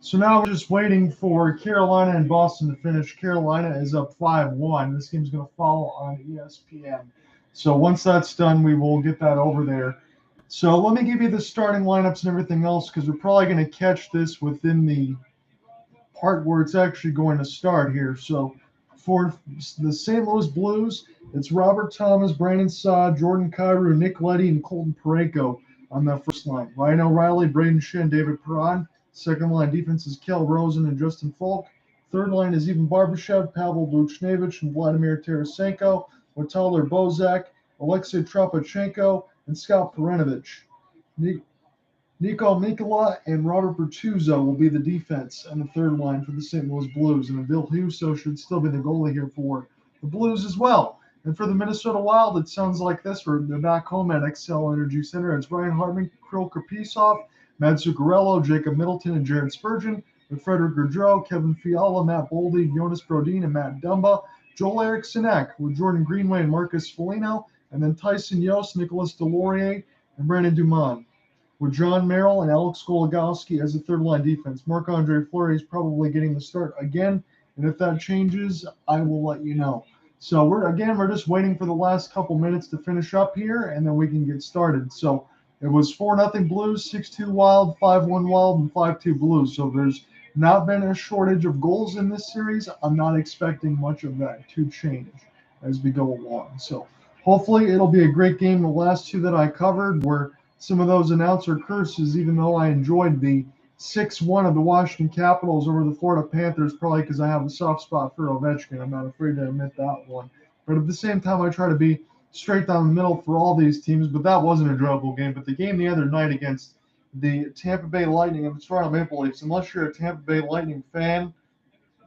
So now we're just waiting for Carolina and Boston to finish. Carolina is up 5-1. This game's going to follow on ESPN. So once that's done, we will get that over there. So let me give you the starting lineups and everything else because we're probably going to catch this within the part where it's actually going to start here. So for the St. Louis Blues, it's Robert Thomas, Brandon Saad, Jordan Kyrou, Nick Leddy, and Colton Parayko on that first line. Ryan O'Reilly, Braden Shin, David Perron. Second line defense is Kel Rosen and Justin Falk. Third line is Ivan Barbashev, Pavel Buchnevich, and Vladimir Tarasenko. Witaler Bozak, Alexei Tropachenko, and Scott Perenovich. Nico Mikula and Robert Bertuzzo will be the defense and the third line for the St. Louis Blues. And Bill Huso should still be the goalie here for the Blues as well. And for the Minnesota Wild, it sounds like this. They're back home at XL Energy Center. It's Ryan Hartman, Kirill Kaprizov, Matt Zuccarello, Jacob Middleton, and Jared Spurgeon. With Frederick Gaudreau, Kevin Fiala, Matt Boldy, Jonas Brodin, and Matt Dumba. Joel Eriksson Ek with Jordan Greenway and Marcus Foligno. And then Tyson Yost, Nicolas Delorier, and Brandon Dumont. With John Merrill and Alex Goligoski as the third-line defense. Marc-Andre Fleury is probably getting the start again, and if that changes, I will let you know. So we're just waiting for the last couple minutes to finish up here, and then we can get started. So it was 4-0 Blues, 6-2 Wild, 5-1 Wild, and 5-2 Blues. So there's not been a shortage of goals in this series. I'm not expecting much of that to change as we go along. So hopefully it'll be a great game. The last two that I covered were some of those announcer curses, even though I enjoyed the 6-1 of the Washington Capitals over the Florida Panthers, probably because I have a soft spot for Ovechkin. I'm not afraid to admit that one. But at the same time, I try to be straight down the middle for all these teams, but that wasn't a enjoyable game. But the game the other night against the Tampa Bay Lightning and the Toronto Maple Leafs, unless you're a Tampa Bay Lightning fan,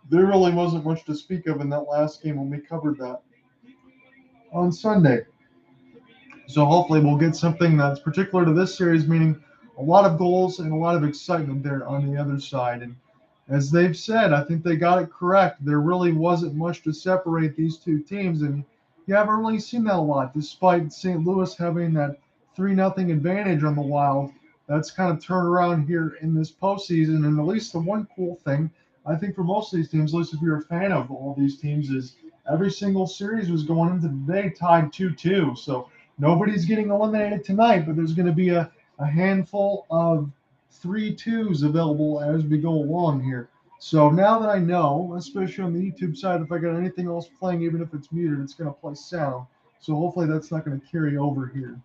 there really wasn't much to speak of in that last game when we covered that on Sunday. So hopefully we'll get something that's particular to this series, meaning a lot of goals and a lot of excitement there on the other side. And as they've said, I think they got it correct. There really wasn't much to separate these two teams, and you haven't really seen that a lot, despite St. Louis having that 3-0 advantage on the Wild. That's kind of turned around here in this postseason. And at least the one cool thing, I think for most of these teams, at least if you're a fan of all these teams, is every single series was going into today tied 2-2. So nobody's getting eliminated tonight, but there's going to be a handful of 3-2s available as we go along here. So now that I know, especially on the YouTube side, if I got anything else playing, even if it's muted, it's going to play sound. So hopefully that's not going to carry over here.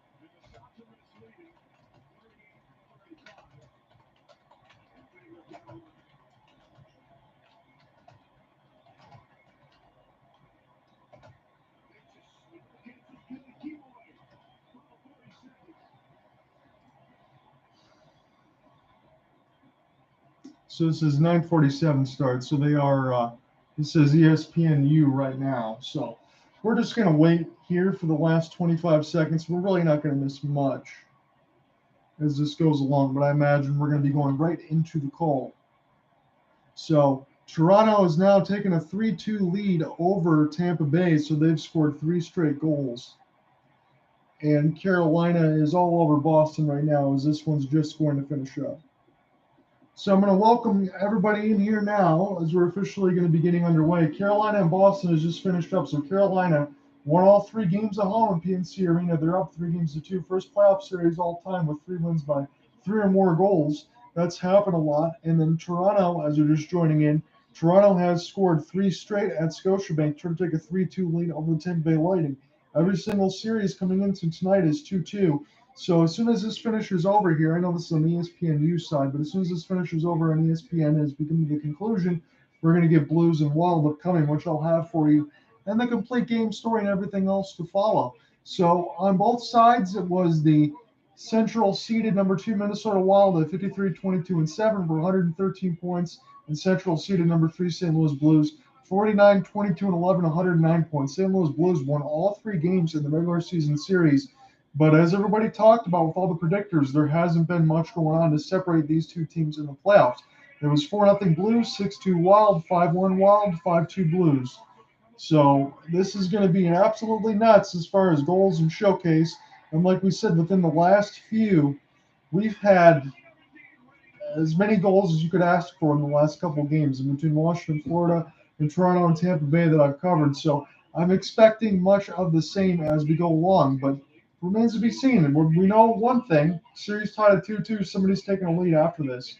So this is 9:47 start. So they are, this says ESPNU right now. So we're just going to wait here for the last 25 seconds. We're really not going to miss much as this goes along, but I imagine we're going to be going right into the call. So Toronto is now taking a 3-2 lead over Tampa Bay. So they've scored 3 straight goals. And Carolina is all over Boston right now as this one's just going to finish up. So I'm going to welcome everybody in here now as we're officially going to be getting underway. Carolina and Boston has just finished up. So Carolina won all 3 games at home in PNC Arena. They're up 3-2. First playoff series all time with 3 wins by 3 or more goals. That's happened a lot. And then Toronto, as you're just joining in, Toronto has scored 3 straight at Scotiabank, trying to take a 3-2 lead over the Tampa Bay Lightning. Every single series coming into tonight is 2-2. So as soon as this finishes over here, I know this is on the ESPNU side, but as soon as this finishes over on ESPN as we come to the conclusion, we're going to get Blues and Wild upcoming, which I'll have for you, and the complete game story and everything else to follow. So on both sides, it was the Central seeded number 2 Minnesota Wild at 53-22-7 for 113 points, and Central seeded number 3 St. Louis Blues 49-22-11, 109 points. St. Louis Blues won all 3 games in the regular season series. But as everybody talked about with all the predictors, there hasn't been much going on to separate these two teams in the playoffs. There was 4-0 Blues, 6-2 Wild, 5-1 Wild, 5-2 Blues. So this is going to be absolutely nuts as far as goals and showcase. And like we said, within the last few, we've had as many goals as you could ask for in the last couple of games in between Washington, Florida, and Toronto and Tampa Bay that I've covered. So I'm expecting much of the same as we go along, but remains to be seen. And we know one thing: series tied at 2-2. Somebody's taking a lead after this.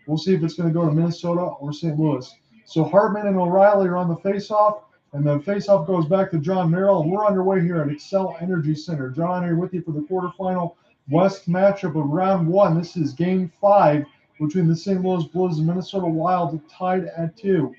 We'll see if it's going to go to Minnesota or St. Louis. So Hartman and O'Reilly are on the face-off, and the face-off goes back to John Merrill. We're underway here at Nhl Energy Center. John here with you for the quarterfinal West matchup of round one. This is game 5 between the St. Louis Blues and Minnesota Wild, tied at 2.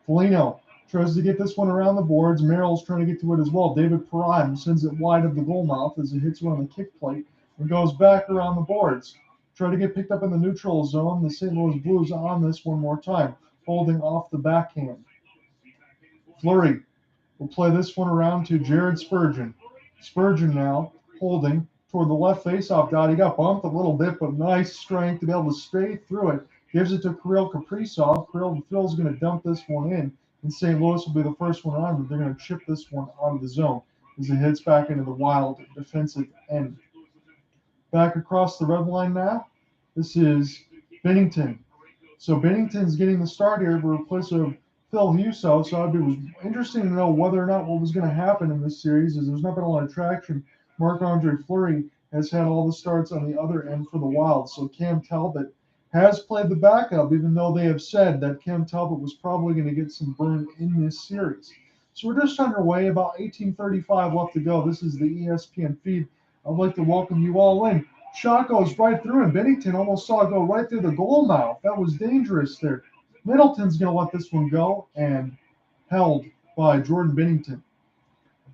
Foligno tries to get this one around the boards. Merrill's trying to get to it as well. David Perron sends it wide of the goal mouth as it hits around the kick plate and goes back around the boards. Try to get picked up in the neutral zone. The St. Louis Blues on this one more time, holding off the backhand. Fleury will play this one around to Jared Spurgeon. Spurgeon now holding toward the left faceoff dot. He got bumped a little bit, but nice strength to be able to stay through it. Gives it to Kirill Kaprizov. Phil's going to dump this one in, and St. Louis will be the first one on, but they're going to chip this one out of the zone as it hits back into the Wild defensive end. Back across the red line now, this is Binnington. So Binnington's getting the start here for replace of Phil Husso. So it was interesting to know whether or not what was going to happen in this series, as there's not been a lot of traction. Marc-Andre Fleury has had all the starts on the other end for the Wild. So Cam Talbot has played the backup, even though they have said that Cam Talbot was probably going to get some burn in this series. So we're just underway, about 18:35 left to go. This is the ESPN feed. I'd like to welcome you all in. Shot goes right through, and Binnington almost saw it go right through the goal mouth. That was dangerous there. Middleton's going to let this one go, and held by Jordan Binnington.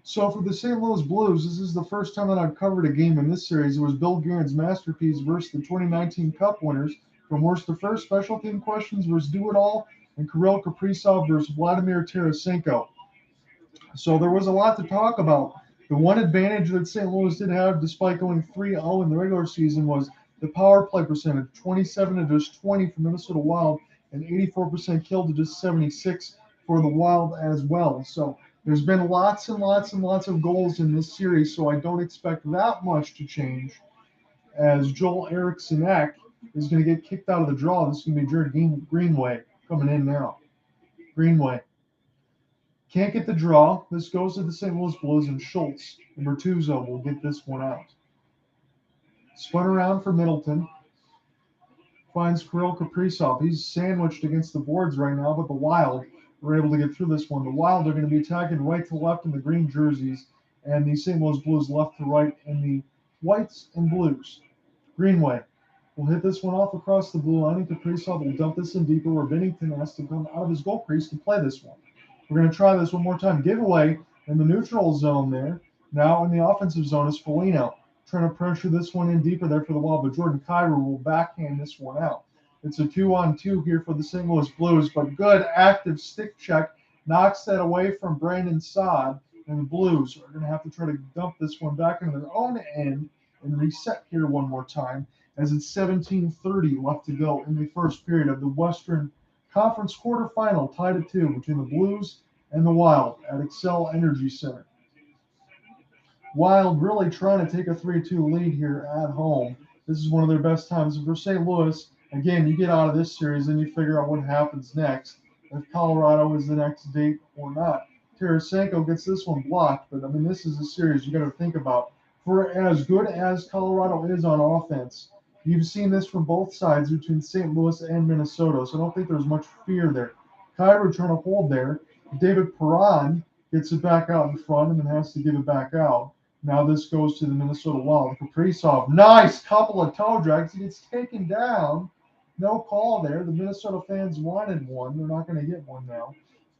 So for the St. Louis Blues, this is the first time that I've covered a game in this series. It was Bill Guerin's masterpiece versus the 2019 Cup winners. From worst to first, special team questions versus do it all, and Kirill Kaprizov versus Vladimir Tarasenko. So there was a lot to talk about. The one advantage that St. Louis did have, despite going 3-0 in the regular season, was the power play percentage, 27 to just 20 for Minnesota Wild, and 84% kill to just 76 for the Wild as well. So there's been lots and lots and lots of goals in this series, so I don't expect that much to change, as Joel Eriksson-Ek is going to get kicked out of the draw. This is going to be Jared Greenway coming in now. Greenway can't get the draw. This goes to the St. Louis Blues, and Schultz, number 2 zone, will get this one out. Spun around for Middleton. Finds Kirill Kaprizov. He's sandwiched against the boards right now, but the Wild were able to get through this one. The Wild are going to be attacking right to left in the green jerseys, and the St. Louis Blues left to right in the whites and blues. Greenway will hit this one off across the blue line, and Kaprizov will dump this in deeper, where Binnington has to come out of his goal crease to play this one. We're going to try this one more time. Giveaway in the neutral zone there. Now in the offensive zone is Foligno, trying to pressure this one in deeper there for the Wild, but Jordan Kyrou will backhand this one out. It's a 2-on-2 here for the St. Louis Blues, but good active stick check knocks that away from Brandon Saad, and the Blues are going to have to try to dump this one back into their own end and reset here one more time, as it's 17:30 left to go in the first period of the Western Conference quarterfinal, tied at 2 between the Blues and the Wild at Nhl Energy Center. Wild really trying to take a 3-2 lead here at home. This is one of their best times. For St. Louis, again, you get out of this series and you figure out what happens next, if Colorado is the next date or not. Tarasenko gets this one blocked, but I mean, this is a series you got to think about. For as good as Colorado is on offense, you've seen this from both sides between St. Louis and Minnesota, so I don't think there's much fear there. Kyrou trying to hold there. David Perron gets it back out in front and then has to give it back out. Now this goes to the Minnesota Wild. Kaprizov, nice couple of toe drags. He gets taken down. No call there. The Minnesota fans wanted one. They're not going to get one now.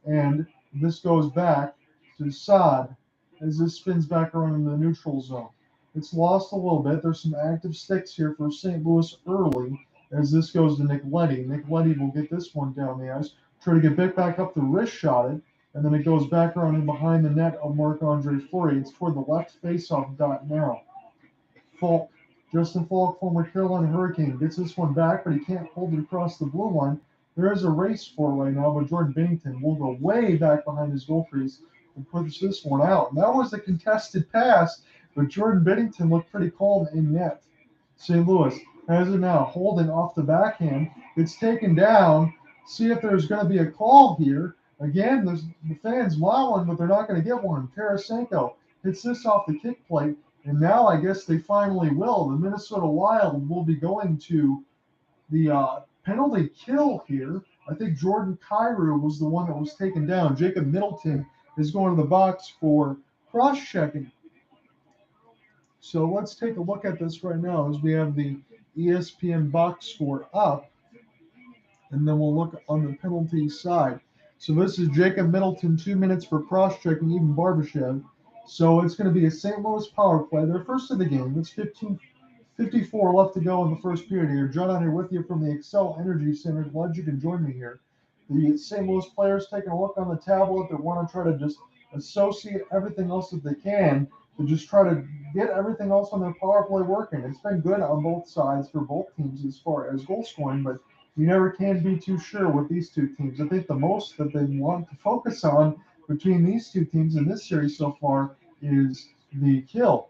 And this goes back to Saad as this spins back around in the neutral zone. It's lost a little bit. There's some active sticks here for St. Louis early as this goes to Nick Leddy. Nick Leddy will get this one down the ice. Try to get bit back up the wrist shotted, and then it goes back around in behind the net of Marc-Andre Fleury. It's toward the left faceoff dot now. Falk, Justin Falk, former Carolina Hurricane, gets this one back, but he can't hold it across the blue line. There is a race for it right now, but Jordan Binnington will go way back behind his goal crease and push this one out. And that was a contested pass, but Jordan Binnington looked pretty calm in net. St. Louis Has it now. Holding off the backhand. It's taken down. See if there's going to be a call here. Again, the fans want one, but they're not going to get one. Tarasenko hits this off the kick plate, and now I guess they finally will. The Minnesota Wild will be going to the penalty kill here. I think Jordan Kyrou was the one that was taken down. Jacob Middleton is going to the box for cross-checking. So let's take a look at this right now as we have the ESPN box score up, and then we'll look on the penalty side. So this is Jacob Middleton, 2 minutes for cross-checking, even Barbashev. So it's going to be a St. Louis power play. They're first of the game. It's 54 left to go in the first period here. John on here with you from the Excel Energy Center. Glad you can join me here. The St. Louis players taking a look on the tablet. They want to try to just associate everything else that they can to just try to get everything else on their power play working. It's been good on both sides for both teams as far as goal scoring, but you never can be too sure with these two teams. I think the most that they want to focus on between these two teams in this series so far is the kill.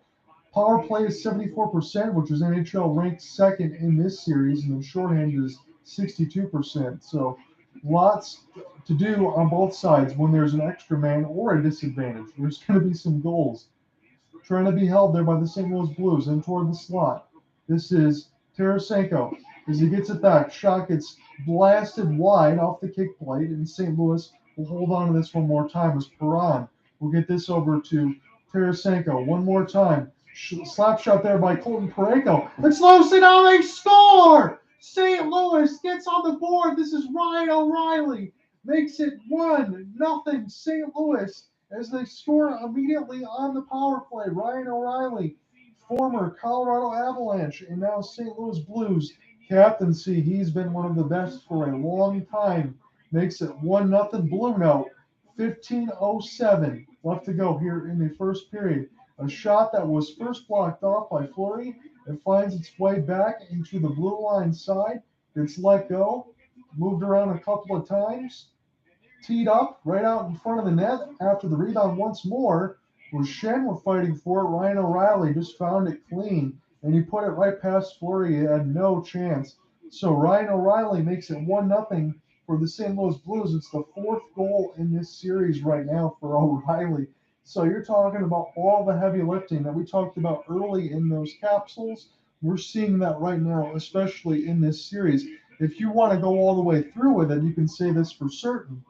Power play is 74%, which is NHL ranked second in this series, and then shorthand is 62%. So lots to do on both sides when there's an extra man or a disadvantage. There's going to be some goals. Trying to be held there by the St. Louis Blues in toward the slot. This is Tarasenko. As he gets it back, shot gets blasted wide off the kick plate, and St. Louis will hold on to this one more time as Perron will get this over to Tarasenko. One more time. Slap shot there by Colton Parayko. It's Lucy, now they score! St. Louis gets on the board. This is Ryan O'Reilly. Makes it 1-0 St. Louis as they score immediately on the power play. Ryan O'Reilly, former Colorado Avalanche and now St. Louis Blues captaincy. He's been one of the best for a long time. Makes it 1-0 Blue Note. 15:07 left to go here in the first period. A shot that was first blocked off by Fleury. It finds its way back into the blue line side. It's let go, moved around a couple of times, teed up right out in front of the net after the rebound once more. Was Shen were fighting for it. Ryan O'Reilly just found it clean, and he put it right past Fleury. He had no chance. So Ryan O'Reilly makes it 1-0 for the St. Louis Blues. It's the fourth goal in this series right now for O'Reilly. So you're talking about all the heavy lifting that we talked about early in those capsules. We're seeing that right now, especially in this series. If you want to go all the way through with it, you can say this for certain.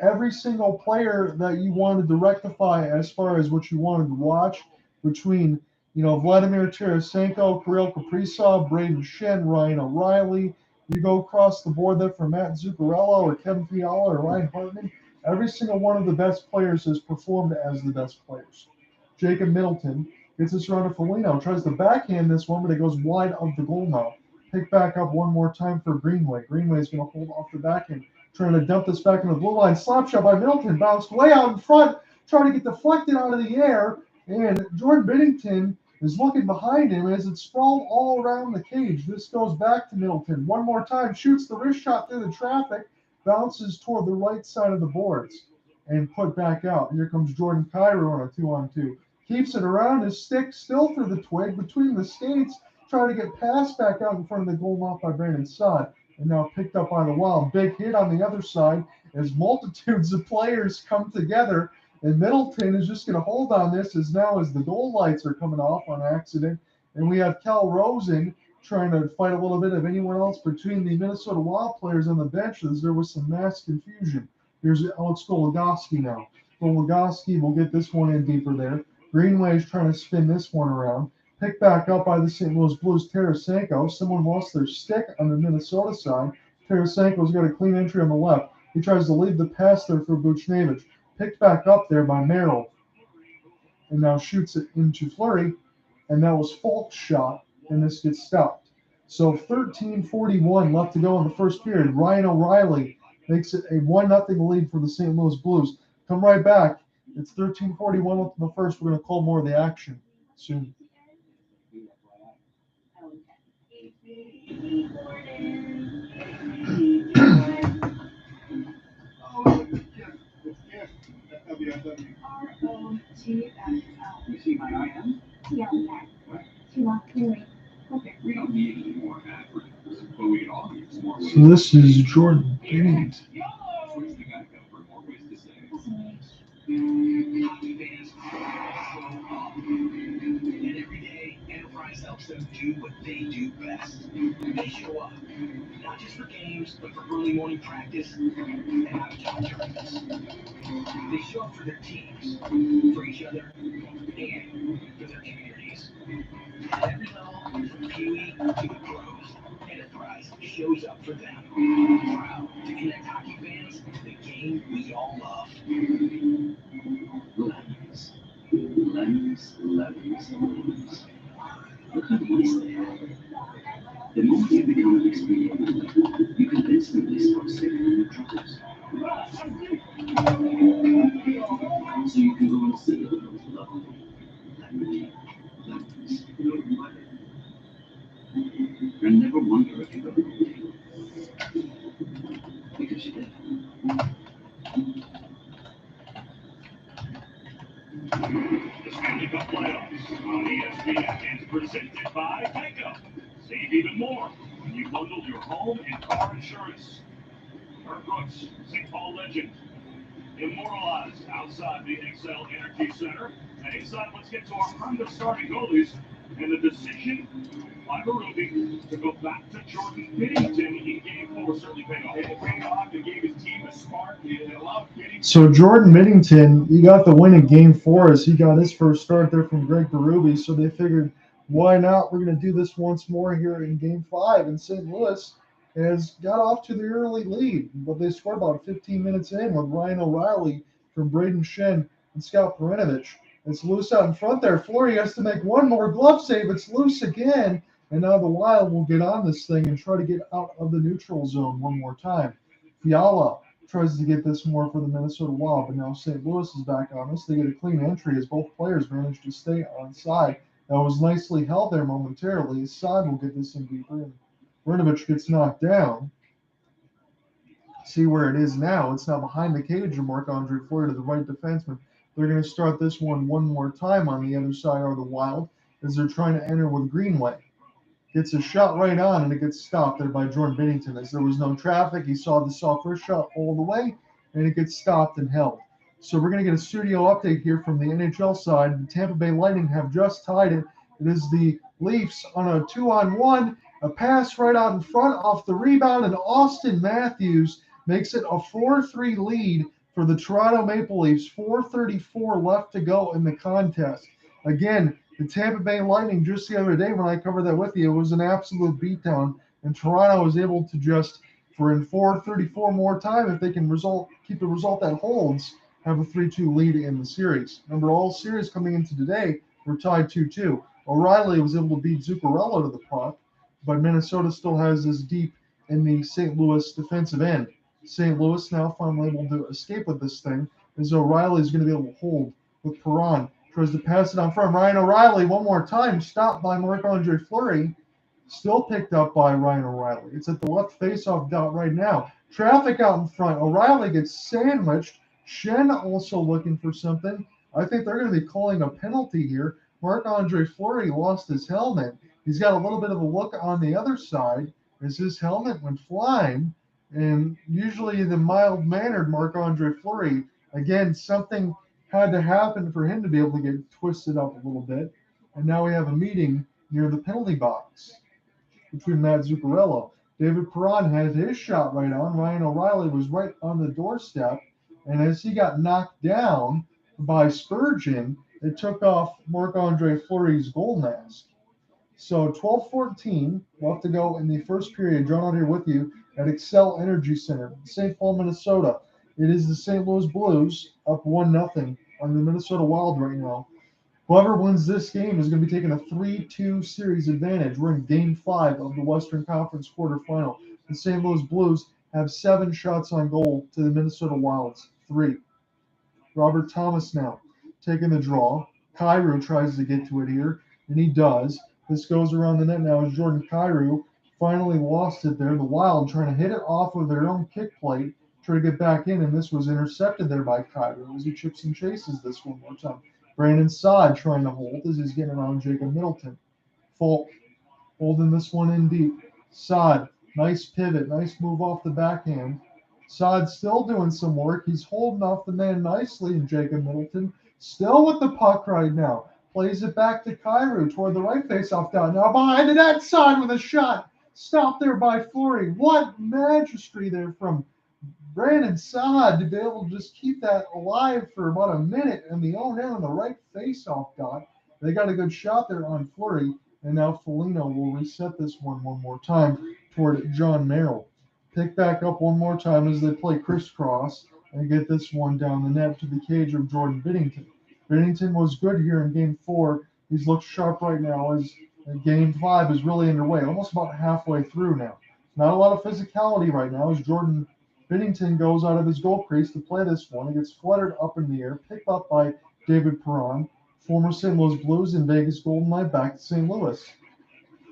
Every single player that you wanted to rectify as far as what you wanted to watch between, Vladimir Tarasenko, Kirill Kaprizov, Braden Shen, Ryan O'Reilly, you go across the board there for Matt Zuccarello or Kevin Fiala or Ryan Hartman. Every single one of the best players has performed as the best players. Jacob Middleton gets this around to Foligno, tries to backhand this one, but it goes wide of the goal mouth. Pick back up one more time for Greenway. Greenway is going to hold off the backhand, trying to dump this back in the blue line. Slap shot by Middleton, bounced way out in front, trying to get deflected out of the air, and Jordan Binnington is looking behind him as it's sprawled all around the cage. This goes back to Middleton. One more time, shoots the wrist shot through the traffic, bounces toward the right side of the boards, and put back out. Here comes Jordan Kyrou on a 2-on-2. Keeps it around his stick, still through the twig, between the skates, trying to get passed back out in front of the goal mouth by Brandon Saad, and now picked up by the Wild. Big hit on the other side as multitudes of players come together, and Middleton is just going to hold on this as the goal lights are coming off on accident, and we have Cal Rosen trying to fight a little bit of anyone else between the Minnesota Wild players on the bench as there was some mass confusion. Here's Alex Goligoski now. Goligoski will get this one in deeper there. Greenway is trying to spin this one around. Picked back up by the St. Louis Blues, Tarasenko. Someone lost their stick on the Minnesota side. Tarasenko's got a clean entry on the left. He tries to lead the pass there for Buchnevich. Picked back up there by Merrill. And now shoots it into Fleury. And that was Falk's shot, and this gets stopped. So 13:41 left to go in the first period. Ryan O'Reilly makes it a 1-0 lead for the St. Louis Blues. Come right back. It's 13:41 left in the first. We're going to call more of the action soon. You see my IM? Yeah, okay. We don't need it anymore. So this is Jordan Bennington. And every day, Enterprise helps them do what they do best. They show up, not just for games, but for early morning practice and out-of-town tournaments. They show up for their teams, for each other, and for their communities. At every level, from Pee-wee to the pros, Enterprise shows up for them. Proud to connect hockey fans to the game we all love. Lemons. Lemons, lemons, lemons. Look how nice they are. The moment you become an expert member, you can instantly start saving your troubles. So you can go and see those lovely lemony lemons. And never wonder if you're going to deal. Because you did. The Stanley Cup playoffs on ESPN is presented by Geico. Save even more when you bundle your home and car insurance. Herb Brooks, St. Paul legend, immortalized outside the Nhl Energy Center. And inside, let's get to our Honda starting goalies and the decision by Berube to go back to Jordan Bennington in Game 4 certainly paid off. It paid off and gave his team a spark. It allowed Bennington. So Jordan Bennington, he got the win in Game 4 as he got his first start there from Greg Berube. So they figured, why not? We're going to do this once more here in Game 5. And St. Louis has got off to the early lead, but they scored about 15 minutes in with Ryan O'Reilly from Braden Shen and Scott Perinovich. It's loose out in front there. Fleury has to make one more glove save. It's loose again. And now the Wild will get on this thing and try to get out of the neutral zone one more time. Fiala tries to get this more for the Minnesota Wild, but now St. Louis is back on this. They get a clean entry as both players manage to stay on side. That was nicely held there momentarily. Side will get this in deeper, and Perinovich gets knocked down. See where it is now. It's now behind the cage of Marc-Andre Fleury to the right defenseman. They're going to start this one more time on the other side are the Wild as they're trying to enter with Greenway. Gets a shot right on, and it gets stopped there by Jordan Bennington. As there was no traffic, he saw the first shot all the way, and it gets stopped and held. So we're going to get a studio update here from the NHL side. The Tampa Bay Lightning have just tied it. It is the Leafs on a 2-on-1, a pass right out in front off the rebound, and Austin Matthews makes it a 4-3 lead for the Toronto Maple Leafs. 4:34 left to go in the contest. Again, the Tampa Bay Lightning just the other day when I covered that with you, it was an absolute beatdown, and Toronto was able to just, for in 4:34 more time, if they can keep the result that holds, have a 3-2 lead in the series. Remember, all series coming into today were tied 2-2. O'Reilly was able to beat Zuccarello to the puck, but Minnesota still has this deep in the St. Louis defensive end. St. Louis now finally able to escape with this thing, as O'Reilly is going to be able to hold with Perron. Tries to pass it on front. Ryan O'Reilly one more time, stopped by Marc-Andre Fleury, still picked up by Ryan O'Reilly. It's at the left faceoff dot right now. Traffic out in front. O'Reilly gets sandwiched. Shen also looking for something. I think they're going to be calling a penalty here. Marc-Andre Fleury lost his helmet. He's got a little bit of a look on the other side as his helmet went flying. And usually the mild-mannered Marc-Andre Fleury, again, something had to happen for him to be able to get twisted up a little bit. And now we have a meeting near the penalty box between Matt Zuccarello. David Perron had his shot right on. Ryan O'Reilly was right on the doorstep. And as he got knocked down by Spurgeon, it took off Marc-Andre Fleury's goal mask. So 12:14 left to go in the first period. John out here with you at Xcel Energy Center, St. Paul, Minnesota. It is the St. Louis Blues up 1-0 on the Minnesota Wild right now. Whoever wins this game is going to be taking a 3-2 series advantage. We're in Game 5 of the Western Conference quarterfinal. The St. Louis Blues have 7 shots on goal to the Minnesota Wild's 3. Robert Thomas now taking the draw. Kyrou tries to get to it here, and he does. This goes around the net now as Jordan Kyrou finally lost it there. The Wild trying to hit it off of their own kick plate, try to get back in, and this was intercepted there by Kyrou as he chips and chases this one more time. Brandon Saad trying to hold as he's getting around Jacob Middleton. Falk holding this one in deep. Saad Nice pivot, nice move off the backhand. Saad still doing some work. He's holding off the man nicely, and Jacob Middleton still with the puck right now. Plays it back to Kyrou toward the right face-off down. Now behind the net, Saad with a shot. Stopped there by Fleury. What magistry there from Brandon Saad to be able to just keep that alive for about a minute, and the own end on the right face-off dot. They got a good shot there on Fleury, and now Foligno will reset this one more time toward John Merrill. Pick back up one more time as they play crisscross and get this one down the net to the cage of Jordan Binnington. Binnington was good here in Game 4. He's looked sharp right now as Game 5 is really underway, almost about halfway through now. Not a lot of physicality right now as Jordan Binnington goes out of his goal crease to play this one. It gets fluttered up in the air, picked up by David Perron, former St. Louis Blues and Vegas Golden Knight, back to St. Louis.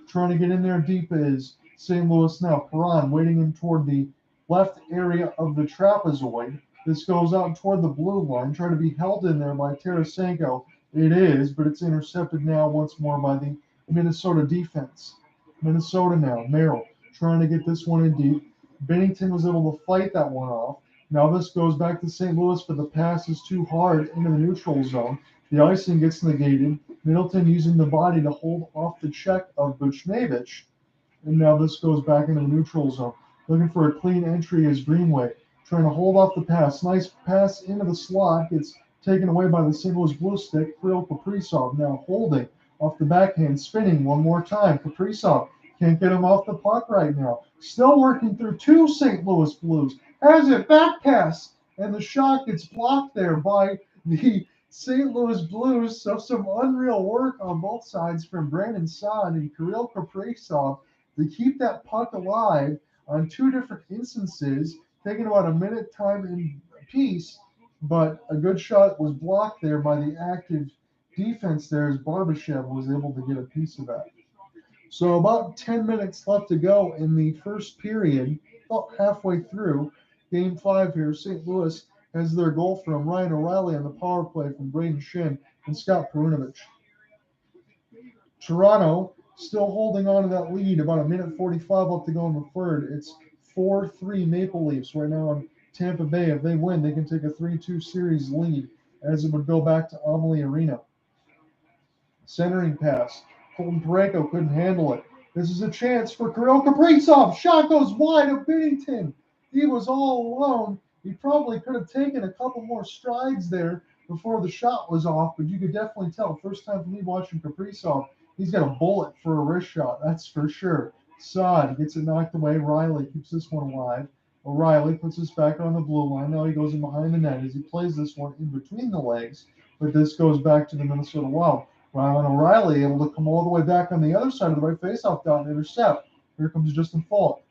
Trying to get in there deep is St. Louis now. Perron waiting in toward the left area of the trapezoid. This goes out toward the blue line, trying to be held in there by Tarasenko. It is, but it's intercepted now once more by the Minnesota defense. Minnesota now. Merrill trying to get this one in deep. Binnington was able to fight that one off. Now this goes back to St. Louis, but the pass is too hard into the neutral zone. The icing gets negated. Middleton using the body to hold off the check of Buchnevich. And now this goes back into the neutral zone. Looking for a clean entry is Greenway. Trying to hold off the pass. Nice pass into the slot. Gets taken away by the St. Louis Blue stick. Kirill Kaprizov now holding off the backhand. Spinning one more time. Kaprizov can't get him off the puck right now. Still working through two St. Louis Blues. Has it back pass. And the shot gets blocked there by the St. Louis Blues. So some unreal work on both sides from Brandon Saad and Kirill Kaprizov to keep that puck alive on two different instances, taking about a minute time in piece. But a good shot was blocked there by the active defense there as Barbashev was able to get a piece of that. So about 10 minutes left to go in the first period, about halfway through. Game 5 here, St. Louis has their goal from Ryan O'Reilly on the power play from Braden Shin and Scott Perunovich. Toronto still holding on to that lead, about a minute 45 left to go in the third. It's 4-3 Maple Leafs right now in Tampa Bay. If they win, they can take a 3-2 series lead as it would go back to Amalie Arena. Centering pass. Colton Parayko couldn't handle it. This is a chance for Kirill Kaprizov. Shot goes wide of Binnington. He was all alone. He probably could have taken a couple more strides there before the shot was off, but you could definitely tell. First time for me watching Kaprizov, he's got a bullet for a wrist shot, that's for sure. Saad gets it knocked away. Riley keeps this one alive. O'Reilly puts this back on the blue line. Now he goes in behind the net as he plays this one in between the legs, but this goes back to the Minnesota Wild. Ryan O'Reilly able to come all the way back on the other side of the right faceoff dot and intercept. Here comes Justin Falk.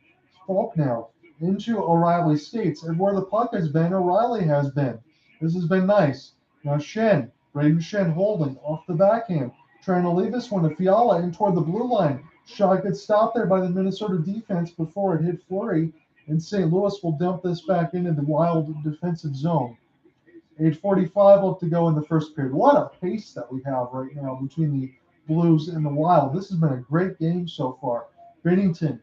Falk now into O'Reilly's skates, and where the puck has been, O'Reilly has been. This has been nice. Now Shen, Braden Shen holding off the backhand, trying to leave this one to Fiala in toward the blue line. Shot gets stopped there by the Minnesota defense before it hit Fleury, and St. Louis will dump this back into the Wild defensive zone. 8:45 left to go in the first period. What a pace that we have right now between the Blues and the Wild. This has been a great game so far. Binnington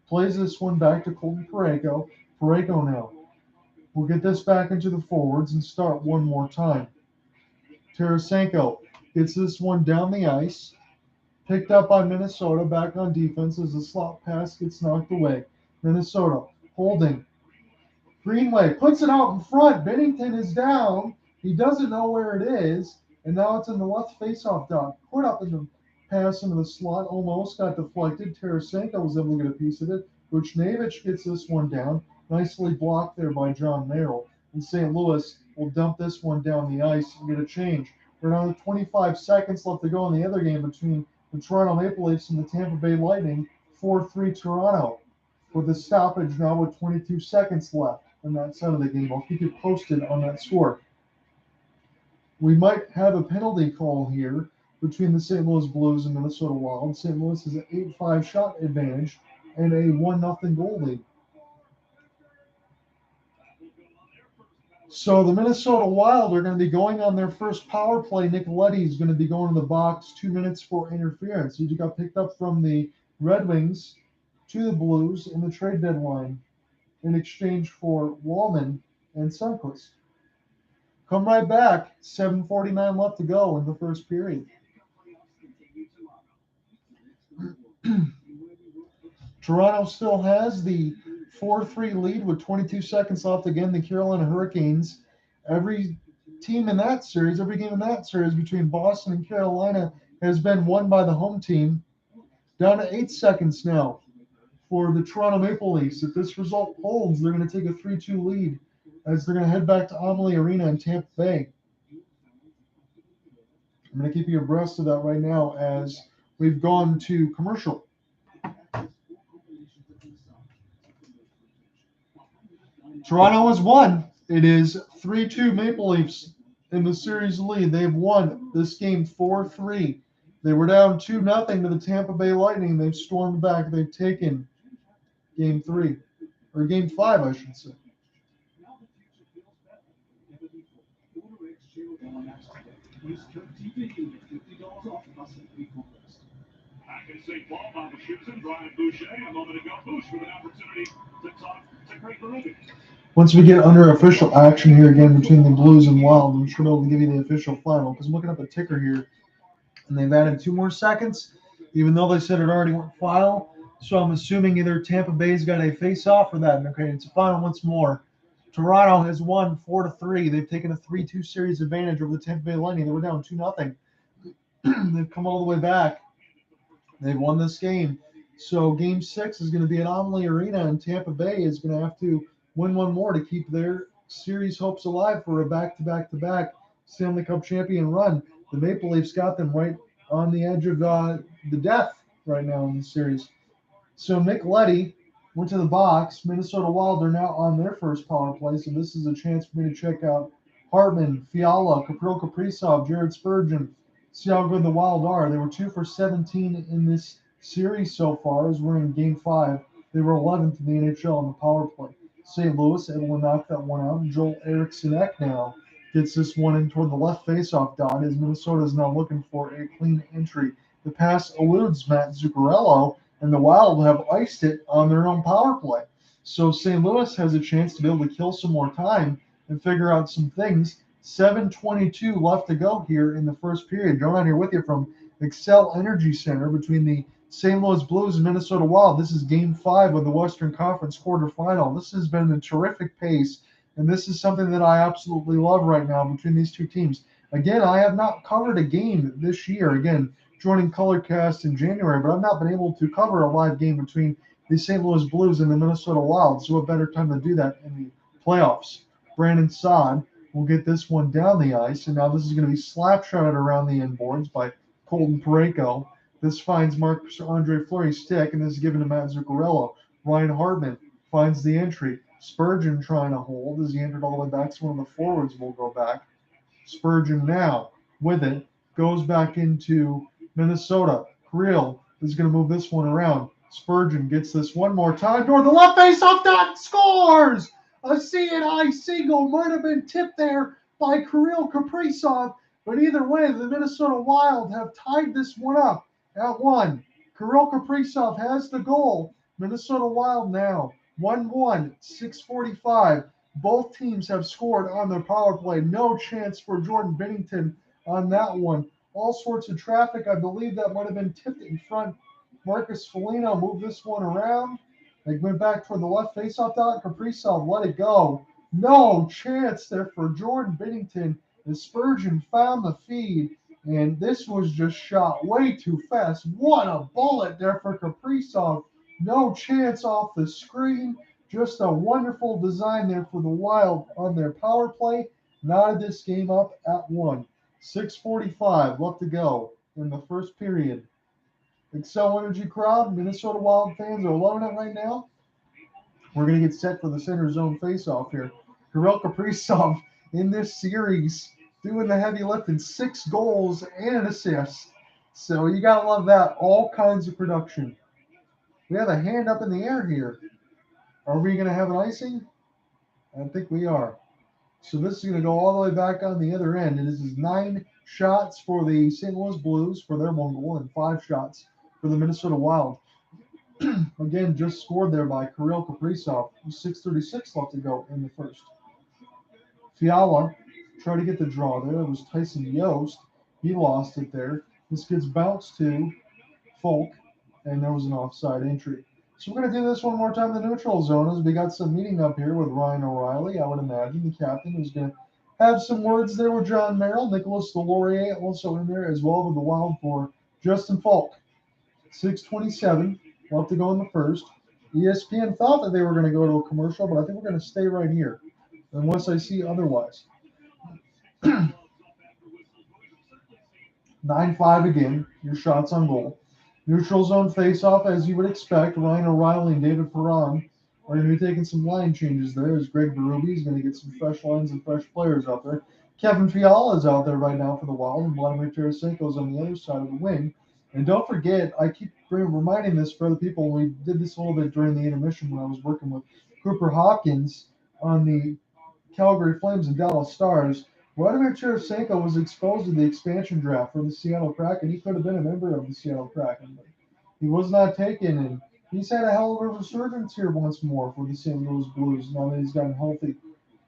plays this one back to Colton Parayko. Parayko now will get this back into the forwards and start one more time. Tarasenko gets this one down the ice. Picked up by Minnesota, back on defense as the slot pass gets knocked away. Minnesota holding. Greenway puts it out in front. Binnington is down. He doesn't know where it is. And now it's in the left faceoff dot. Put up in the pass into the slot. Almost got deflected. Tarasenko was able to get a piece of it. Buchnevich gets this one down. Nicely blocked there by John Merrill. And St. Louis will dump this one down the ice and get a change. There are another 25 seconds left to go in the other game between the Toronto Maple Leafs and the Tampa Bay Lightning. 4-3 Toronto. With a stoppage now with 22 seconds left on that side of the game. I'll keep you posted on that score. We might have a penalty call here between the St. Louis Blues and Minnesota Wild. St. Louis has an 8-5 shot advantage and a 1-0 goal lead. So the Minnesota Wild are going to be going on their first power play. Nicoletti is going to be going to the box 2 minutes for interference. He just got picked up from the Red Wings to the Blues in the trade deadline in exchange for Wallman and Sundqvist. Come right back. 7:49 left to go in the first period. Toronto still has the 4-3 lead with 22 seconds left. Again, the Carolina Hurricanes. Every game in that series between Boston and Carolina has been won by the home team. Down to 8 seconds now for the Toronto Maple Leafs. If this result holds, they're going to take a 3-2 lead as they're going to head back to Nhl Arena in Tampa Bay. I'm going to keep you abreast of that right now as we've gone to commercial. Toronto has won. It is 3-2 Maple Leafs in the series lead. They've won this game 4-3. They were down 2-0 to the Tampa Bay Lightning. They've stormed back. They've taken game 3, or game 5, I should say. Back in St. Paul, Bob Schubson, Brian Boucher. A moment ago, Boucher with an opportunity to talk to Craig Berube. Once we get under official action here again between the Blues and Wild, I'm sure they'll give you the official final because I'm looking up a ticker here, and they've added 2 more seconds, even though they said it already went final. So I'm assuming either Tampa Bay's got a face-off or that. Okay, it's a final once more. Toronto has won 4-3. They've taken a 3-2 series advantage over the Tampa Bay Lightning. They were down 2-0. They've come all the way back. They've won this game. So game 6 is going to be at Nhl Arena, and Tampa Bay is going to have to win one more to keep their series hopes alive for a back-to-back-to-back Stanley Cup champion run. The Maple Leafs got them right on the edge of the death right now in the series. So Nick Leddy went to the box. Minnesota Wild are now on their first power play, so this is a chance for me to check out Hartman, Fiala, Kirill Kaprizov, Jared Spurgeon, see how good the Wild are. They were 2 for 17 in this series so far as we're in Game 5. They were 11th in the NHL on the power play. St. Louis able to knock that one out. Joel Eriksson Ek now gets this one in toward the left faceoff dot as Minnesota is now looking for a clean entry. The pass eludes Matt Zuccarello, and the Wild have iced it on their own power play. So St. Louis has a chance to be able to kill some more time and figure out some things. 7:22 left to go here in the first period. Going on here with you from Xcel Energy Center between the St. Louis Blues and Minnesota Wild. This is Game 5 of the Western Conference quarterfinal. This has been a terrific pace, and this is something that I absolutely love right now between these two teams. Again, I have not covered a game this year. Again, joining ColorCast in January, but I've not been able to cover a live game between the St. Louis Blues and the Minnesota Wild. So what better time to do that in the playoffs? Brandon Saad will get this one down the ice, and now this is going to be slap-shotted around the inboards by Colton Parayko. This finds Marc-Andre Fleury's stick, and this is given to Matt Zuccarello. Ryan Hartman finds the entry. Spurgeon trying to hold as he entered all the way back, so one of the forwards will go back. Spurgeon now with it goes back into Minnesota. Kirill is going to move this one around. Spurgeon gets this one more time toward the left face off dot, scores! A CNI single might have been tipped there by Kirill Kaprizov, but either way, the Minnesota Wild have tied this one up at 1. Kirill Kaprizov has the goal. Minnesota Wild now 1-1, 6:45. Both teams have scored on their power play. No chance for Jordan Binnington on that one. All sorts of traffic. I believe that might have been tipped in front. Marcus Foligno moved this one around. They went back toward the left faceoff dot. Kaprizov let it go. No chance there for Jordan Binnington. The Spurgeon found the feed, and this was just shot way too fast. What a bullet there for Kaprizov. No chance off the screen. Just a wonderful design there for the Wild on their power play. Knotted this game up at 1. 6:45 left to go in the first period. Xcel Energy crowd, Minnesota Wild fans are loving it right now. We're going to get set for the center zone face-off here. Kirill Kaprizov in this series doing the heavy lifting, 6 goals and an assist. So you got to love that. All kinds of production. We have a hand up in the air here. Are we going to have an icing? I think we are. So this is going to go all the way back on the other end. And this is 9 shots for the St. Louis Blues for their 1 goal and 5 shots for the Minnesota Wild. Again, just scored there by Kirill Kaprizov. 6:36 left to go in the first. Fiala tried to get the draw there. It was Tyson Yost. He lost it there. This gets bounced to Folk, and there was an offside entry. So we're going to do this one more time in the neutral zone as we got some meeting up here with Ryan O'Reilly. I would imagine the captain is going to have some words there with John Merrill. Nicholas Delorier also in there as well with the Wild for Justin Falk. 6:27 left to go in the first. ESPN thought that they were going to go to a commercial, but I think we're going to stay right here unless I see otherwise. 9-5 again. Your shots on goal. Neutral zone face-off, as you would expect. Ryan O'Reilly and David Perron are going to be taking some line changes there as Greg Berube is going to get some fresh lines and fresh players out there. Kevin Fiala is out there right now for the Wild, and Vladimir Tarasenko is on the other side of the wing. And don't forget, I keep reminding this for other people. We did this a little bit during the intermission when I was working with Cooper Hawkins on the Calgary Flames and Dallas Stars. Vladimir Tarasenko was exposed to the expansion draft for the Seattle Kraken. He could have been a member of the Seattle Kraken, but he was not taken, and he's had a hell of a resurgence here once more for the St. Louis Blues now that he's gotten healthy.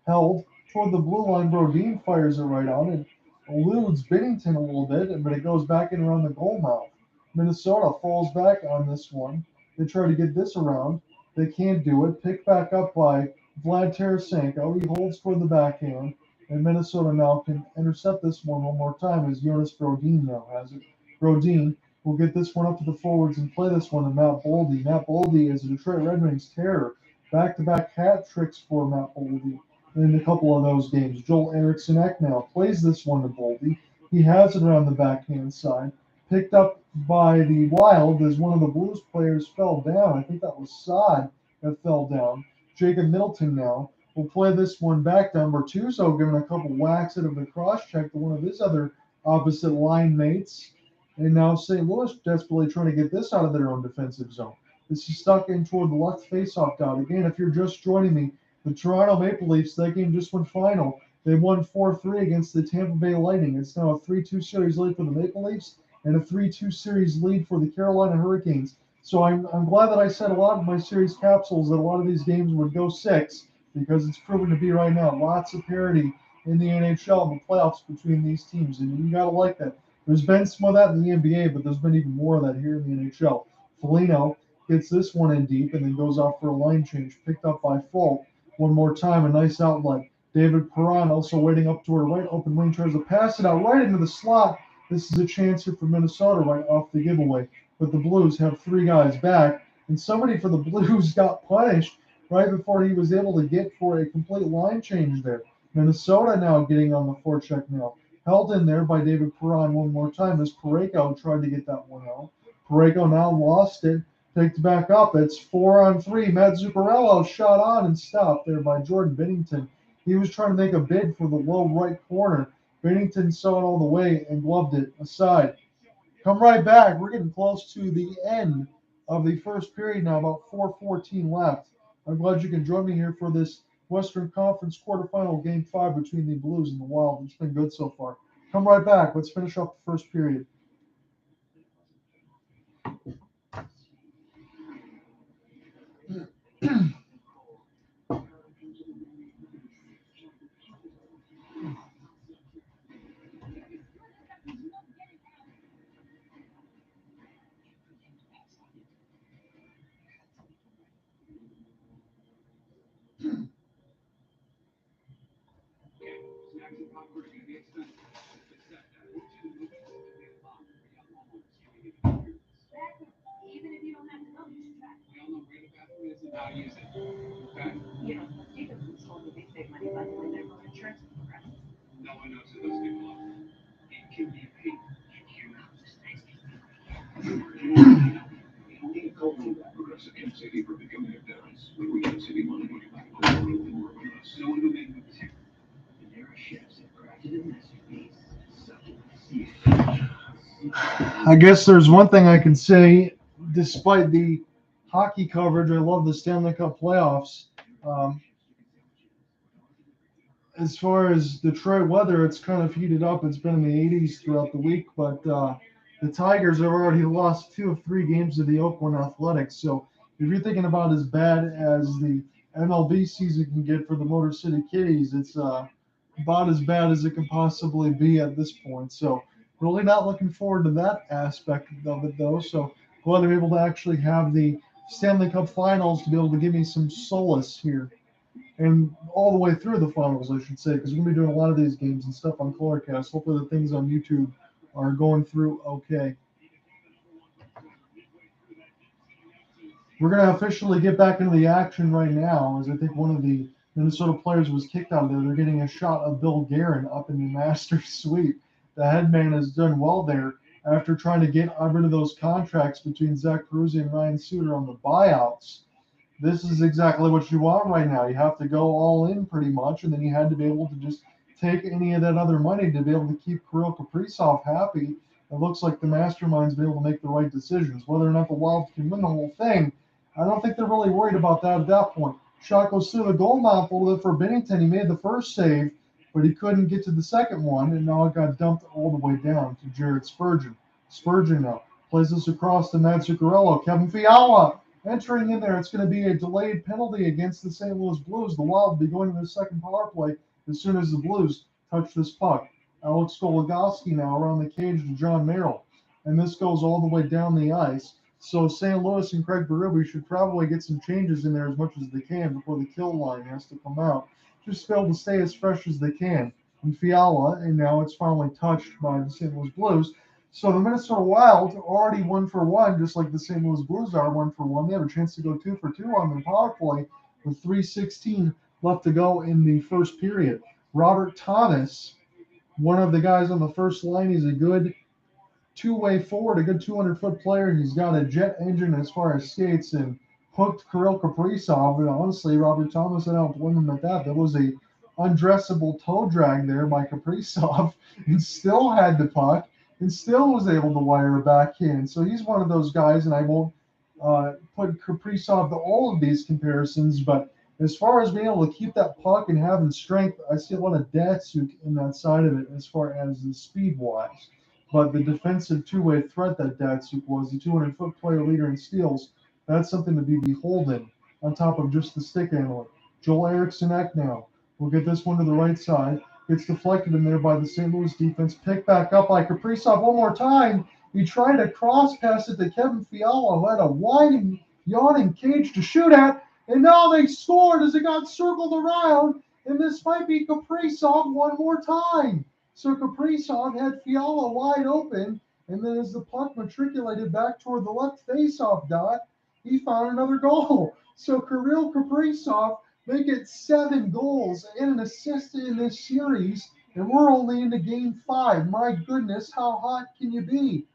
Held toward the blue line, Brodin fires it right on and eludes Binnington a little bit, but it goes back in around the goal mouth. Minnesota falls back on this one. They try to get this around. They can't do it. Picked back up by Vlad Tarasenko. He holds for the backhand. And Minnesota now can intercept this one more time as Jonas Brodin now has it. Brodin will get this one up to the forwards and play this one to Matt Boldy. Matt Boldy is a Detroit Red Wings terror. Back-to-back hat tricks for Matt Boldy in a couple of those games. Joel Eriksson Ek now plays this one to Boldy. He has it around the backhand side. Picked up by the Wild as one of the Blues players fell down. I think that was Saad that fell down. Jacob Middleton now will play this one back down. Bertuzzo giving a couple whacks out of the cross check to one of his other opposite line mates. And now St. Louis desperately trying to get this out of their own defensive zone. This is stuck in toward the left faceoff dot. Again, if you're just joining me, the Toronto Maple Leafs, that game just went final. They won 4-3 against the Tampa Bay Lightning. It's now a 3-2 series lead for the Maple Leafs and a 3-2 series lead for the Carolina Hurricanes. So I'm glad that I said a lot of my series capsules that a lot of these games would go 6 because it's proven to be right now. Lots of parity in the NHL and the playoffs between these teams, and you got to like that. There's been some of that in the NBA, but there's been even more of that here in the NHL. Foligno gets this one in deep and then goes off for a line change, picked up by Folk. One more time, a nice outlet. David Perron also waiting up to her right, open wing, tries to pass it out right into the slot. This is a chance here for Minnesota right off the giveaway. But the Blues have 3 guys back, and somebody for the Blues got punished right before he was able to get for a complete line change there. Minnesota now getting on the forecheck now. Held in there by David Perron one more time as Parayko tried to get that one out. Parayko now lost it, picked back up. It's 4-on-3. Matt Zuccarello shot on and stopped there by Jordan Binnington. He was trying to make a bid for the low right corner. Binnington saw it all the way and gloved it aside. Come right back. We're getting close to the end of the first period now, about 4:14 left. I'm glad you can join me here for this Western Conference quarterfinal game 5 between the Blues and the Wild. It's been good so far. Come right back. Let's finish up the first period. Even if you don't have to know, you should try. We all know where the bathroom is and how to use it. Okay. You know, Stevenson's told me they save money by the way their own insurance program. No one knows who those people are. It can be paid. Progressive can save you for becoming a parents. When we can save you money when you buy a little more with us. No one who made movies here. And there are chefs that crafted a masterpiece. I guess there's one thing I can say, despite the hockey coverage, I love the Stanley Cup playoffs. As far as Detroit weather, it's kind of heated up. It's been in the 80s throughout the week, but The Tigers have already lost 2 of 3 games to the Oakland Athletics. So if you're thinking about as bad as the MLB season can get for the Motor City Kitties, it's about as bad as it can possibly be at this point. So really not looking forward to that aspect of it, though. So glad to be able to actually have the Stanley Cup Finals to be able to give me some solace here. And all the way through the finals, I should say, because we're going to be doing a lot of these games and stuff on Colorcast. Hopefully the things on YouTube are going through okay. We're going to officially get back into the action right now, as I think one of the Minnesota players was kicked out of there. They're getting a shot of Bill Guerin up in the Masters suite. The headman has done well there after trying to get rid of those contracts between Zach Parise and Ryan Suter on the buyouts. This is exactly what you want right now. You have to go all in pretty much, and then you had to be able to just take any of that other money to be able to keep Kirill Kaprizov happy. It looks like the mastermind's been able to make the right decisions. Whether or not the Wild can win the whole thing, I don't think they're really worried about that at that point. Shot goes through the goal mouth a little bit for Binnington. He made the first save, but he couldn't get to the second one, and now it got dumped all the way down to Jared Spurgeon. Spurgeon now plays this across to Matt Zuccarello. Kevin Fiala entering in there. It's going to be a delayed penalty against the St. Louis Blues. The Wild will be going to their second power play as soon as the Blues touch this puck. Alex Goligoski now around the cage to John Merrill, and this goes all the way down the ice. So St. Louis and Craig Berube should probably get some changes in there as much as they can before the kill line has to come out. Just be able to stay as fresh as they can. And Fiala, and now it's finally touched by the St. Louis Blues. So the Minnesota Wild already 1-for-1, just like the St. Louis Blues are 1-for-1. They have a chance to go 2-for-2 on their power play with 3:16 left to go in the first period. Robert Thomas, one of the guys on the first line, he's a good two-way forward, a good 200-foot player. He's got a jet engine as far as skates and hooked Kirill Kaprizov. And honestly, Robert Thomas had outwon him at that. That was a undressable toe drag there by Kaprizov and still had the puck and still was able to wire it back in. So he's one of those guys, and I won't put Kaprizov to all of these comparisons, but as far as being able to keep that puck and having strength, I see a lot of Datsuk in that side of it as far as the speed-wise. But the defensive two-way threat that Datsuk was, the 200-foot player leader in steals, that's something to be beholden on top of just the stick handler. Joel Eriksson Ek now will get this one to the right side. Gets deflected in there by the St. Louis defense. Picked back up by Kaprizov one more time. He tried to cross pass it to Kevin Fiala, who had a wide yawning cage to shoot at. And now they scored as it got circled around. And this might be Kaprizov one more time. So Kaprizov had Fiala wide open. And then as the puck matriculated back toward the left faceoff dot, he found another goal. So Kirill Kaprizov make it 7 goals and an assist in this series. And we're only into game 5. My goodness, how hot can you be?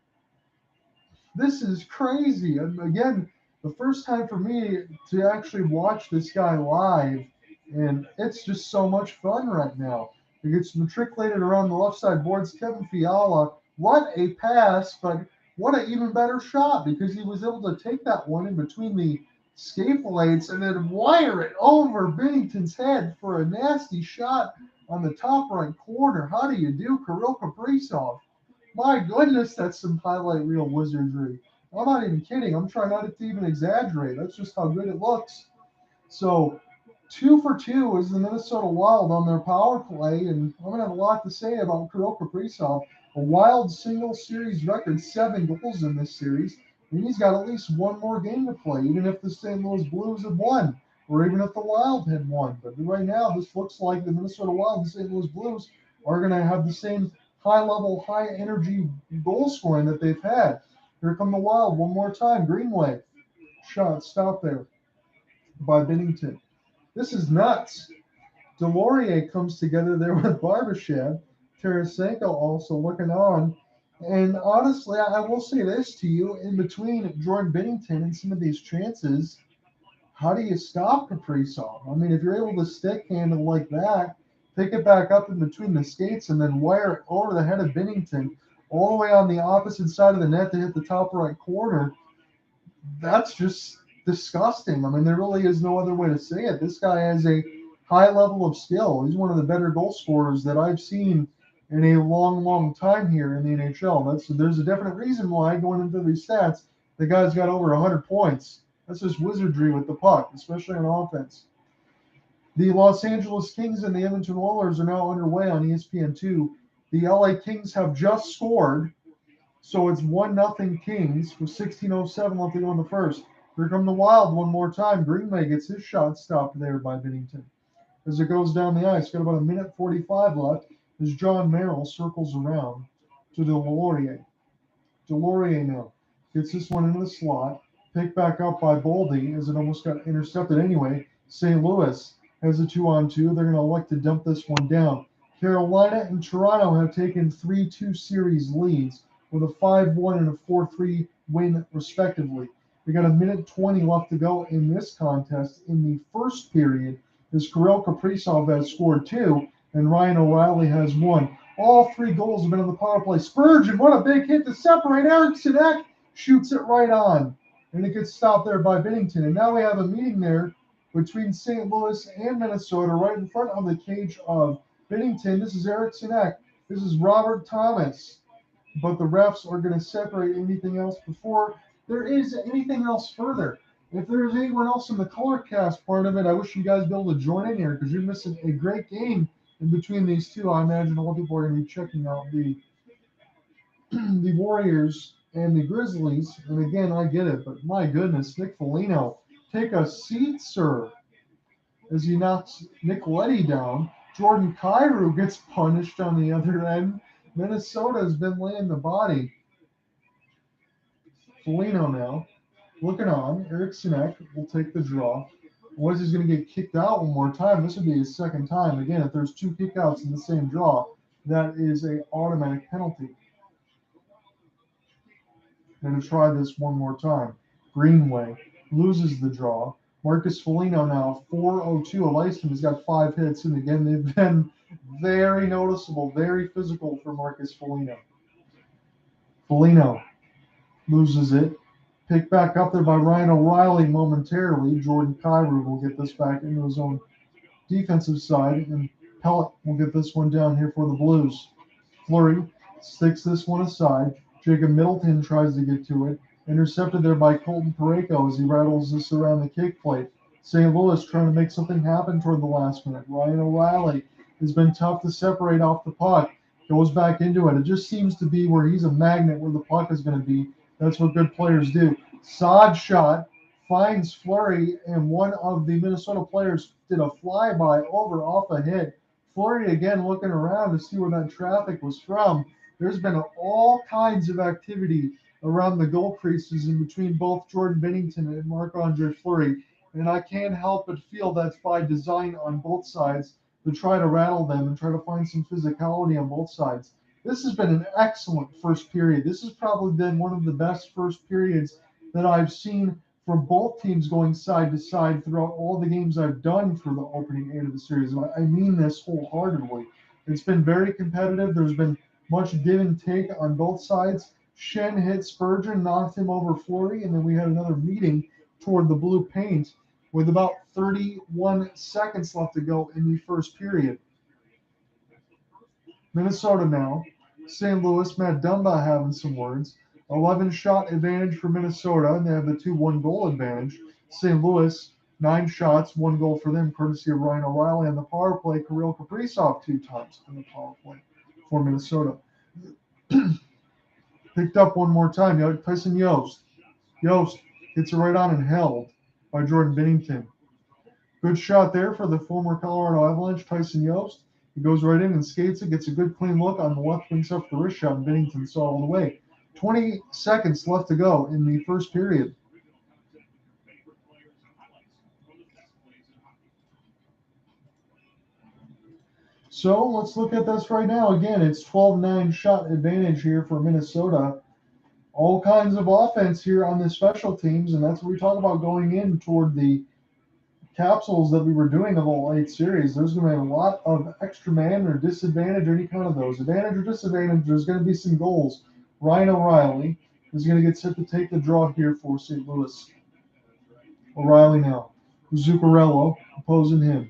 This is crazy. And again, the first time for me to actually watch this guy live, and it's just so much fun right now. It gets matriculated around the left side boards. Kevin Fiala, what a pass, but what an even better shot, because he was able to take that one in between the skate blades and then wire it over Binnington's head for a nasty shot on the top right corner. How do you do, Kirill Kaprizov? My goodness, that's some highlight reel wizardry. I'm not even kidding. I'm trying not to even exaggerate. That's just how good it looks. So 2 for 2 is the Minnesota Wild on their power play, and I'm going to have a lot to say about Kirill Kaprizov. A Wild single series record, 7 goals in this series, and he's got at least one more game to play, even if the St. Louis Blues had won, or even if the Wild had won. But right now, this looks like the Minnesota Wild and St. Louis Blues are going to have the same high-level, high-energy goal scoring that they've had. Here come the Wild one more time. Greenway. Shot stopped there by Binnington. This is nuts. Delorier comes together there with Barbashev. Tarasenko also looking on. And honestly, I will say this to you. In between Jordan Binnington and some of these chances, how do you stop Kaprizov? I mean, if you're able to stick handle like that, pick it back up in between the skates and then wire it over the head of Binnington all the way on the opposite side of the net to hit the top right corner, that's just disgusting. I mean, there really is no other way to say it. This guy has a high level of skill. He's one of the better goal scorers that I've seen in a long, long time here in the NHL. There's a definite reason why going into these stats, the guy's got over 100 points. That's just wizardry with the puck, especially on offense. The Los Angeles Kings and the Edmonton Oilers are now underway on ESPN2. The LA Kings have just scored, so it's 1-0 Kings with 16:07 left to go in the first. Here come the Wild one more time. Greenway gets his shot stopped there by Binnington. As it goes down the ice, got about 1:45 left as John Merrill circles around to Delorier. Delorier now gets this one into the slot. Picked back up by Boldy as it almost got intercepted anyway. St. Louis has a 2-on-2. They're going to elect to dump this one down. Carolina and Toronto have taken 3-2 series leads with a 5-1 and a 4-3 win respectively. We got 1:20 left to go in this contest. In the first period, as Kirill Kaprizov has scored 2 and Ryan O'Reilly has 1. All 3 goals have been on the power play. Spurgeon, what a big hit to separate. Eriksson Ek shoots it right on, and it gets stopped there by Binnington. And now we have a meeting there between St. Louis and Minnesota right in front of the cage of Binnington. This is Eriksson Ek. This is Robert Thomas. But the refs are going to separate anything else before there is anything else further. If there's anyone else in the color cast part of it, I wish you guys would be able to join in here because you're missing a great game in between these two. I imagine a lot of people are going to be checking out the Warriors and the Grizzlies. And again, I get it, but my goodness, Nick Foligno, take a seat, sir, as he knocks Nicoletti down. Jordan Kyrou gets punished on the other end. Minnesota has been laying the body. Foligno now looking on. Eriksson Ek will take the draw. Wes is going to get kicked out one more time. This would be his second time. Again, if there's 2 kickouts in the same draw, that is an automatic penalty. Going to try this one more time. Greenway loses the draw. Marcus Foligno now 4:02 of ice time. He's got 5 hits, and again they've been very noticeable, very physical for Marcus Foligno. Foligno loses it. Picked back up there by Ryan O'Reilly momentarily. Jordan Kyrou will get this back into his own defensive side, and Pellet will get this one down here for the Blues. Fleury sticks this one aside. Jacob Middleton tries to get to it. Intercepted there by Colton Parayko as he rattles this around the kick plate. St. Louis trying to make something happen toward the last minute. Ryan O'Reilly has been tough to separate off the puck. Goes back into it. It just seems to be where he's a magnet where the puck is going to be. That's what good players do. Sod shot finds Fleury, and one of the Minnesota players did a flyby over off a hit. Fleury again looking around to see where that traffic was from. There's been all kinds of activity around the goal creases in between both Jordan Binnington and Marc-Andre Fleury, and I can't help but feel that's by design on both sides to try to rattle them and try to find some physicality on both sides. This has been an excellent first period. This has probably been one of the best first periods that I've seen from both teams going side to side throughout all the games I've done for the opening 8 of the series. And I mean this wholeheartedly. It's been very competitive. There's been much give and take on both sides. Shen hit Spurgeon, knocked him over Fleury, and then we had another meeting toward the blue paint with about 31 seconds left to go in the first period. Minnesota now. St. Louis, Matt Dumba having some words. 11 shot advantage for Minnesota, and they have the 2-1 goal advantage. St. Louis, 9 shots, 1 goal for them, courtesy of Ryan O'Reilly on the power play. Kirill Kaprizov 2 times on the power play for Minnesota. Picked up one more time. Tyson Yost. Yost gets it right on and held by Jordan Binnington. Good shot there for the former Colorado Avalanche, Tyson Yost. He goes right in and skates it, gets a good clean look on the left wing up the wrist shot, and Binnington saw all the way. 20 seconds left to go in the first period. So let's look at this right now. Again, it's 12-9 shot advantage here for Minnesota. All kinds of offense here on the special teams, and that's what we talk about going in toward the capsules that we were doing of all 8 series. There's going to be a lot of extra man or disadvantage, or any kind of those. Advantage or disadvantage, there's going to be some goals. Ryan O'Reilly is going to get set to take the draw here for St. Louis. O'Reilly now. Zuccarello opposing him.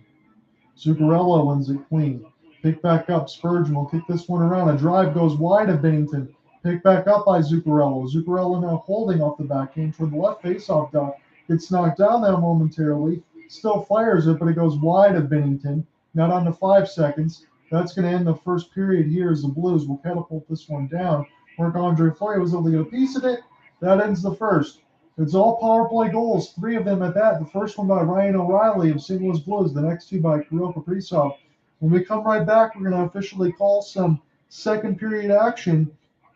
Zuccarello wins it clean. Pick back up. Spurgeon will kick this one around. A drive goes wide of Bennington. Pick back up by Zuccarello. Zuccarello now holding off the backhand toward the left faceoff dot. Gets knocked down there momentarily. Still fires it, but it goes wide of Bennington. Now down to 5 seconds. That's going to end the first period here as the Blues will catapult this one down. Marc-Andre Fleury was able to get a piece of it. That ends the first. It's all power play goals, 3 of them at that. The first one by Ryan O'Reilly of St. Louis Blues, the next 2 by Kirill Kaprizov. When we come right back, we're going to officially call some second period action.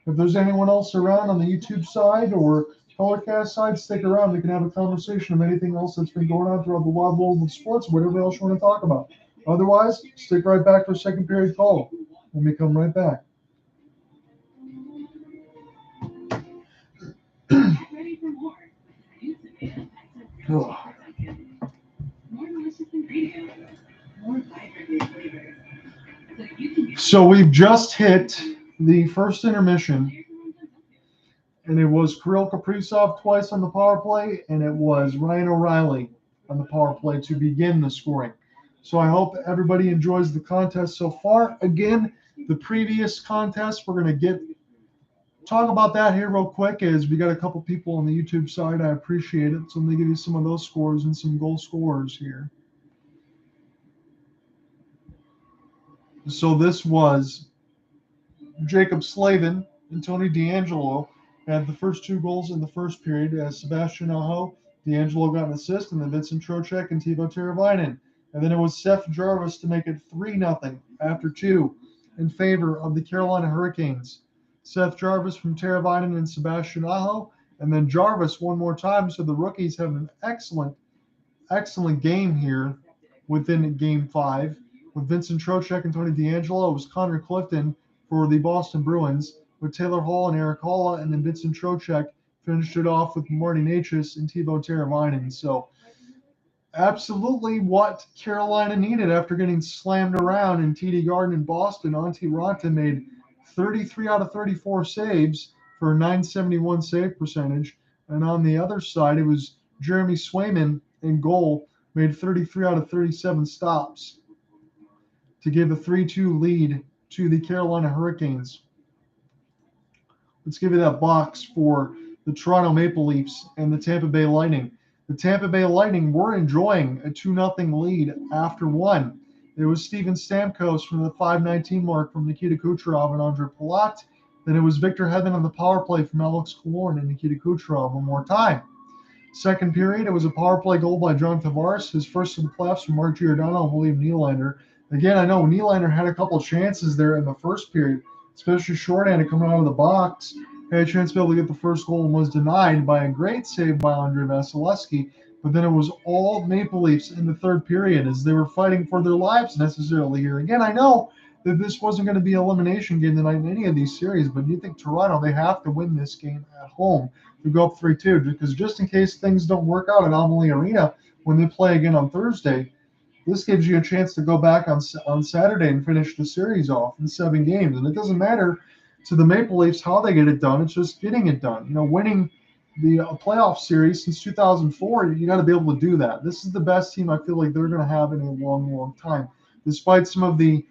If there's anyone else around on the YouTube side or Colorcast side, stick around. We can have a conversation of anything else that's been going on throughout the wild world of sports, whatever else you want to talk about. Otherwise, stick right back for second period call when we come right back. Ready for more. More delicious ingredients. More vibrant flavors. So you can get So we've just hit the first intermission, and it was Kirill Kaprizov twice on the power play, and it was Ryan O'Reilly on the power play to begin the scoring. So I hope everybody enjoys the contest so far. Again, the previous contest, we're going to talk about that here real quick, as we got a couple people on the YouTube side. I appreciate it. So let me give you some of those scores and some goal scorers here. So this was Jacob Slavin and Tony DeAngelo had the first 2 goals in the first period, as Sebastian Aho, DeAngelo got an assist, and then Vincent Trocheck and Teuvo Teravainen. And then it was Seth Jarvis to make it 3-0 after 2 in favor of the Carolina Hurricanes. Seth Jarvis from Teravainen and Sebastian Aho, and then Jarvis one more time. So the rookies have an excellent game here within Game 5. With Vincent Trocheck and Tony DeAngelo, it was Connor Clifton for the Boston Bruins, with Taylor Hall and Eric Halla, and then Vincent Trocheck finished it off with Marty Necas and Teuvo Teravainen. So absolutely what Carolina needed after getting slammed around in TD Garden in Boston. Antti Raanta made 33 out of 34 saves for a .971 save percentage. And on the other side, it was Jeremy Swayman in goal, made 33 out of 37 stops to give a 3-2 lead to the Carolina Hurricanes. Let's give you that box for the Toronto Maple Leafs and the Tampa Bay Lightning. The Tampa Bay Lightning were enjoying a 2-0 lead after 1. It was Steven Stamkos from the 5:19 mark from Nikita Kucherov and Andre Palat. Then it was Victor Hedman on the power play from Alex Killorn and Nikita Kucherov one more time. Second period, it was a power play goal by John Tavares, his first of the playoffs from Mark Giordano and William Nylander. Again, I know Nylander had a couple chances there in the first period, especially shorthanded coming out of the box. Had a chance to be able to get the first goal and was denied by a great save by Andrei Vasilevsky. But then it was all Maple Leafs in the third period as they were fighting for their lives necessarily here. Again, I know that this wasn't going to be an elimination game tonight in any of these series, but you think Toronto, they have to win this game at home to go up 3-2, because just in case things don't work out at Amalie Arena when they play again on Thursday, this gives you a chance to go back on Saturday and finish the series off in 7 games. And it doesn't matter to the Maple Leafs how they get it done. It's just getting it done. You know, winning the playoff series since 2004, you got to be able to do that. This is the best team I feel like they're going to have in a long, long time. Despite some of the,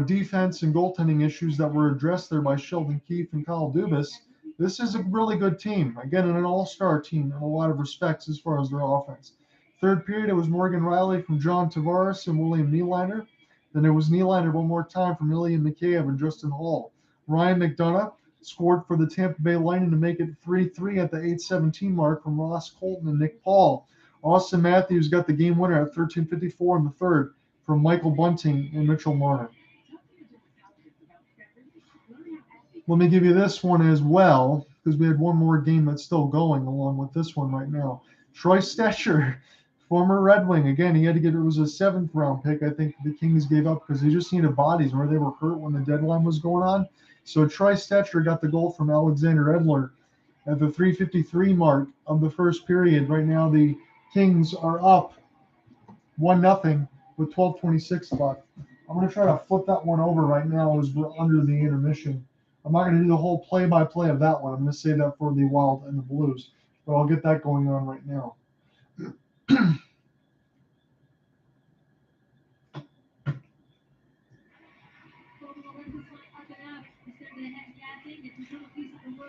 defense and goaltending issues that were addressed there by Sheldon Keefe and Kyle Dubas, this is a really good team. Again, an all-star team in a lot of respects as far as their offense. Third period, it was Morgan Riley from John Tavares and William Nylander. Then it was Nylander one more time from Ilya Mikheyev and Justin Hall. Ryan McDonough scored for the Tampa Bay Lightning to make it 3-3 at the 8:17 mark from Ross Colton and Nick Paul. Austin Matthews got the game winner at 13:54 in the third from Michael Bunting and Mitchell Marner. Let me give you this one as well, because we had one more game that's still going along with this one right now. Troy Stecher, former Red Wing. Again, he had to get, it was a 7th round pick, I think the Kings gave up because they just needed bodies where they were hurt when the deadline was going on. So Troy Stecher got the goal from Alexander Edler at the 3:53 mark of the first period. Right now, the Kings are up 1-0 with 12:26 left. I'm going to try to flip that one over right now as we're under the intermission. I'm not going to do the whole play-by-play of that one. I'm going to save that for the Wild and the Blues. But I'll get that going on right now.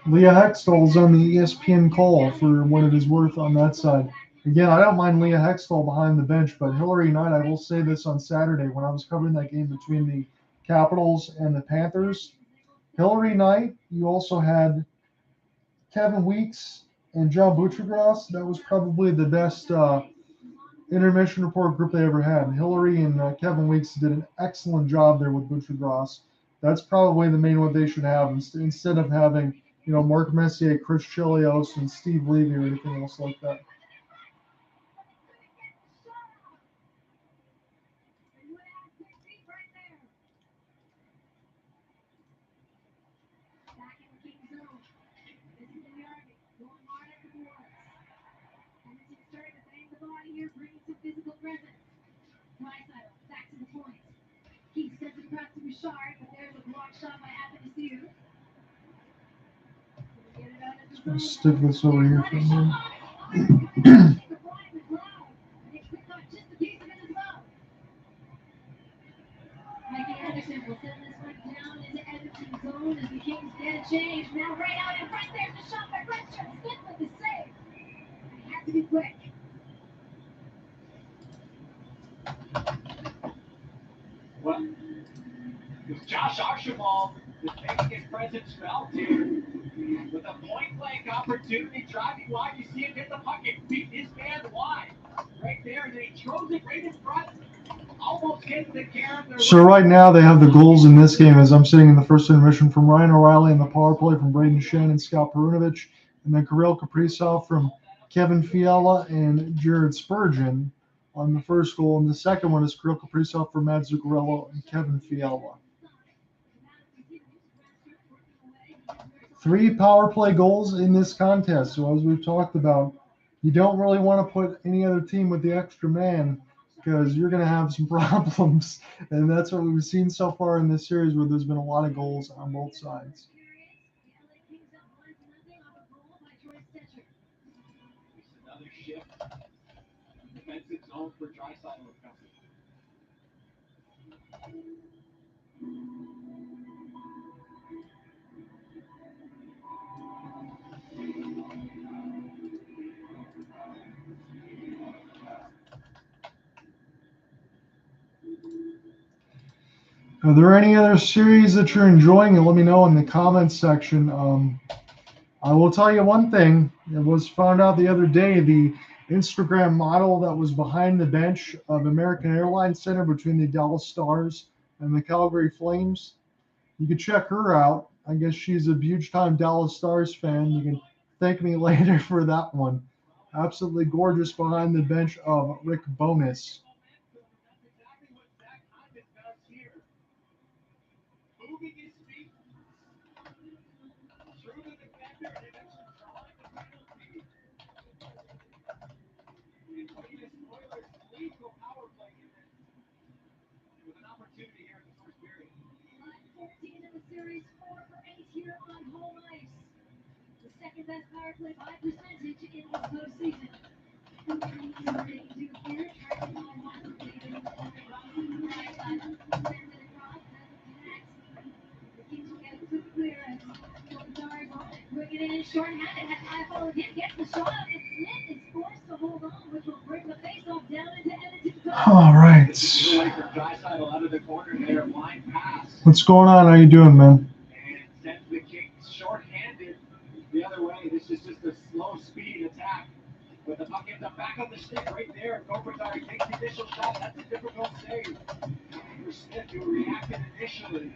Leah Hextall's on the ESPN call for what it is worth on that side. Again, I don't mind Leah Hextall behind the bench, but Hillary Knight, I will say this on Saturday when I was covering that game between the Capitals and the Panthers. Hillary Knight, you also had Kevin Weeks and John Buccigross. That was probably the best intermission report group they ever had. And Hillary and Kevin Weeks did an excellent job there with Buccigross. That's probably the main one they should have instead of having, Mark Messier, Chris Chelios, and Steve Levy or anything else like that. Just going to stick this over here for a minute. Change now, right out in front. There's the shot by Brett Smith with the save. He has to be quick. Well, Josh Archibald is making his presence felt here with a point-blank opportunity, driving wide. You see him hit the puck and beat his man wide right there, and then he throws it right in front. Almost getting the camera. So right now they have the goals in this game as I'm sitting in the first intermission from Ryan O'Reilly and the power play from Braden Shen and Scott Perunovich, and then Kirill Kaprizov from Kevin Fiala and Jared Spurgeon on the first goal, and the second one is Kirill Kaprizov for Matt Zuccarello and Kevin Fiala. 3 power play goals in this contest. So as we've talked about, you don't really want to put any other team with the extra man because you're going to have some problems. And that's what we've seen so far in this series where there's been a lot of goals on both sides. Another shift. Defensive zone for Draisaitl. Are there any other series that you're enjoying? And let me know in the comments section. I will tell you one thing. It was found out the other day, the Instagram model that was behind the bench of American Airlines Center between the Dallas Stars and the Calgary Flames. You can check her out. I guess she's a huge-time Dallas Stars fan. You can thank me later for that one. Absolutely gorgeous behind the bench of Rick Bowness. Best power play by percentage in this postseason. Bring it in short-handed, has eye followed him, gets the shot, and Smith is forced to hold on, which will bring the face-off down into Edmonton. All right. Draisaitl out of the corner there, line pass. What's going on? How you doing, man? And sends the kick short-handed the other way. This is just a slow speed attack. But the puck ends up back on the stick right there. Kopitar takes the initial shot. That's a difficult save for Smith, who reacted initially.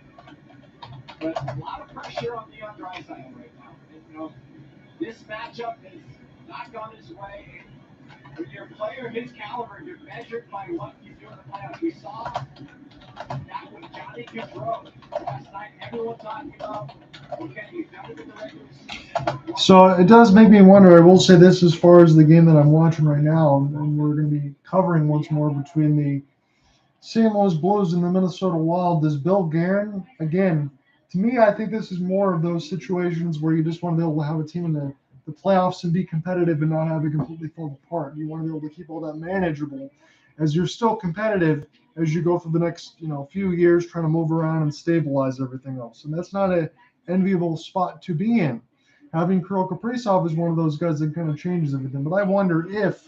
But a lot of pressure on Leon Draisaitl right now. And, this matchup has not gone his way. When you're a player of his caliber, you're measured by what you do in the playoffs. We saw that with Johnny Gaudreau last night. Everyone talking about, okay, you've done it in the regular season. So it does make me wonder. I will say this as far as the game that I'm watching right now, and we're going to be covering once more between the St. Louis Blues and the Minnesota Wild. Does Bill Guerin, again, to me, I think this is more of those situations where you just want to be able to have a team in the playoffs and be competitive and not have it completely fall apart. You want to be able to keep all that manageable as you're still competitive as you go for the next few years trying to move around and stabilize everything else. And that's not an enviable spot to be in. having Kirill Kaprizov is one of those guys that kind of changes everything. But I wonder if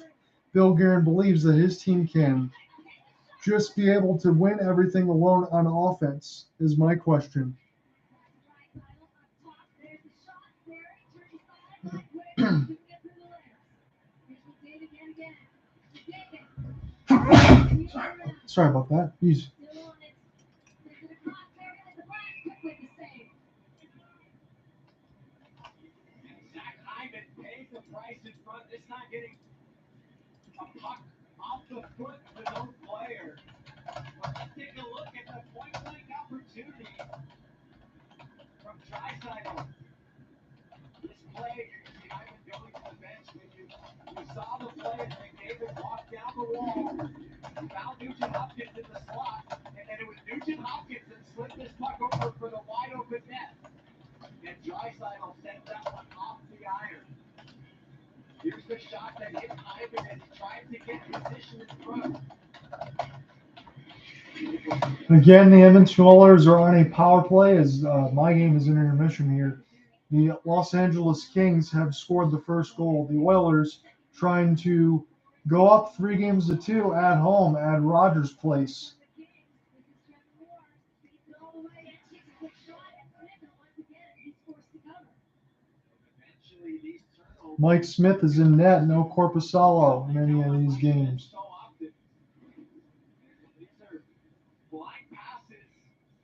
Bill Guerin believes that his team can just be able to win everything alone on offense, is my question. Sorry about that. He's Zach Hyman pays the price in front. It's not getting a puck off the foot of his own player. But let's take a look at the point-blank opportunity from Draisaitl. This play, you can see Hyman going to the bench. When you saw the play as McDavid walked down the wall, found Nugent Hopkins in the slot, and then it was Nugent Hopkins that slipped this puck over for the wide-open net. And Draisaitl sent that one off the iron. Here's the shot that hit Hyman as he tried to get position in front. again, the Edmonton Oilers are on a power play as my game is in intermission here. The Los Angeles Kings have scored the first goal. The Oilers trying to go up 3-2 at home at Rogers Place. Eventually, these turnovers Mike Smith is in net, no Corpusalo in any of these games. so often. These are blind passes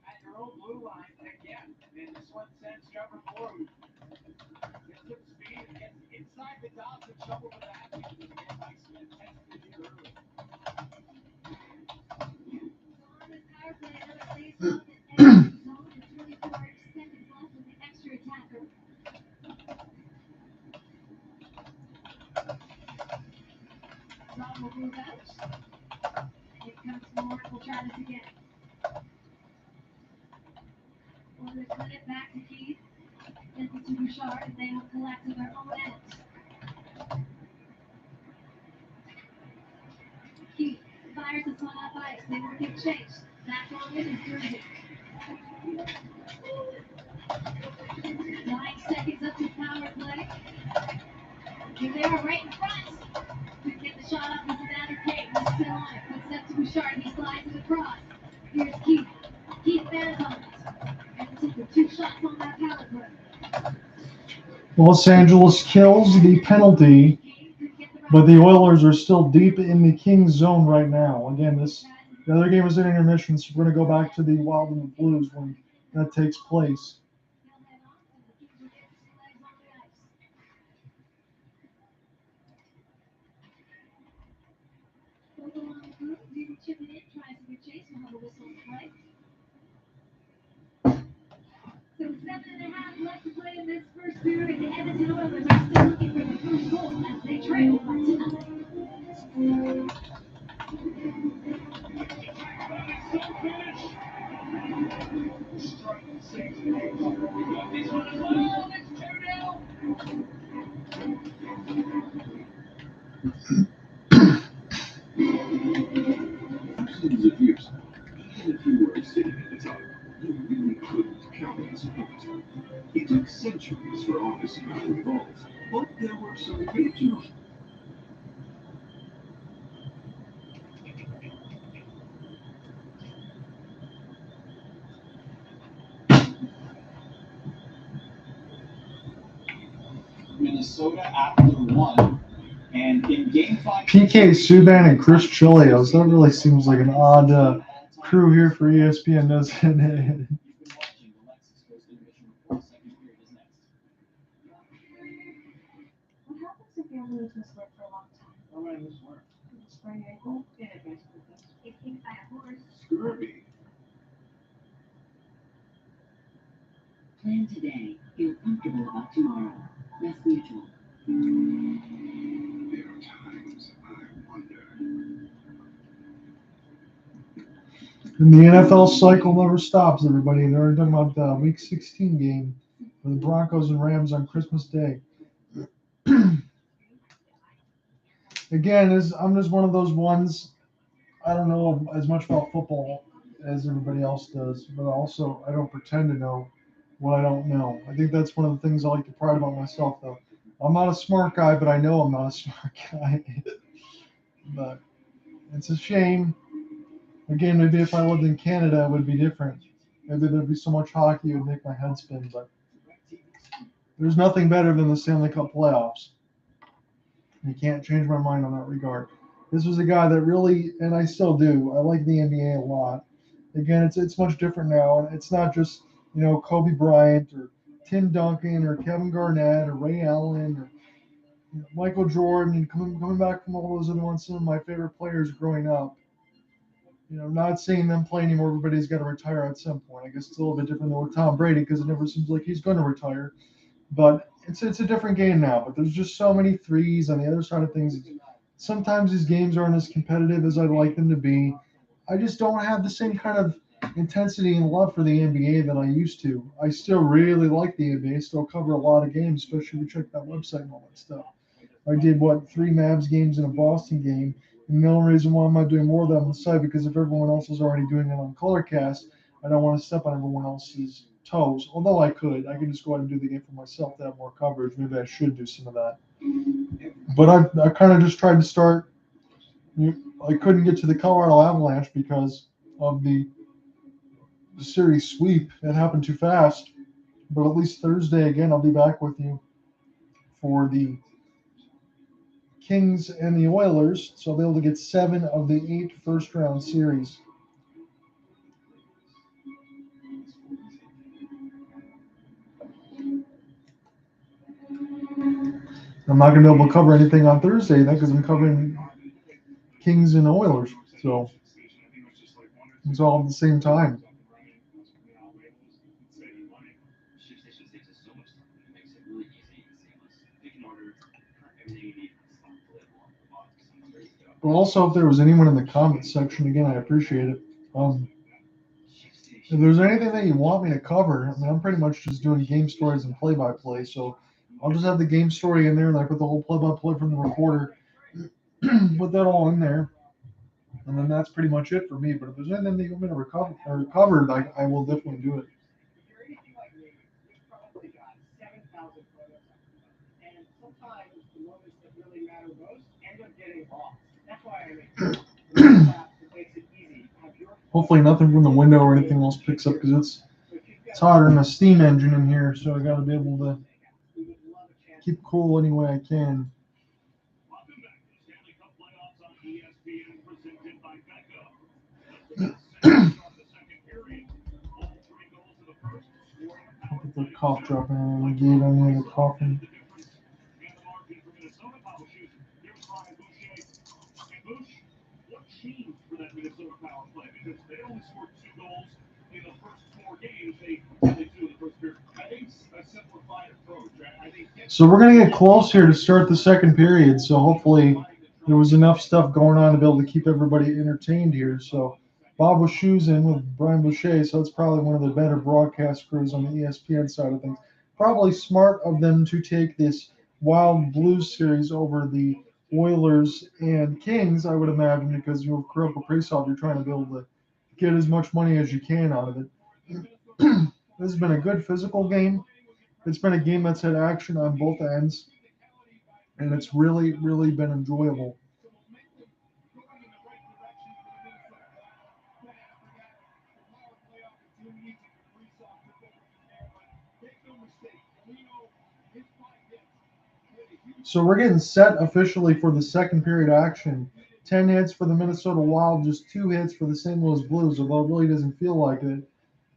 at your own blue line again. And this one sends Trevor Moore, who gets some speed and gets inside the dots in trouble with that. And again, Mike Smith tested it early. Will move out. Here comes Moore. We'll try this again. Oilers put it back to Keith. Then to Bouchard, and they will collect to their own end. Keith fires this one up ice. They will give chase. Back on it is Jersey. 9 seconds up to power play. Here they are right in front. Could get the shot up into that or Kate. He's still on it. Puts it up to Bouchard. He slides it across. Here's Keith. Keith bans on it. And took the 2 shots on that power play. Los Angeles kills the penalty, but the Oilers are still deep in the Kings zone right now. Again, the other game was in intermission, so we're going to go back to the Wild and the Blues when that takes place. Chipping in, tries to get chase. We'll have a whistle to play. So 7.5 left to play in this first period. The Edmonton Oilers are still looking for the first goal as they trail by 2-0. Thousands of years ago, even if you were sitting at the top, you really couldn't count on support. It took centuries for office to evolve, but there were some occasional. Minnesota after 1, and in Game 5. PK Subban and Chris Chilios. That really seems like an odd crew here for ESPN, doesn't it? You've been watching the Lexus Coast Intermission report. Second period is next. What happens if you're really to slip for a long time? All right, this work. You sprain your ankle? Yeah, basically. If you by a horse. Scurvy. Plan today. Feel comfortable about tomorrow. Rest Mutual. There are times I wonder. And the NFL cycle never stops, everybody. They're talking about the Week 16 game for the Broncos and Rams on Christmas Day. Again, I'm just one of those ones. I don't know as much about football as everybody else does, but also I don't pretend to know what I don't know. I think that's one of the things I like to pride about myself, though. I'm not a smart guy, but I know I'm not a smart guy. But it's a shame. Again, maybe if I lived in Canada, it would be different. Maybe there'd be so much hockey it would make my head spin. But there's nothing better than the Stanley Cup playoffs. You can't change my mind on that regard. This was a guy that really, and I still do, I like the NBA a lot. Again, it's much different now, and it's not just Kobe Bryant or Tim Duncan or Kevin Garnett or Ray Allen or Michael Jordan, and coming back from all those other ones, some of my favorite players growing up. Not seeing them play anymore. Everybody's got to retire at some point. I guess it's a little bit different than with Tom Brady because it never seems like he's going to retire. But it's a different game now. But there's just so many threes on the other side of things. Sometimes these games aren't as competitive as I'd like them to be. I just don't have the same kind of intensity and love for the NBA that I used to. I still really like the NBA. Still cover a lot of games, especially if you check that website and all that stuff. I did 3 Mavs games and a Boston game. And the only reason why I'm not doing more of that on the site because if everyone else is already doing it on Colorcast, I don't want to step on everyone else's toes. Although I could just go ahead and do the game for myself to have more coverage. Maybe I should do some of that. But I kind of just tried to start. I couldn't get to the Colorado Avalanche because of the series sweep. It happened too fast. But at least Thursday again, I'll be back with you for the Kings and the Oilers, so they'll be able to get 7 of the 8 first-round series. I'm not going to be able to cover anything on Thursday then because I'm covering Kings and Oilers, so it's all at the same time. But also, if there was anyone in the comments section, again, I appreciate it. If there's anything that you want me to cover, I mean, I'm pretty much just doing game stories and play-by-play, so I'll just have the game story in there, and I put the whole play-by-play from the recorder, put that all in there, and then that's pretty much it for me. But if there's anything that you want me to cover, I will definitely do it. Hopefully nothing from the window or anything else picks up because it's hotter than a steam engine in here, so I got to be able to keep cool any way I can. Welcome back to the Stanley Cup playoffs on ESPN, presented by Becco. The second period. All 3 goals in the first. I'll put the cough drop in and I gave any of the coughing. And the margin for Minnesota, Pablo Shoes. Here's Brian Boucher. And Bouch, what changed for that Minnesota power play? Because they only scored 2 goals in the first 4 games. They only 2 in the first period. I think a simplified approach. So we're going to get close here to start the second period. So hopefully there was enough stuff going on to be able to keep everybody entertained here. So Bob was shoes in with Brian Boucher. So it's probably one of the better broadcast crews on the ESPN side of things. Probably smart of them to take this Wild Blues series over the Oilers and Kings, I would imagine, because you're Kirill Kaprizov, you're trying to be able to get as much money as you can out of it. This has been a good physical game. It's been a game that's had action on both ends, and it's really, really been enjoyable. So we're getting set officially for the second period action. 10 hits for the Minnesota Wild, just 2 hits for the St. Louis Blues, although it really doesn't feel like it.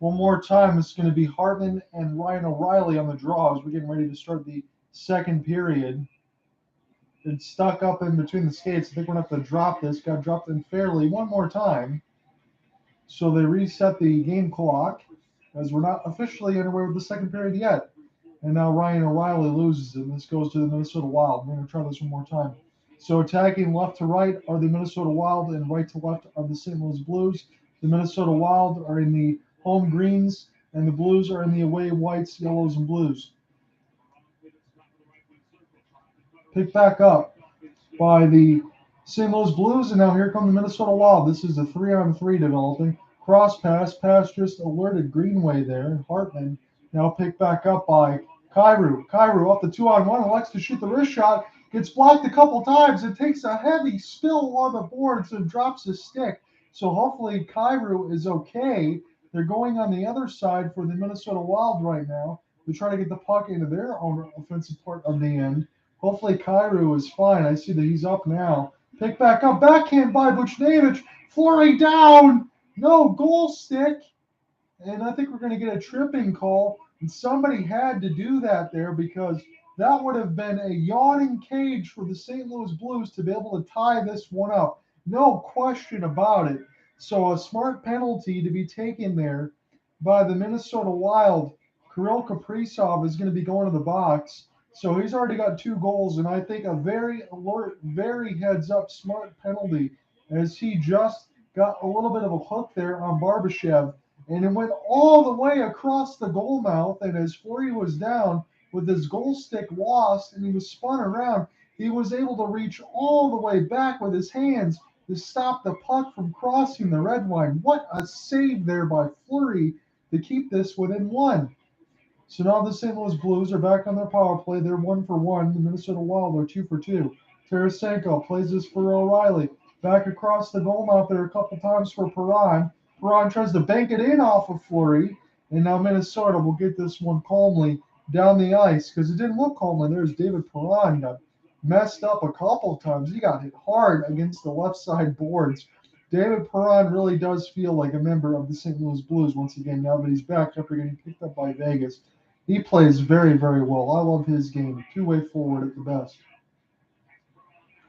One more time, it's going to be Hartman and Ryan O'Reilly on the draw as we're getting ready to start the second period. It's stuck up in between the skates. I think we're going to have to drop this. Got dropped in fairly one more time. So they reset the game clock as we're not officially underway with the second period yet. And now Ryan O'Reilly loses it, and this goes to the Minnesota Wild. We're going to try this one more time. So attacking left to right are the Minnesota Wild, and right to left are the St. Louis Blues. The Minnesota Wild are in the home greens, and the Blues are in the away whites, yellows, and blues. Picked back up by the St. Louis Blues, and now here come the Minnesota Wild. This is a 3-on-3 developing. Cross pass just alerted Greenway there, and Hartman Now picked back up by Kairu. Kairu up the 2-on-1, elects to shoot the wrist shot. Gets blocked a couple times and takes a heavy spill on the boards and drops his stick. So hopefully Kairu is okay. They're going on the other side for the Minnesota Wild right now. They're trying to get the puck into their own offensive part of the end. Hopefully Kairu is fine. I see that he's up now. Pick back up. Backhand by Buchnevich. Fleury down. No goal stick. And I think we're going to get a tripping call. And somebody had to do that there because that would have been a yawning cage for the St. Louis Blues to be able to tie this one up. No question about it. So a smart penalty to be taken there by the Minnesota Wild. Kirill Kaprizov is going to be going to the box. So he's already got 2 goals, and I think a very alert, very heads-up smart penalty as he just got a little bit of a hook there on Barbashev. And it went all the way across the goal mouth. And as Fleury was down with his goal stick lost and he was spun around, he was able to reach all the way back with his hands to stop the puck from crossing the red line. What a save there by Fleury to keep this within 1. So now the St. Louis Blues are back on their power play. They're 1-for-1. The Minnesota Wild are 2-for-2. Tarasenko plays this for O'Reilly. Back across the goal mouth there a couple times for Perron. Perron tries to bank it in off of Fleury. And now Minnesota will get this one calmly down the ice because it didn't look calmly. There's David Perron got messed up a couple of times. He got hit hard against the left side boards. David Perron really does feel like a member of the St. Louis Blues once again now that he's back after getting picked up by Vegas. He plays very, very well. I love his game. Two-way forward at the best.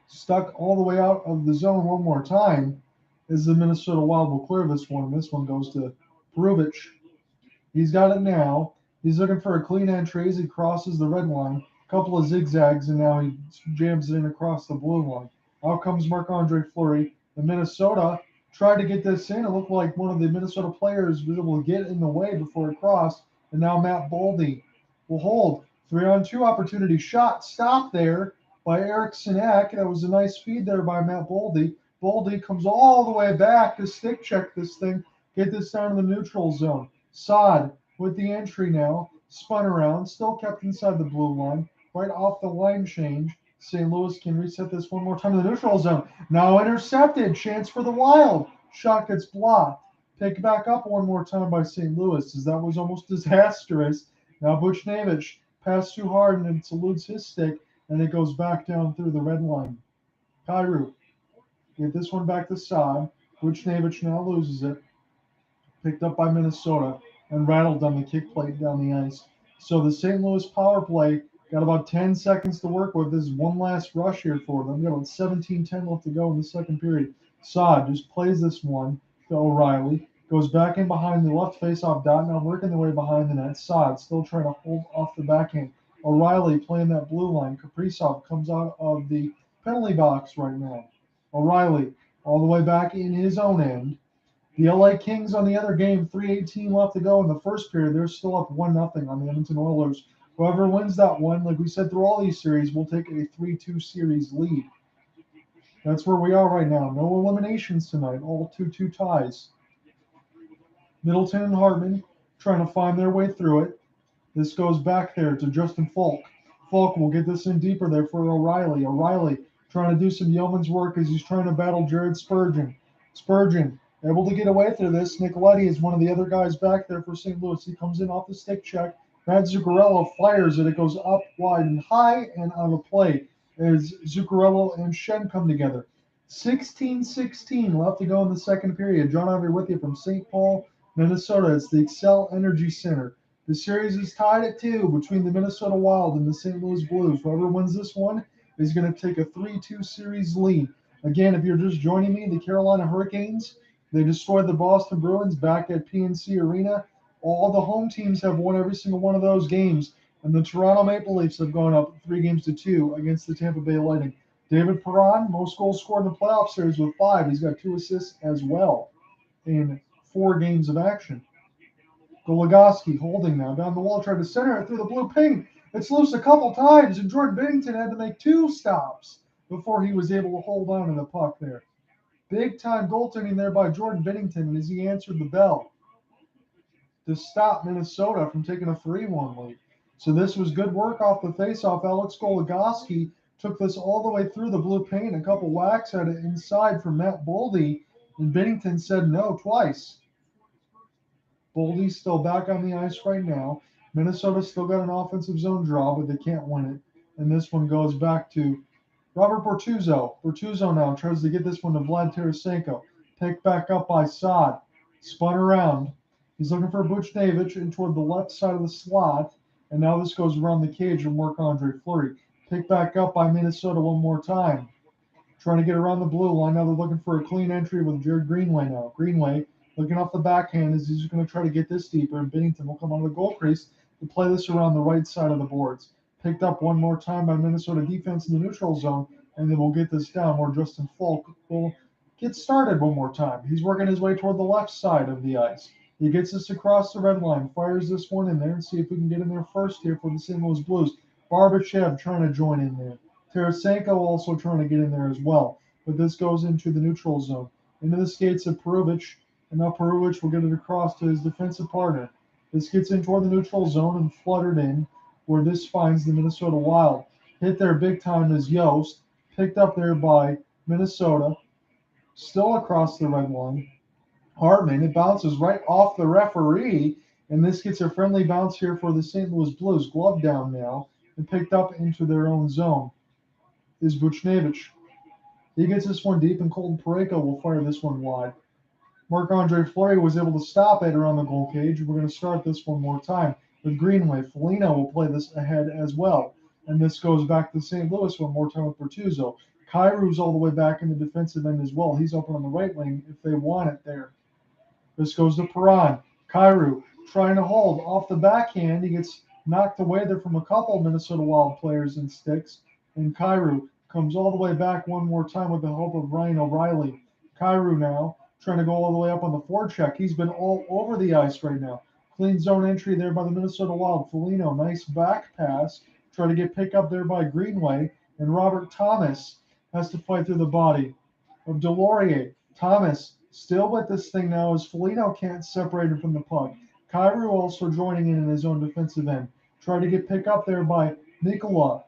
Stuck all the way out of the zone one more time as the Minnesota Wild will clear this one. This one goes to Peruvic. He's got it now. He's looking for a clean entry as he crosses the red line. A couple of zigzags, and now he jams it in across the blue line. Out comes Marc-Andre Fleury. The Minnesota tried to get this in. It looked like one of the Minnesota players was able to get in the way before it crossed. And now Matt Boldy will hold. 3-on-2 opportunity. Shot stopped there by Eriksson Ek. That was a nice feed there by Matt Boldy. Boldy comes all the way back to stick check this thing. Get this down to the neutral zone. Saad with the entry now. Spun around. Still kept inside the blue line. Right off the line change. St. Louis can reset this one more time to the neutral zone. Now intercepted. Chance for the Wild. Shot gets blocked. Picked back up one more time by St. Louis as that was almost disastrous. Now Buchnevich passed too hard and it eludes his stick and it goes back down through the red line. Kairu get this one back to Saad. Buchnevich now loses it. Picked up by Minnesota and rattled on the kick plate down the ice. So the St. Louis power play got about 10 seconds to work with. This is one last rush here for them. Got about 17-10 left to go in the second period. Saad just plays this one to O'Reilly. Goes back in behind the left faceoff dot. Now working their way behind the net. Saad still trying to hold off the backhand. O'Reilly playing that blue line. Kaprizov comes out of the penalty box right now. O'Reilly all the way back in his own end. The LA Kings on the other game, 3:18 left to go in the first period. They're still up 1-0 on the Edmonton Oilers. Whoever wins that one, like we said through all these series, will take a 3-2 series lead. That's where we are right now. No eliminations tonight. All 2-2 ties. Middleton and Hartman trying to find their way through it. This goes back there to Justin Falk. Falk will get this in deeper there for O'Reilly. O'Reilly trying to do some yeoman's work as he's trying to battle Jared Spurgeon. Spurgeon able to get away through this. Nicoletti is one of the other guys back there for St. Louis. He comes in off the stick check. Matt Zuccarello fires it. It goes up wide and high and on the play as Zuccarello and Shen come together. 16-16 left to go in the second period. John Ivory with you from St. Paul, Minnesota. It's the Xcel Energy Center. The series is tied at 2 between the Minnesota Wild and the St. Louis Blues. Whoever wins this one is going to take a 3-2 series lead. Again, if you're just joining me, the Carolina Hurricanes, they destroyed the Boston Bruins back at PNC Arena. All the home teams have won every single one of those games. And the Toronto Maple Leafs have gone up 3-2 against the Tampa Bay Lightning. David Perron, most goals scored in the playoff series with 5. He's got 2 assists as well in 4 games of action. Goligoski holding now down the wall, trying to center it through the blue paint. It's loose a couple times, and Jordan Binnington had to make 2 stops before he was able to hold on to the puck there. Big time goaltending there by Jordan Binnington as he answered the bell. to stop Minnesota from taking a 3-1 lead. So this was good work off the faceoff. Alex Goligoski took this all the way through the blue paint. A couple whacks at it inside from Matt Boldy, and Bennington said no twice. Boldy's still back on the ice right now. Minnesota's still got an offensive zone draw, but they can't win it. And this one goes back to Robert Bortuzzo. Bortuzzo now tries to get this one to Vlad Tarasenko. Picked back up by Saad. Spun around. He's looking for Buchnevich in toward the left side of the slot. And now this goes around the cage with Marc-Andre Fleury. Picked back up by Minnesota one more time. Trying to get around the blue line. Now they're looking for a clean entry with Jared Greenway now. Greenway looking off the backhand as he's going to try to get this deeper. And Bennington will come out of the goal crease to play this around the right side of the boards. Picked up one more time by Minnesota defense in the neutral zone. And then we'll get this down where Justin Falk will get started one more time. He's working his way toward the left side of the ice. He gets us across the red line, fires this one in there, and see if we can get in there first here for the St. Louis Blues. Barbachev trying to join in there. Tarasenko also trying to get in there as well. But this goes into the neutral zone. Into the skates of Peruvic, and now Peruvic will get it across to his defensive partner. This gets in toward the neutral zone and fluttered in, where this finds the Minnesota Wild. Hit there big time is Yost. Picked up there by Minnesota. Still across the red line. Hartman, it bounces right off the referee, and this gets a friendly bounce here for the St. Louis Blues. Glove down now, and picked up into their own zone is Buchnevich. He gets this one deep, and Colton Parayko will fire this one wide. Marc-Andre Fleury was able to stop it around the goal cage. We're going to start this one more time with Greenway. Foligno will play this ahead as well, and this goes back to St. Louis one more time with Bertuzzo. Kairu's all the way back in the defensive end as well. He's open on the right wing if they want it there. This goes to Perron. Kairu trying to hold off the backhand. He gets knocked away there from a couple of Minnesota Wild players and sticks. And Kairu comes all the way back one more time with the help of Ryan O'Reilly. Kairu now trying to go all the way up on the forecheck. He's been all over the ice right now. Clean zone entry there by the Minnesota Wild. Foligno, nice back pass. Try to get picked up there by Greenway. And Robert Thomas has to fight through the body of Delorier. Thomas still with this thing now as Foligno can't separate him from the puck. Kairu also joining in his own defensive end. Tried to get picked up there by Nicola.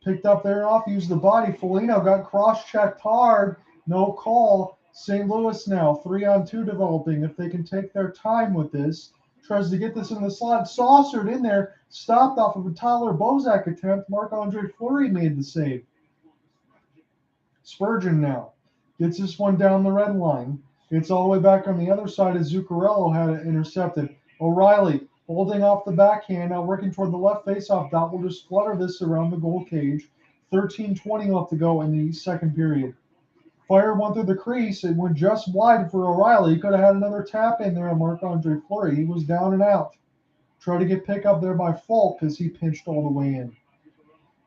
Picked up there off, used the body. Foligno got cross-checked hard. No call. St. Louis now, 3-on-2 developing. If they can take their time with this. Tries to get this in the slot. Saucered in there. Stopped off of a Tyler Bozak attempt. Marc-Andre Fleury made the save. Spurgeon now gets this one down the red line. Gets all the way back on the other side as Zuccarello had it intercepted. O'Reilly holding off the backhand, now working toward the left faceoff dot. Will just flutter this around the goal cage. 13:20 left to go in the second period. Fire one through the crease. It went just wide for O'Reilly. He could have had another tap in there on Marc-Andre Fleury. He was down and out. Try to get pick up there by Falk as he pinched all the way in.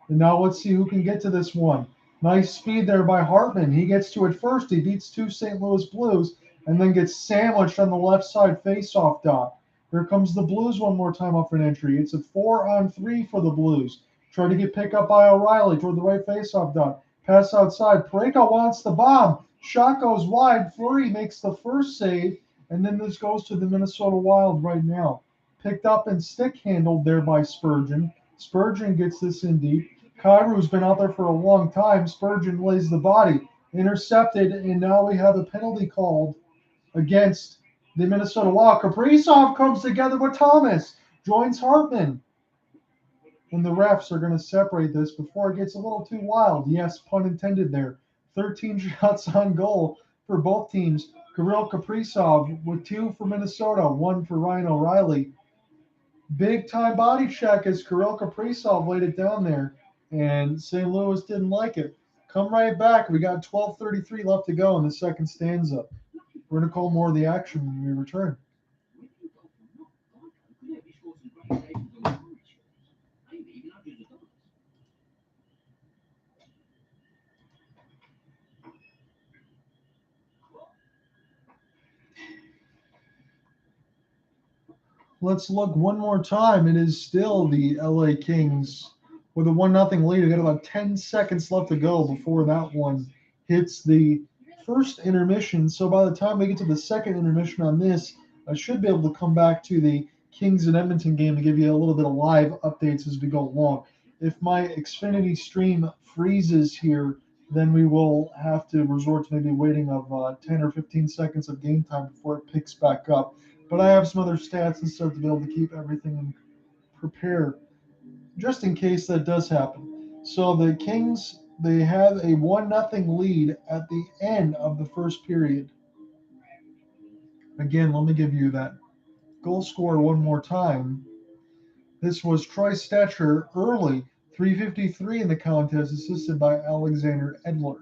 And now let's see who can get to this one. Nice speed there by Hartman. He gets to it first. He beats two St. Louis Blues and then gets sandwiched on the left side faceoff dot. Here comes the Blues one more time off an entry. It's a 4-on-3 for the Blues. Try to get picked up by O'Reilly toward the right faceoff dot. Pass outside. Parayko wants the bomb. Shot goes wide. Fleury makes the first save, and then this goes to the Minnesota Wild right now. Picked up and stick handled there by Spurgeon. Spurgeon gets this in deep. Kairu's been out there for a long time. Spurgeon lays the body. Intercepted, and now we have a penalty called against the Minnesota Wild. Kaprizov comes together with Thomas. Joins Hartman. And the refs are going to separate this before it gets a little too wild. Yes, pun intended there. 13 shots on goal for both teams. Kirill Kaprizov with 2 for Minnesota, 1 for Ryan O'Reilly. Big time body check as Kirill Kaprizov laid it down there. And St. Louis didn't like it. Come right back. We got 12:33 left to go in the second stanza. We're going to call more of the action when we return. Let's look one more time. It is still the LA Kings with a 1-0 lead. We got about 10 seconds left to go before that one hits the first intermission. So by the time we get to the second intermission on this, I should be able to come back to the Kings and Edmonton game and give you a little bit of live updates as we go along. If my Xfinity stream freezes here, then we will have to resort to maybe waiting of 10 or 15 seconds of game time before it picks back up. But I have some other stats and stuff to be able to keep everything prepared just in case that does happen. So the Kings, they have a 1-0 lead at the end of the first period. Again, let me give you that goal scorer one more time. This was Troy Stetcher early, 3:53 in the contest, assisted by Alexander Edler.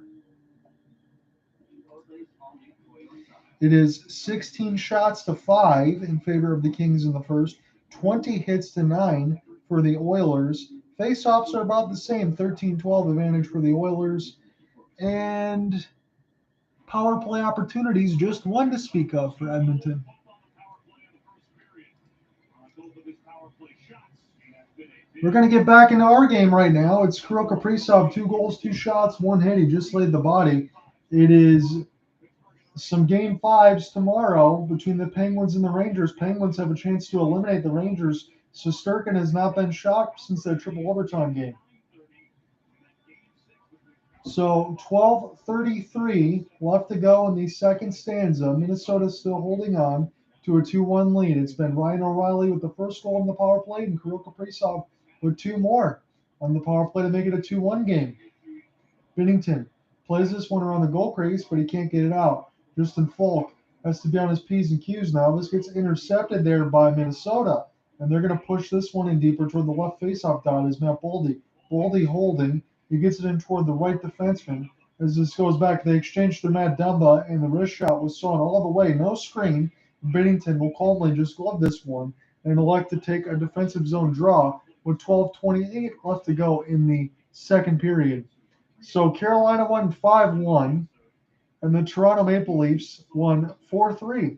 It is 16 shots to 5 in favor of the Kings in the first, 20 hits to 9 for the Oilers. Face-offs are about the same, 13-12 advantage for the Oilers. And power play opportunities, just one to speak of for Edmonton. We're going to get back into our game right now. It's Kirill Kaprizov, 2 goals, 2 shots, 1 hit. He just laid the body. It is some game 5s tomorrow between the Penguins and the Rangers. Penguins have a chance to eliminate the Rangers. Shesterkin has not been shot since their triple overtime game. So 12:33 left to go in the second stanza. Minnesota still holding on to a 2-1 lead. It's been Ryan O'Reilly with the first goal on the power play and Kirill Kaprizov with 2 more on the power play to make it a 2-1 game. Binnington plays this one around the goal crease, but he can't get it out. Justin Falk has to be on his P's and Q's now. This gets intercepted there by Minnesota, and they're going to push this one in deeper toward the left faceoff dot is Matt Boldy. Boldy holding. He gets it in toward the right defenseman. As this goes back, they exchange to Matt Dumba, and the wrist shot was sawn all the way. No screen. Binnington will calmly just glove this one and elect to take a defensive zone draw with 12:28 left to go in the second period. So Carolina won 5-1, and the Toronto Maple Leafs won 4-3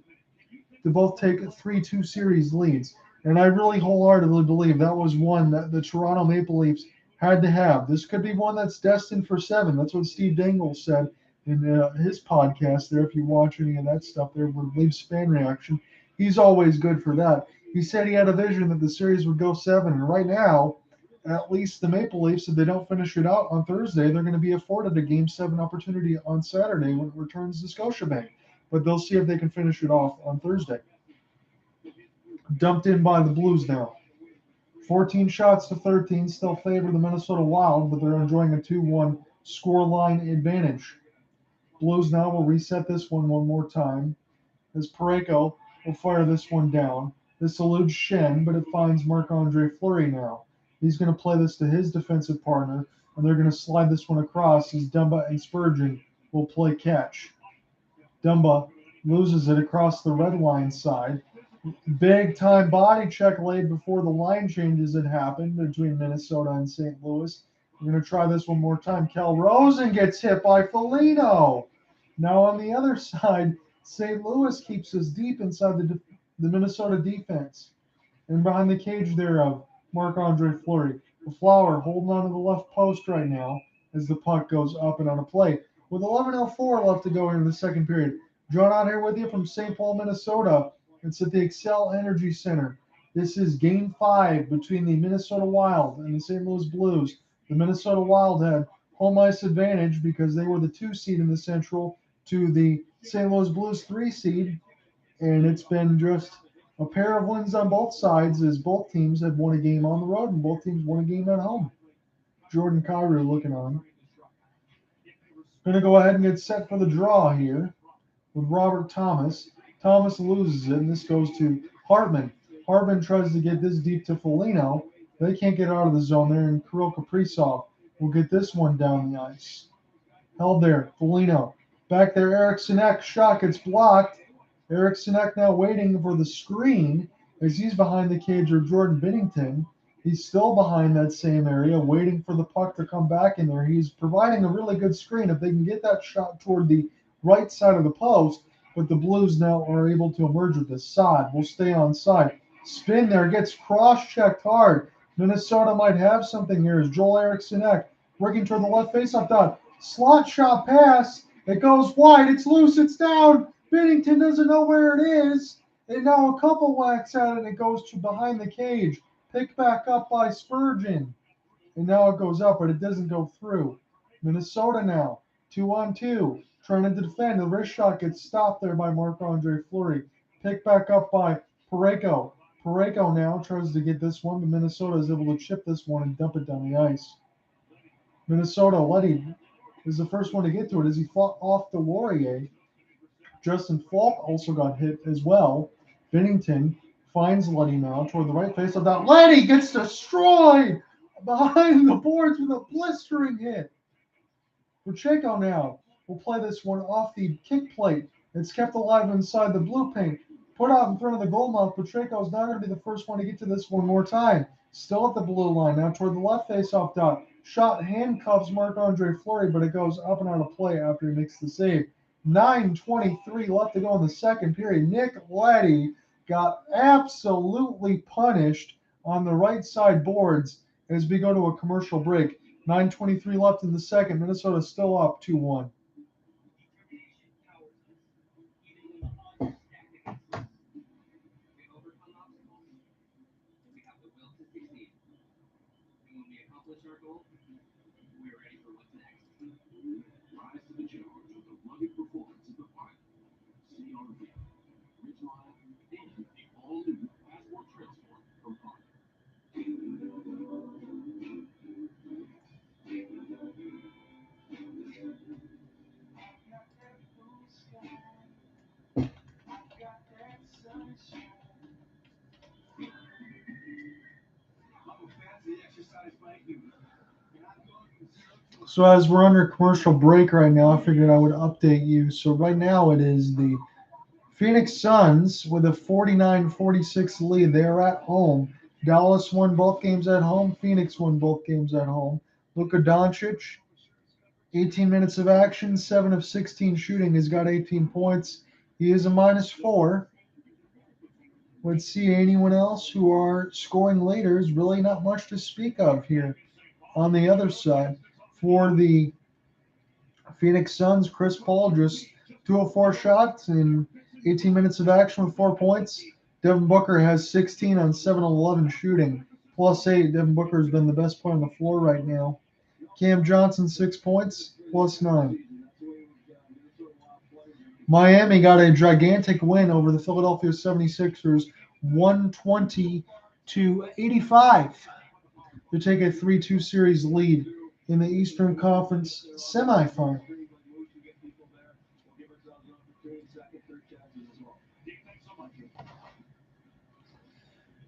to both take 3-2 series leads. And I really wholeheartedly believe that was one that the Toronto Maple Leafs had to have. This could be one that's destined for 7. That's what Steve Dangle said in his podcast there. If you watch any of that stuff there with Leafs fan reaction, he's always good for that. He said he had a vision that the series would go 7. And right now, at least the Maple Leafs, if they don't finish it out on Thursday, they're going to be afforded a Game 7 opportunity on Saturday when it returns to Scotiabank. But they'll see if they can finish it off on Thursday. Dumped in by the Blues now. 14 shots to 13 still favor the Minnesota Wild, but they're enjoying a 2-1 scoreline advantage. Blues now will reset this one more time as Parayko will fire this one down. This eludes Shen, but it finds Marc-Andre Fleury now. He's going to play this to his defensive partner, and they're going to slide this one across as Dumba and Spurgeon will play catch. Dumba loses it across the red line side. Big time body check laid before the line changes had happened between Minnesota and St. Louis. We're going to try this one more time. Cal Rosen gets hit by Foligno. Now on the other side, St. Louis keeps us deep inside the Minnesota defense. And behind the cage there of Marc-Andre Fleury. The Flower holding on to the left post right now as the puck goes up and on a play. With 11:04 left to go here in the second period. John out here with you from St. Paul, Minnesota. It's at the Xcel Energy Center. This is Game 5 between the Minnesota Wild and the St. Louis Blues. The Minnesota Wild had home ice advantage because they were the 2 seed in the Central to the St. Louis Blues 3 seed. And it's been just a pair of wins on both sides as both teams had won a game on the road and both teams won a game at home. Jordan Kyrou looking on. Going to go ahead and get set for the draw here with Robert Thomas. Thomas loses it, and this goes to Hartman. Hartman tries to get this deep to Foligno. They can't get out of the zone there, and Kirill Kaprizov will get this one down the ice. Held there, Foligno. Back there, Eric Sinek. Shot gets blocked. Eric Sinek now waiting for the screen as he's behind the cage of Jordan Binnington. He's still behind that same area, waiting for the puck to come back in there. He's providing a really good screen if they can get that shot toward the right side of the post. But the Blues now are able to emerge with this. Saad will stay on side. Spin there, gets cross-checked hard. Minnesota might have something here as Joel Eriksson working toward the left faceoff dot. Slot shot pass. It goes wide. It's loose. It's down. Binnington doesn't know where it is. And now a couple whacks at it and it goes to behind the cage. Picked back up by Spurgeon. And now it goes up, but it doesn't go through. Minnesota now, 2-on-2, trying to defend. The wrist shot gets stopped there by Marc-Andre Fleury. Picked back up by Pareko. Pareko now tries to get this one, but Minnesota is able to chip this one and dump it down the ice. Minnesota, Letty is the first one to get to it as he fought off the Laurier. Justin Falk also got hit as well. Bennington finds Letty now toward the right face of that. Letty gets destroyed behind the boards with a blistering hit. Pacheco now will play this one off the kick plate. It's kept alive inside the blue paint. Put out in front of the goal mouth. Pacheco is not going to be the first one to get to this one more time. Still at the blue line. Now toward the left face-off dot. Shot handcuffs Marc-Andre Fleury, but it goes up and out of play after he makes the save. 9:23 left to go in the second period. Nick Leddy got absolutely punished on the right side boards as we go to a commercial break. 9:23 left in the second. Minnesota still up 2-1. Rise to the challenge with the rugged performance of the pilot. CRV, Ridgeline, and the all-new Passport Transport from Honda. So as we're under commercial break right now, I figured I would update you. So right now it is the Phoenix Suns with a 49-46 lead. They are at home. Dallas won both games at home. Phoenix won both games at home. Luka Doncic, 18 minutes of action, 7 of 16 shooting. Has got 18 points. He is a -4. Let's see anyone else who are scoring later. Is really not much to speak of here. On the other side, for the Phoenix Suns, Chris Paul just 2 of 4 shots in 18 minutes of action with 4 points. Devin Booker has 16 on 7 of 11 shooting, +8. Devin Booker has been the best player on the floor right now. Cam Johnson, 6 points, +9. Miami got a gigantic win over the Philadelphia 76ers, 120-85, to take a 3-2 series lead in the Eastern Conference semifinal.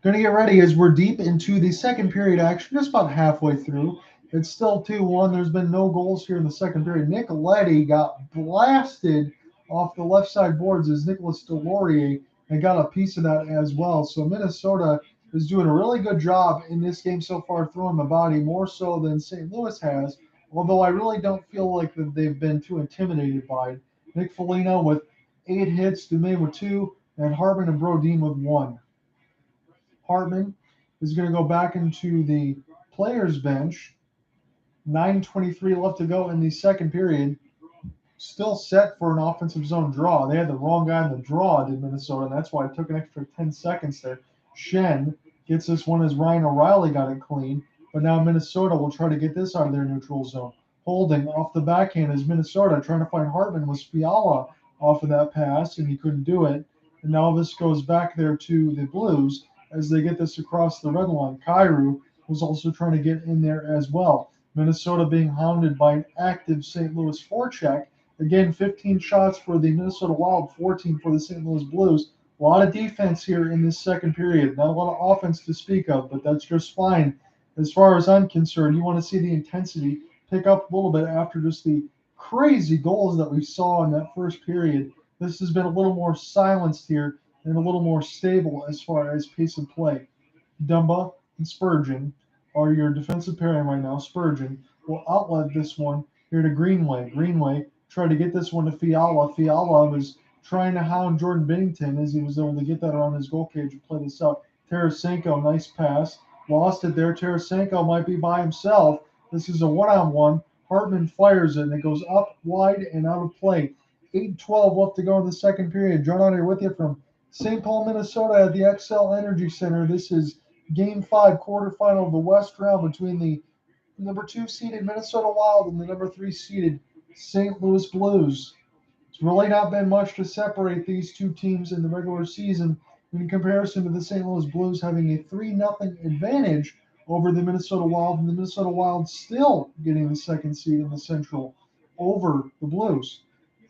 Going to get ready as we're deep into the second period action, just about halfway through. It's still 2-1. There's been no goals here in the second period. Nick Leddy got blasted off the left side boards as Nicolas Delorier and got a piece of that as well. So Minnesota is doing a really good job in this game so far, throwing the body more so than St. Louis has, although I really don't feel like that they've been too intimidated by it. Nick Foligno with 8 hits, Dumaine with 2, and Hartman and Brodin with 1. Hartman is going to go back into the players' bench. 9:23 left to go in the second period. Still set for an offensive zone draw. They had the wrong guy in the draw, did Minnesota, and that's why it took an extra 10 seconds there. Shen gets this one as Ryan O'Reilly got it clean, but now Minnesota will try to get this out of their neutral zone. Holding off the backhand is Minnesota trying to find Hartman with Fiala off of that pass, and he couldn't do it. And now this goes back there to the Blues as they get this across the red line. Kyrou was also trying to get in there as well. Minnesota being hounded by an active St. Louis forecheck. Again, 15 shots for the Minnesota Wild, 14 for the St. Louis Blues. A lot of defense here in this second period. Not a lot of offense to speak of, but that's just fine. As far as I'm concerned, you want to see the intensity pick up a little bit after just the crazy goals that we saw in that first period. This has been a little more silenced here and a little more stable as far as pace of play. Dumba and Spurgeon are your defensive pairing right now. Spurgeon will outlet this one here to Greenway. Greenway tried to get this one to Fiala. Fiala was trying to hound Jordan Bennington as he was able to get that around his goal cage and play this out. Tarasenko, nice pass. Lost it there. Tarasenko might be by himself. This is a one-on-one. Hartman fires it, and it goes up wide and out of play. 8:12 left to go in the second period. John, on here with you from St. Paul, Minnesota at the XL Energy Center. This is Game 5 quarterfinal of the West round between the number 2 seeded Minnesota Wild and the number 3 seeded St. Louis Blues. It's really not been much to separate these two teams in the regular season in comparison to the St. Louis Blues having a 3-0 advantage over the Minnesota Wild, and the Minnesota Wild still getting the second seed in the Central over the Blues.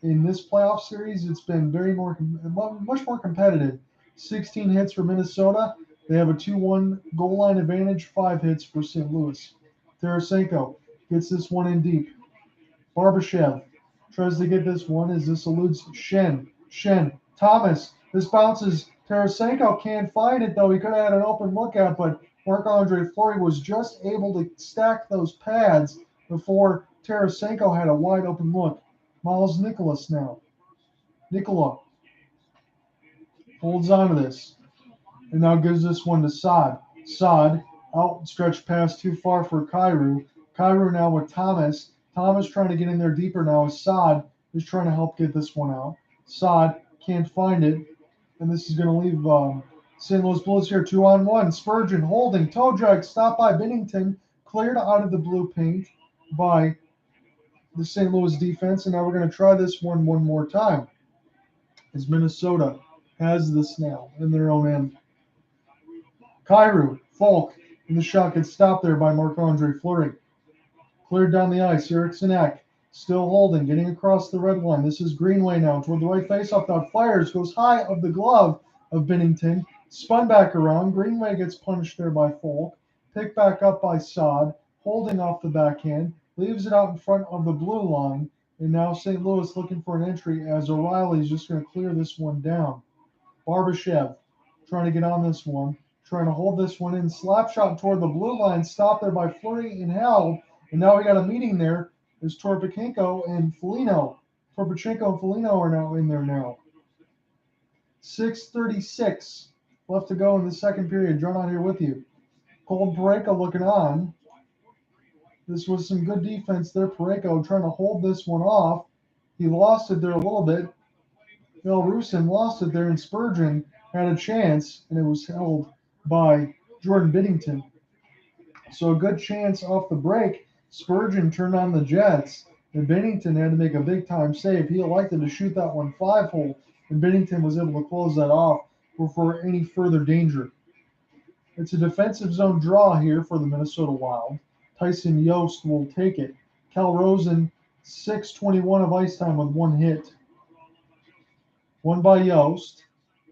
In this playoff series, it's been much more competitive. 16 hits for Minnesota. They have a 2-1 goal line advantage, 5 hits for St. Louis. Tarasenko gets this one in deep. Barbashev tries to get this one as this eludes Shen. Thomas. This bounces. Tarasenko can't find it, though. He could have had an open look at, but Marc-Andre Fleury was just able to stack those pads before Tarasenko had a wide open look. Miles Nicholas now. Nikola holds on to this and now gives this one to Saad. Saad outstretched pass too far for Kyrou. Kyrou now with Thomas. Thomas trying to get in there deeper now as Saad is trying to help get this one out. Saad can't find it, and this is going to leave St. Louis Blues here 2-on-1. Spurgeon holding, toe drag, stopped by Binnington, cleared out of the blue paint by the St. Louis defense, and now we're going to try this one more time as Minnesota has this now in their own end. Kyrou, Falk, and the shot gets stopped there by Marc-Andre Fleury. Cleared down the ice. Eriksson Ek still holding, getting across the red line. This is Greenway now toward the right faceoff. That fires, goes high of the glove of Binnington. Spun back around. Greenway gets punished there by Falk. Picked back up by Saad, holding off the backhand. Leaves it out in front of the blue line. And now St. Louis looking for an entry as O'Reilly's just going to clear this one down. Barbashev trying to get on this one. Trying to hold this one in. Slap shot toward the blue line. Stopped there by Fleury and held. And now we got a meeting there. There's Torpachenko and Foligno. Torpachenko and Foligno are now in there now. 6:36 left to go in the second period. John out here with you. Cold Pareko looking on. This was some good defense there. Pareko trying to hold this one off. He lost it there a little bit. Belarusin lost it there, and Spurgeon had a chance, and it was held by Jordan Binnington. So a good chance off the break. Spurgeon turned on the Jets, and Binnington had to make a big-time save. He elected to shoot that one 5-hole, and Binnington was able to close that off before any further danger. It's a defensive zone draw here for the Minnesota Wild. Tyson Yost will take it. Cal Rosen, 6:21 of ice time with one hit. One by Yost.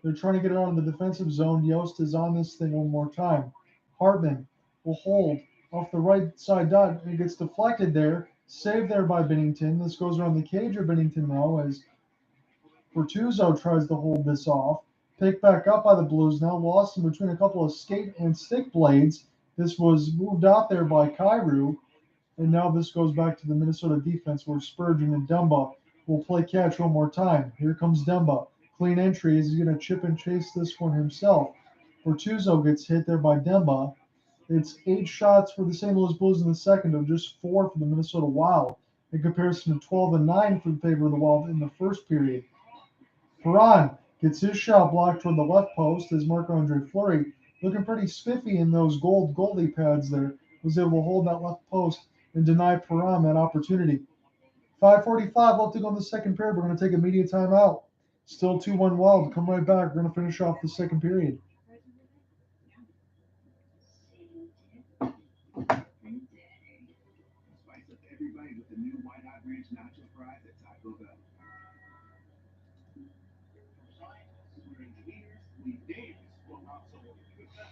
They're trying to get it out of the defensive zone. Yost is on this thing one more time. Hartman will hold off the right side dot, and it gets deflected there. Saved there by Binnington. This goes around the cage of Binnington now as Bertuzzo tries to hold this off. Picked back up by the Blues now. Lost in between a couple of skate and stick blades. This was moved out there by Kyrou. And now this goes back to the Minnesota defense where Spurgeon and Dumba will play catch one more time. Here comes Dumba. Clean entry as he's going to chip and chase this one himself. Bertuzzo gets hit there by Dumba. It's 8 shots for the St. Louis Blues in the second of just 4 for the Minnesota Wild in comparison to 12 and 9 for the favor of the Wild in the first period. Perron gets his shot blocked toward the left post as Marc-Andre Fleury, looking pretty spiffy in those gold goalie pads there, was able to hold that left post and deny Perron that opportunity. 5:45 left to go in the second period. We're going to take a media timeout. Still 2-1 Wild. Come right back. We're going to finish off the second period. Spice up everybody with the new White Hot Ranch Nacho Fries at Taco Bell. We're engineers, we dance for our soul.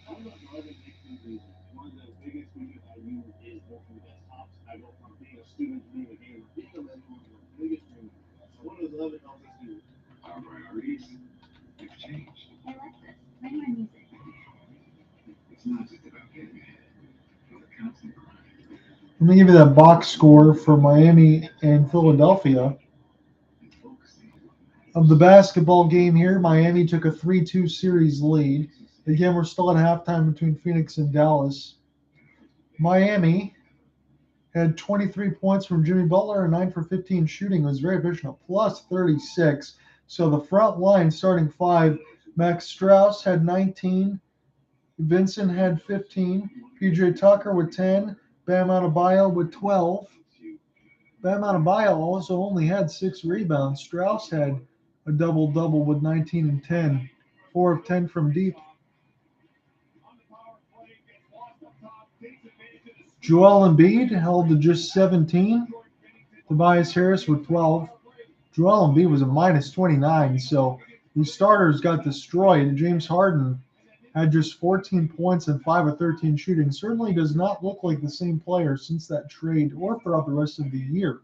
One of the other big reasons, one of the biggest reasons I use is working with desktops. I go from being a student to being a gamer. Being a legend is the biggest dream. So one of the other things I do, our priorities have changed. I like this. Play my music. It's not just about getting ahead. It's a constant grind. Let me give you that box score for Miami and Philadelphia. Of the basketball game here, Miami took a 3-2 series lead. Again, we're still at halftime between Phoenix and Dallas. Miami had 23 points from Jimmy Butler and 9 for 15 shooting. It was very efficient, a plus 36. So the front line starting 5 Max Strauss had 19. Vincent had 15. PJ Tucker with 10. Bam Adebayo with 12. Bam Adebayo also only had 6 rebounds. Strauss had a double-double with 19 and 10. 4 of 10 from deep. Joel Embiid held to just 17. Tobias Harris with 12. Joel Embiid was a minus 29, so these starters got destroyed. James Harden had just 14 points and 5 of 13 shooting. Certainly does not look like the same player since that trade or throughout the rest of the year.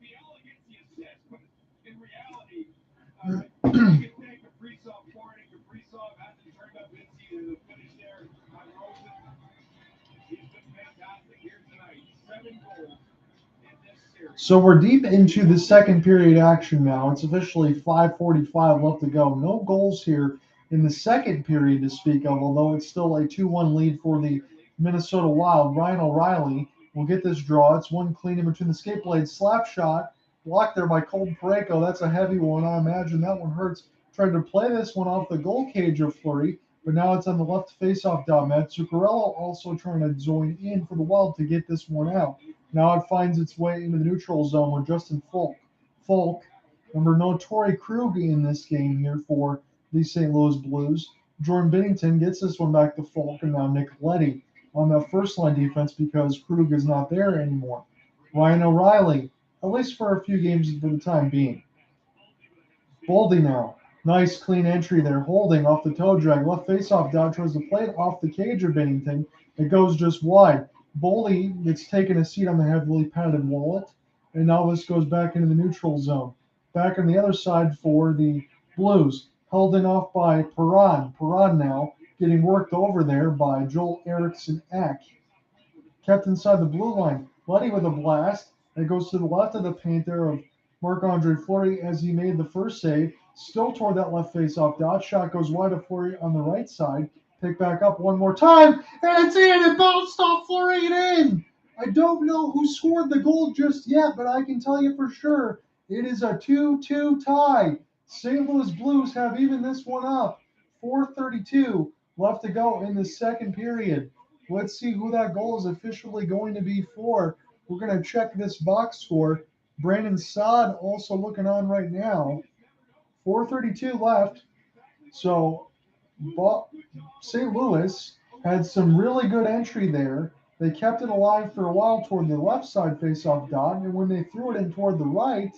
So we're deep into the second period action now. It's officially 5:45 left to go. No goals here in the second period to speak of, although it's still a 2-1 lead for the Minnesota Wild. Ryan O'Reilly will get this draw. It's one clean in between the skate blades. Slap shot blocked there by Colton Parayko. That's a heavy one. I imagine that one hurts. Tried to play this one off the goal cage of Fleury, but now it's on the left faceoff dot. Matt Zuccarello also trying to join in for the Wild to get this one out. Now it finds its way into the neutral zone with Justin Folk, number no Torrey Krug in this game here for the St. Louis Blues. Jordan Binnington gets this one back to Folk, and now Nick Leddy on the first line defense because Krug is not there anymore. Ryan O'Reilly, at least for a few games for the time being. Boldy now. Nice clean entry there. Holding off the toe drag. Left faceoff dot tries to play it off the cage of Binnington. It goes just wide. Boldy gets taken a seat on the heavily padded wallet, and now this goes back into the neutral zone. Back on the other side for the Blues, held in off by Perron. Perron now getting worked over there by Joel Eriksson Ek. Kept inside the blue line. Leddy with a blast. It goes to the left of the paint there of Marc-Andre Fleury as he made the first save. Still toward that left face-off dot. Shot goes wide of Fleury on the right side. Pick back up one more time, and it's in. It bounced off Fleury and in. I don't know who scored the goal just yet, but I can tell you for sure it is a 2-2 tie. St. Louis Blues have even this one up. 4:32 left to go in the second period. Let's see who that goal is officially going to be for. We're going to check this box score. Brandon Saad also looking on right now. 4:32 left. So St. Louis had some really good entry there. They kept it alive for a while toward the left side faceoff dot, and when they threw it in toward the right,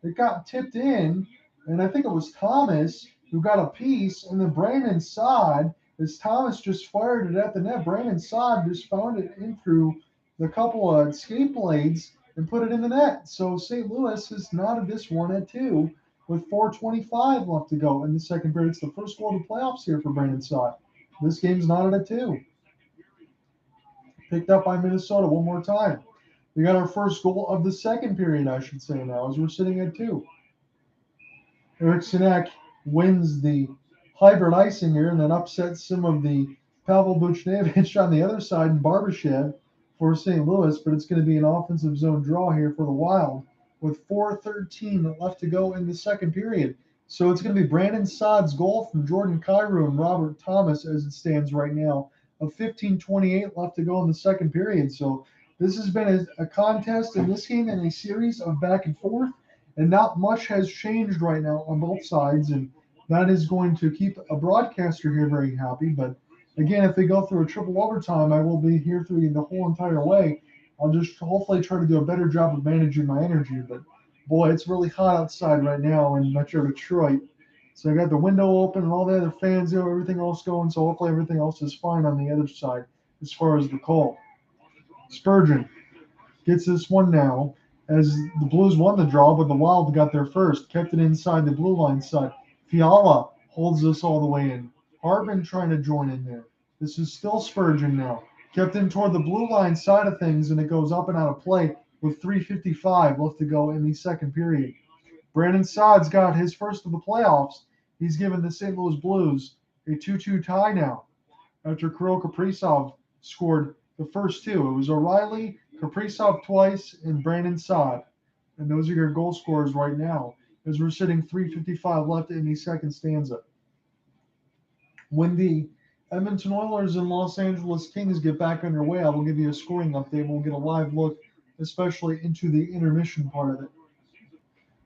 it got tipped in, and I think it was Thomas who got a piece, and then Brandon Saad, as Thomas just fired it at the net, Brandon Saad just found it in through the couple of skate blades and put it in the net. So St. Louis has knotted this one at 2 with 4:25 left to go in the second period. It's the first goal of the playoffs here for Brandon Saad. This game's knotted at 2. Picked up by Minnesota one more time. We got our first goal of the second period, I should say now, as we're sitting at 2. Eriksson Ek wins the hybrid icing here and then upsets some of the Pavel Buchnevich on the other side and Barbashev for St. Louis, but it's going to be an offensive zone draw here for the Wild with 4:13 left to go in the second period. So it's going to be Brandon Saad's goal from Jordan Kyrou and Robert Thomas as it stands right now of 15:28 left to go in the second period. So this has been a contest in this game and a series of back and forth, and not much has changed right now on both sides, and that is going to keep a broadcaster here very happy. But again, if they go through a triple overtime, I will be here through the whole entire way. I'll just hopefully try to do a better job of managing my energy. But boy, it's really hot outside right now in Metro Detroit. So I got the window open and all the other fans there, everything else going. So hopefully everything else is fine on the other side as far as the call. Spurgeon gets this one now as the Blues won the draw, but the Wild got there first. Kept it inside the blue line side. Fiala holds this all the way in. Hartman trying to join in there. This is still Spurgeon now. Kept in toward the blue line side of things, and it goes up and out of play with 3:55 left to go in the second period. Brandon Saad's got his first of the playoffs. He's given the St. Louis Blues a 2-2 tie now after Kirill Kaprizov scored the first two. It was O'Reilly, Kaprizov twice, and Brandon Saad. And those are your goal scorers right now as we're sitting 3:55 left in the second stanza. When the Edmonton Oilers and Los Angeles Kings get back underway, I will give you a scoring update. We'll get a live look, especially into the intermission part of it.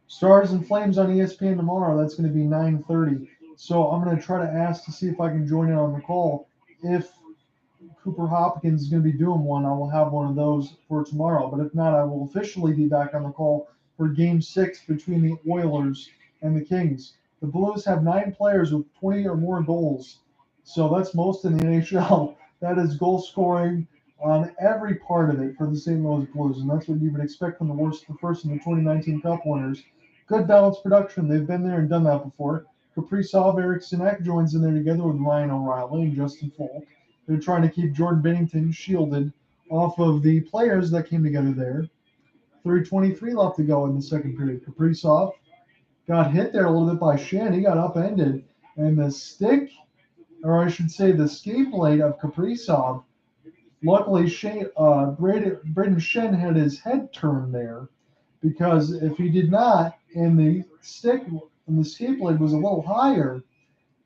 Stars and Flames on ESPN tomorrow. That's going to be 9:30. So I'm going to try to ask to see if I can join in on the call. If Cooper Hopkins is going to be doing one, I will have one of those for tomorrow. But if not, I will officially be back on the call for Game 6 between the Oilers and the Kings. The Blues have 9 players with 20 or more goals. So that's most in the NHL. That is goal scoring on every part of it for the St. Louis Blues. And that's what you would expect from the first in the 2019 Cup winners. Good balanced production. They've been there and done that before. Kaprizov, Eric Sinek joins in there together with Ryan O'Reilly and Justin Folk. They're trying to keep Jordan Binnington shielded off of the players that came together there. 3:23 left to go in the second period. Kaprizov got hit there a little bit by Schenn. He got upended. And the stick, or I should say the skate blade of Kaprizov, luckily Braden Schenn had his head turned there, because if he did not, and the stick and the skate blade was a little higher,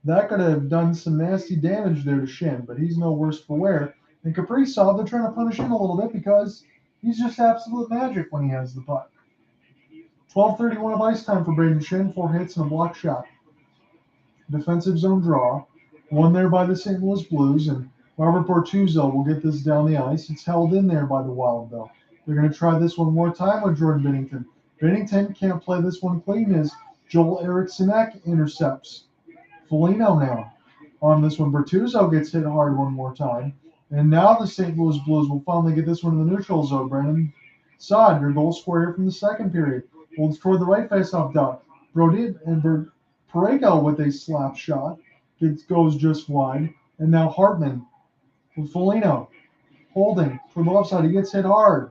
that could have done some nasty damage there to Schenn, but he's no worse for wear. And Kaprizov, they're trying to punish him a little bit because he's just absolute magic when he has the puck. 12:31 of ice time for Braden Schenn, 4 hits and a block shot. Defensive zone draw, won there by the St. Louis Blues, and Robert Bortuzzo will get this down the ice. It's held in there by the Wild, though. They're going to try this one more time with Jordan Binnington. Binnington can't play this one clean as Joel Eriksson intercepts. Foligno now on this one. Bertuzzo gets hit hard one more time. And now the St. Louis Blues will finally get this one in the neutral zone. Brandon Saad, your goal scorer from the second period, holds toward the right face-off dot. Brody and Pareko with a slap shot. Goes just wide. And now Hartman with Foligno holding from the left side. He gets hit hard.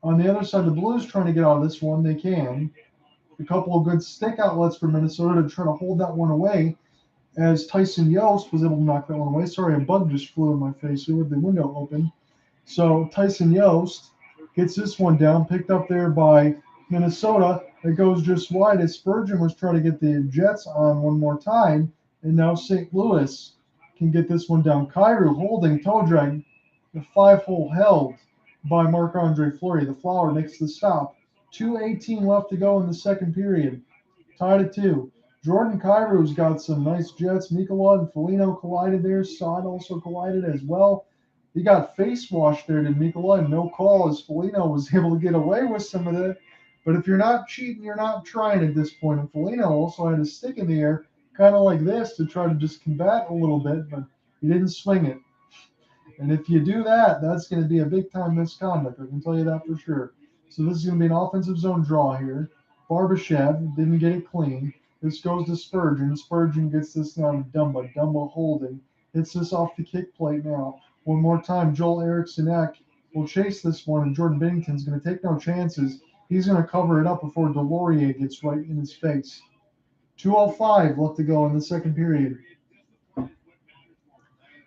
On the other side, the Blues trying to get out of this one. They can. A couple of good stick outlets for Minnesota to try to hold that one away, as Tyson Yost was able to knock that one away. Sorry, a bug just flew in my face here with the window open. So Tyson Yost gets this one down, picked up there by Minnesota. It goes just wide as Spurgeon was trying to get the Jets on one more time, and now St. Louis can get this one down. Kyrou holding, toe drag, the 5-hole held by Marc-Andre Fleury. The Flower makes the stop. 2:18 left to go in the second period. Tied at 2. Jordan Kyrou's got some nice jets. Mikula and Foligno collided there. Saad also collided as well. He got face washed there to Mikula, and no call as Foligno was able to get away with some of that. But if you're not cheating, you're not trying at this point. And Foligno also had his stick in the air, kind of like this, to try to just combat a little bit, but he didn't swing it. And if you do that, that's going to be a big-time misconduct. I can tell you that for sure. So this is going to be an offensive zone draw here. Barbashev didn't get it clean. This goes to Spurgeon. Spurgeon gets this now to Dumba. Dumba holding. Hits this off the kick plate now. One more time, Joel Eriksson will chase this one, and Jordan Binnington's going to take no chances. He's going to cover it up before Delorier gets right in his face. 2:05 left to go in the second period.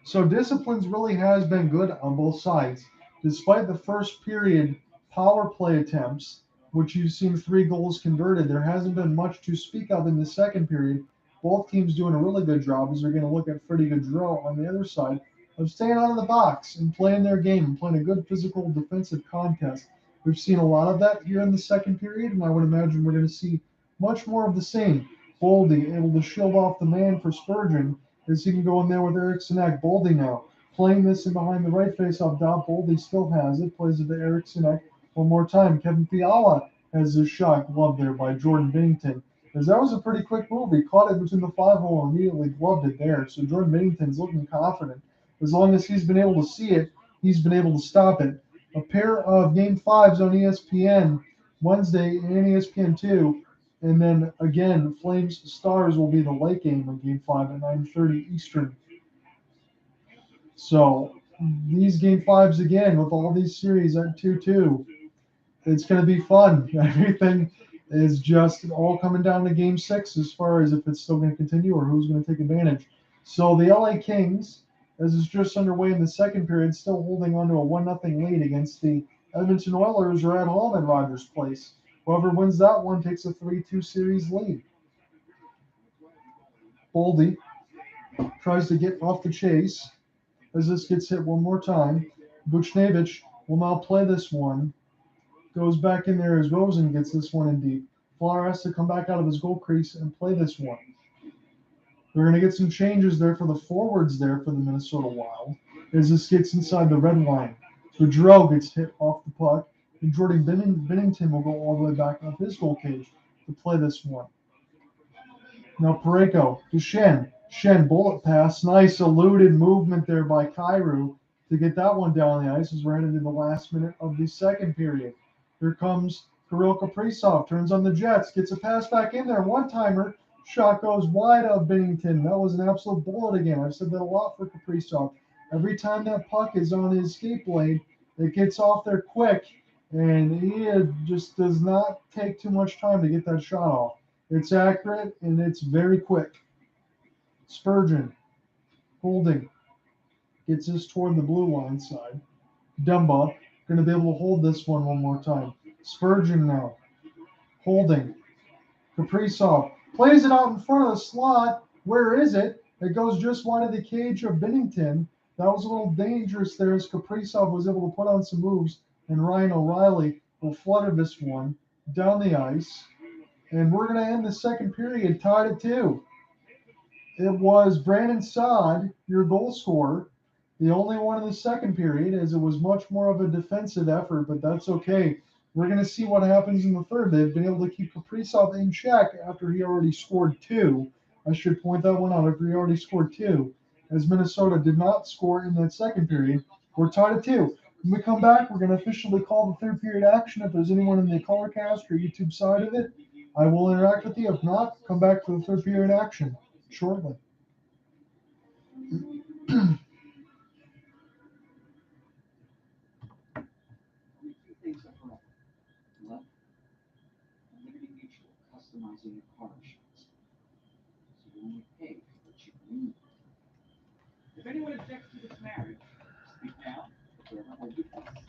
So disciplines really has been good on both sides. Despite the first period power play attempts, which you've seen 3 goals converted, there hasn't been much to speak of in the second period. Both teams doing a really good job as they're going to look at Freddie Gaudreau on the other side of staying out of the box and playing their game and playing a good physical defensive contest. We've seen a lot of that here in the second period, and I would imagine we're going to see much more of the same. Boldy able to shield off the man for Spurgeon as he can go in there with Eriksson. Boldy now playing this in behind the right face-off dot. Boldy still has it, plays it to Eriksson. One more time, Kevin Fiala has his shot gloved there by Jordan Binnington. As that was a pretty quick move. He caught it between the 5-hole and immediately gloved it there. So Jordan Binnington's looking confident. As long as he's been able to see it, he's been able to stop it. A pair of Game 5s on ESPN Wednesday and ESPN2. And then, again, Flames Stars will be the late game of Game 5 at 9:30 Eastern. So these Game 5s, again, with all these series at 2-2, it's going to be fun. Everything is just all coming down to Game 6 as far as if it's still going to continue or who's going to take advantage. So the LA Kings, as is just underway in the second period, still holding on to a 1-0 lead against the Edmonton Oilers, are at home at Rogers Place. Whoever wins that one takes a 3-2 series lead. Boldy tries to get off the chase as this gets hit one more time. Buchnevich will now play this one. Goes back in there as Rosen gets this one in deep. Flower has to come back out of his goal crease and play this one. They're going to get some changes there for the forwards there for the Minnesota Wild as this gets inside the red line. Boudreau gets hit off the puck, and Jordan Binnington will go all the way back up his goal cage to play this one. Now Parayko to Shen. Shen bullet pass. Nice eluded movement there by Kyrou to get that one down the ice as we're headed in the last minute of the second period. Here comes Kirill Kaprizov. Turns on the Jets. Gets a pass back in there. One-timer. Shot goes wide of Binnington. That was an absolute bullet again. I've said that a lot for Kaprizov. Every time that puck is on his skate blade, it gets off there quick, and he just does not take too much time to get that shot off. It's accurate, and it's very quick. Spurgeon, holding, gets this toward the blue line side. Dumba, going to be able to hold this one more time. Spurgeon now, holding. Kaprizov plays it out in front of the slot. Where is it? It goes just wide of the cage of Binnington. That was a little dangerous there as Kaprizov was able to put on some moves, and Ryan O'Reilly will flutter this one down the ice. And we're going to end the second period tied at 2. It was Brandon Saad, your goal scorer, the only one in the second period, as it was much more of a defensive effort, but that's okay. We're going to see what happens in the third. They've been able to keep Kaprizov in check after he already scored 2. I should point that one out, after he already scored 2. As Minnesota did not score in that second period, we're tied at 2. When we come back, we're going to officially call the third period action. If there's anyone in the Colorcast or YouTube side of it, I will interact with you. If not, come back for the third period action shortly. Things are correct. Well, Liberty Mutual, customizing your car insurance. So you only pay for what you need. If anyone objects to this marriage, speak now, forever hold your peace.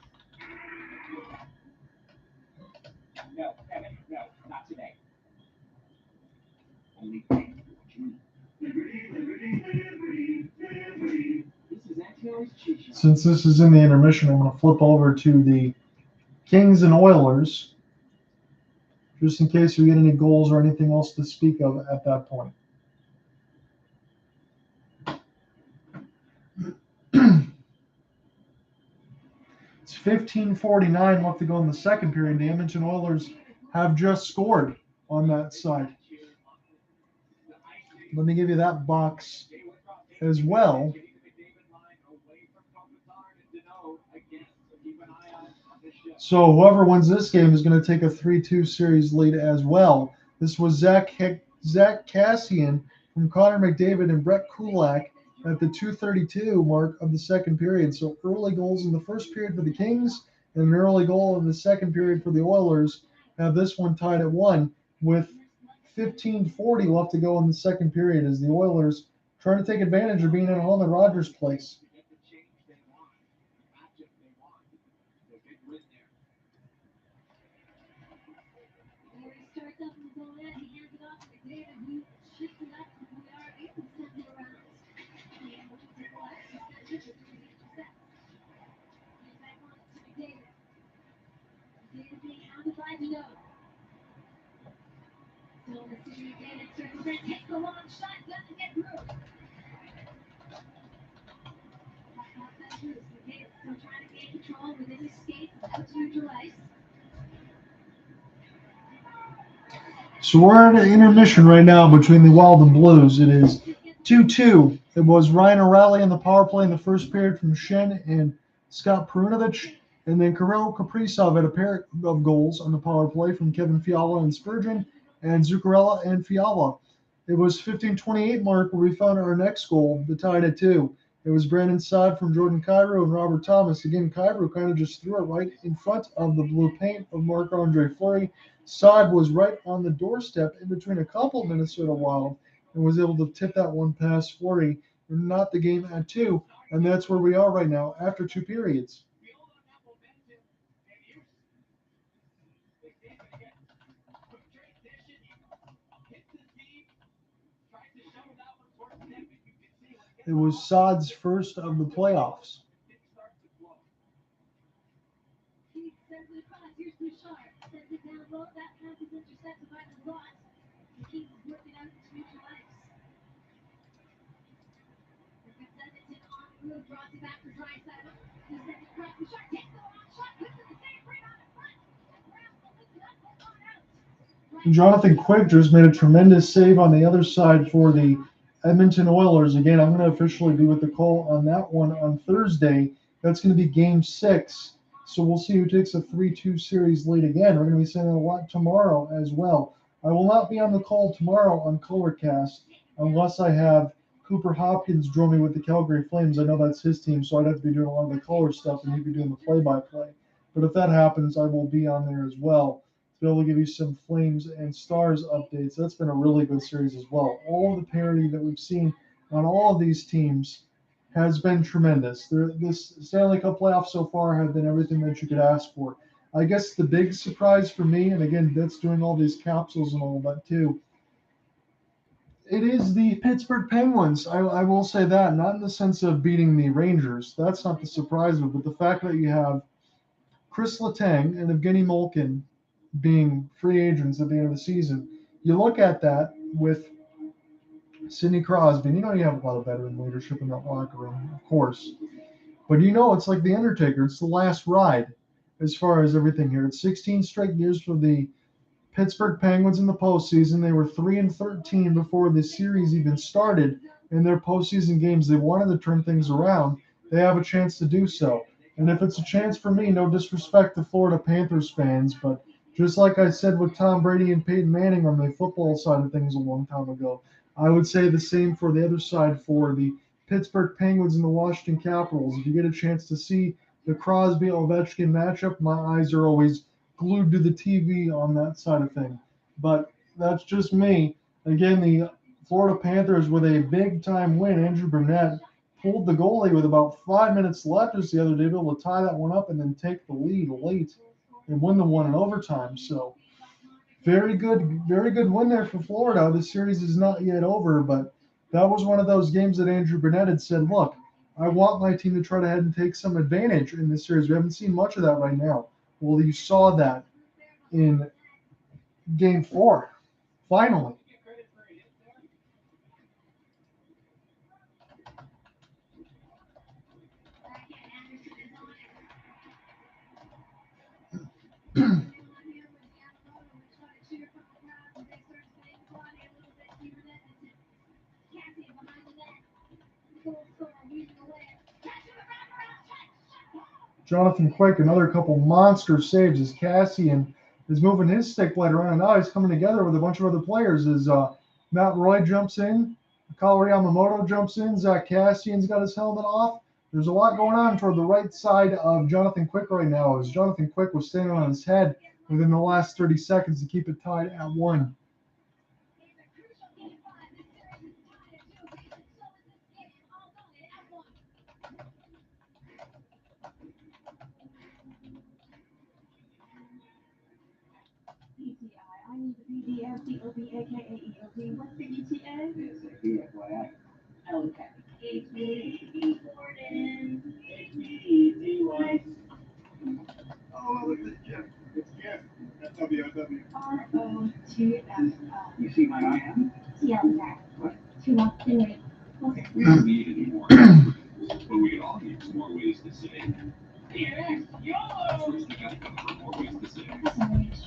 No, Evan, no, not today. Only pay for what you need. This is Nhl's cheat sheet. Since this is in the intermission, I'm going to flip over to the Kings and Oilers, just in case we get any goals or anything else to speak of at that point. It's 15:49 left to go in the second period. The Edmonton Oilers have just scored on that side. Let me give you that box as well. So whoever wins this game is going to take a 3-2 series lead as well. This was Zach Cassian from Connor McDavid and Brett Kulak at the 2:32 mark of the second period. So early goals in the first period for the Kings and an early goal in the second period for the Oilers. Have this one tied at 1 with 15:40 left to go in the second period as the Oilers trying to take advantage of being at home at Rogers Place. So we're at an intermission right now between the Wild and Blues. It is 2-2. It was Ryan O'Reilly in the power play in the first period from Shen and Scott Perunovich. And then Kirill Kaprizov had a pair of goals on the power play from Kevin Fiala and Spurgeon and Zuccarello and Fiala. It was 15:28 mark where we found our next goal, the tied at 2. It was Brandon Saad from Jordan Kyrou and Robert Thomas. Again, Kyrou kind of just threw it right in front of the blue paint of Marc-Andre Fleury. Saad was right on the doorstep in between a couple Minnesota Wild and was able to tip that one past Fleury, and not the game at 2. And that's where we are right now after 2 periods. It was Saad's first of the playoffs. He sends it across. Here's Bouchard. Sends it down low. That pass is intercepted by the Lot. He keeps working out his future legs. Sends it to on through. Draws it back to Drysdale. He sends it across. Bouchard takes the long shot. Puts it in the same right on the front. Grabs the lifted up. Hold on out. Jonathan Quick just made a tremendous save on the other side for the Edmonton Oilers. Again, I'm going to officially be with the call on that one on Thursday. That's going to be Game 6. So we'll see who takes a 3-2 series lead again. We're going to be saying a lot tomorrow as well. I will not be on the call tomorrow on Colorcast unless I have Cooper Hopkins join me with the Calgary Flames. I know that's his team, so I'd have to be doing a lot of the color stuff and he'd be doing the play-by-play. But if that happens, I will be on there as well to be able to give you some Flames and Stars updates. That's been a really good series as well. All of the parity that we've seen on all of these teams has been tremendous. This Stanley Cup playoffs so far have been everything that you could ask for. I guess the big surprise for me, and again, that's doing all these capsules and all that too, it is the Pittsburgh Penguins. I will say that, not in the sense of beating the Rangers. That's not the surprise of it, but the fact that you have Chris Letang and Evgeny Malkin being free agents at the end of the season. You look at that with Sidney Crosby, and you have a lot of veteran leadership in that locker room, of course. But it's like The Undertaker. It's the last ride as far as everything here. It's 16 straight years for the Pittsburgh Penguins in the postseason. They were 3-13 before the series even started in their postseason games. They wanted to turn things around. They have a chance to do so. And if it's a chance for me, no disrespect to Florida Panthers fans, but just like I said with Tom Brady and Peyton Manning on the football side of things a long time ago, I would say the same for the other side for the Pittsburgh Penguins and the Washington Capitals. If you get a chance to see the Crosby-Ovechkin matchup, my eyes are always glued to the TV on that side of thing. But that's just me. Again, the Florida Panthers with a big-time win. Andrew Burnett pulled the goalie with about 5 minutes left just the other day, able to tie that one up and then take the lead late and win the one in overtime. So very good win there for Florida. The series is not yet over, but that was one of those games that Andrew Burnett had said, look, I want my team to try to head and take some advantage in this series. We haven't seen much of that right now. Well, you saw that in Game 4, finally. Jonathan Quick, another couple monster saves as Cassian is moving his stick blade around, and now he's coming together with a bunch of other players as Matt Roy jumps in, Kawari Yamamoto jumps in, Zach Cassian's got his helmet off. There's a lot going on toward the right side of Jonathan Quick right now as Jonathan Quick was standing on his head within the last 30 seconds to keep it tied at 1. BDFDOBAKAEOB. What's the ETA? It's a BFYI. Okay. H-E-E Gordon. H-E-E-D-Y. Oh, look at this Jeff. It's Jeff. That's W-O-W. R-O-T-F-L. You see my IM? Yeah, that. What? 2 months away. We don't need any more. But we can all use more ways to save. Yes, YOLO! First, we gotta come up with more ways to save. That's a wish.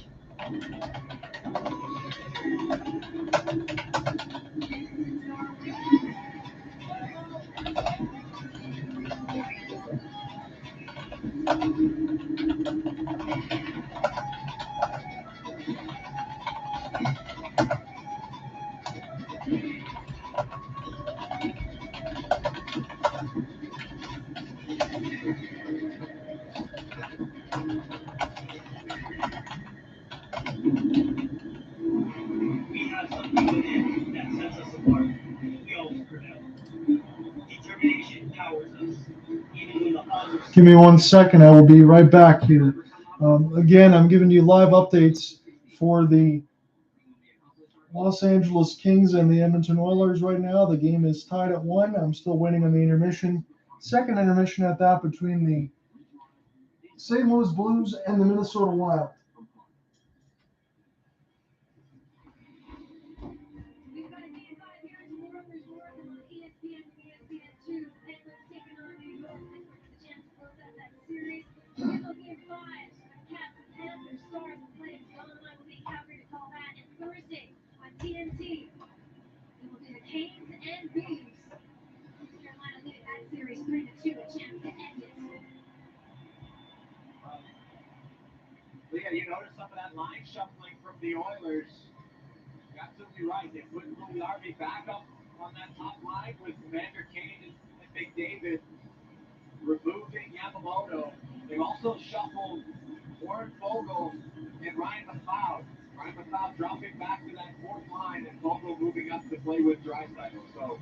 We have something within that sets us apart. We always prevail. Determination powers us. Even when the others. Give me 1 second. I will be right back here. Again, I'm giving you live updates for the Los Angeles Kings and the Edmonton Oilers right now. The game is tied at 1. I'm still waiting on the intermission. Second intermission at that between the St. Louis Blues and the Minnesota Wild. We've got a game 5 here. Tomorrow there's more of them on ESPN and ESPN2. Penguins taking on New York. Penguins with a chance to close out that series. Final game 5. Caps and Panthers, Stars and Flames. Don and I will be Calgary to call that. And Thursday on TNT, we will do the Canes and Beavs. Carolina leading that series 3-2. A chance to end it. Leah, you notice some of that line shuffling from the Oilers. You're absolutely right. They put Louis Harvey back up on that top line with Commander Kane and McDavid removing Yamamoto. They've also shuffled Warren Fogle and Ryan McLeod. Ryan McLeod dropping back to that fourth line and Fogle moving up to play with Draisaitl. So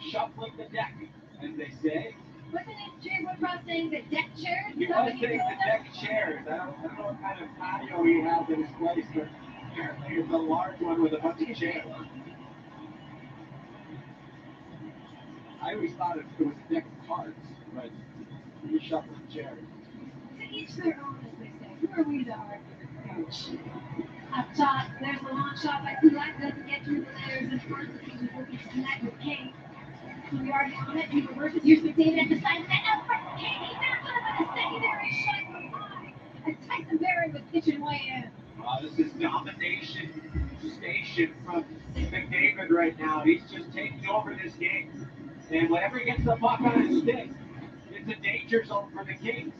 shuffling the deck, as they say. Wasn't it Jay Woodcroft saying the deck chairs? He was saying the deck chairs. I don't know what kind of patio he has in his place, but apparently it's a large one with a bunch of chairs. I always thought it was a deck of cards, but you're shuffling chairs. To each their own, as they say. Who are we to argue with coach? Up top, there's the long shot by Kulak. Doesn't get through the layers in front. The Kings are looking to connect with Kane. So we already on it. He reverses. Here's McDavid at the side of the net. Out front, Kane. He's there for a secondary shot from high. And Tyson Berry with kitchen way in. This is domination station from McDavid right now. He's just taking over this game. And whenever he gets the puck on his stick, it's a danger zone for the Kings.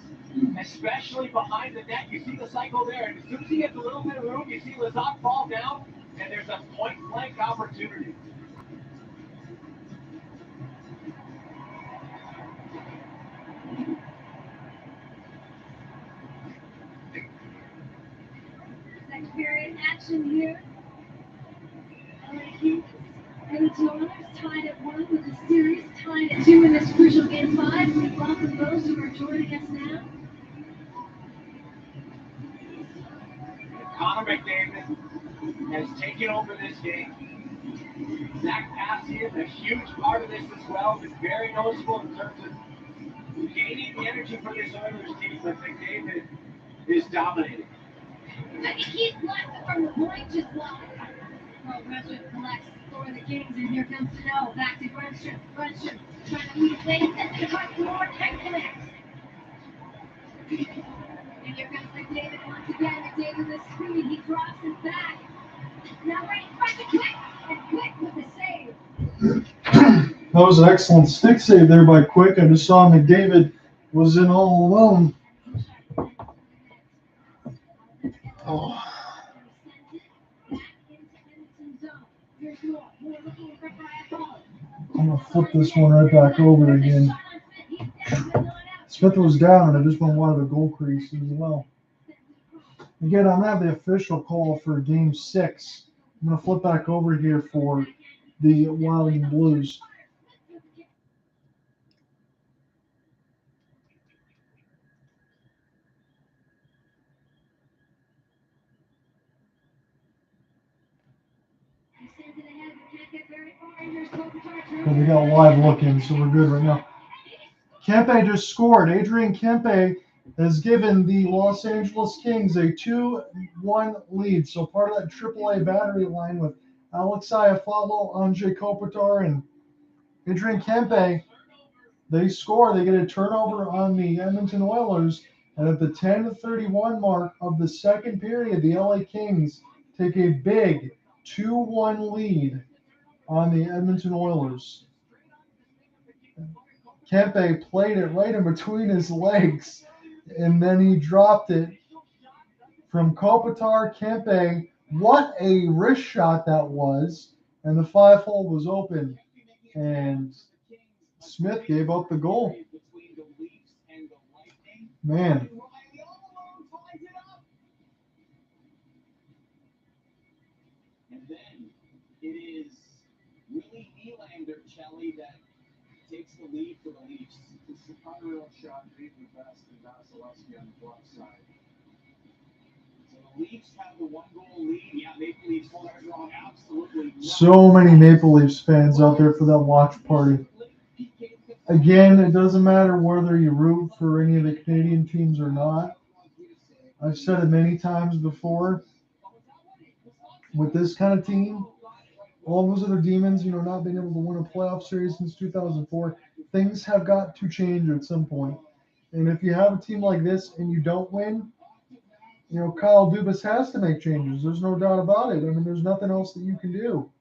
Especially behind the net. You see the cycle there. And as soon as he gets a little bit of room, you see Lazat fall down. And there's a point-blank opportunity. Second period action here. LA Kings, Edmonton Oilers tied at 1 with the series, tied at 2 in this crucial game 5. We welcome those who are joining us now. Connor McDavid has taken over this game. Zach Kassian, a huge part of this as well, is very noticeable in terms of gaining the energy for this Oilers team, but McDavid is dominating. But he keeps left from the point, just blocked. Well, Grunstrom collects for the Kings, and here comes Snow. Back to Grunstrom. Grunstrom trying to lead lane, sets it across the board, tight connects. And here comes McDavid once again. McDavid with speed, he drops it back. Now right in front of Quick, and Quick with the save. That was an excellent stick save there by Quick. I just saw McDavid was in all alone. Oh. I'm going to flip this one right back over again. Smith was down, and it just went wide of the goal crease as well. Again, I'm going to have the official call for Game 6. I'm going to flip back over here for the Wild and Blues. But we got live looking, so we're good right now. Kempe just scored. Adrian Kempe has given the Los Angeles Kings a 2-1 lead. So part of that AAA battery line with Alex Iafallo, Anze Kopitar, and Adrian Kempe, they score. They get a turnover on the Edmonton Oilers. And at the 10:31 mark of the second period, the LA Kings take a big 2-1 lead on the Edmonton Oilers. Kempe played it right in between his legs, and then he dropped it from Kopitar. Kempe, what a wrist shot that was, and the 5-hole was open, and Smith gave up the goal. Man. And then it is Willie Nylander, Kelly, that takes the lead for the Leafs. It's the unreal shot, beat the best, and Vasilevsky on the left side. So the Leafs have the 1-goal lead. Yeah, Maple Leafs hold that wrong. Absolutely. So many Maple Leafs fans out there for that watch party. Again, it doesn't matter whether you root for any of the Canadian teams or not. I've said it many times before. With this kind of team, all those other demons, not being able to win a playoff series since 2004, things have got to change at some point. And if you have a team like this and you don't win, Kyle Dubas has to make changes. There's no doubt about it. I mean, there's nothing else that you can do.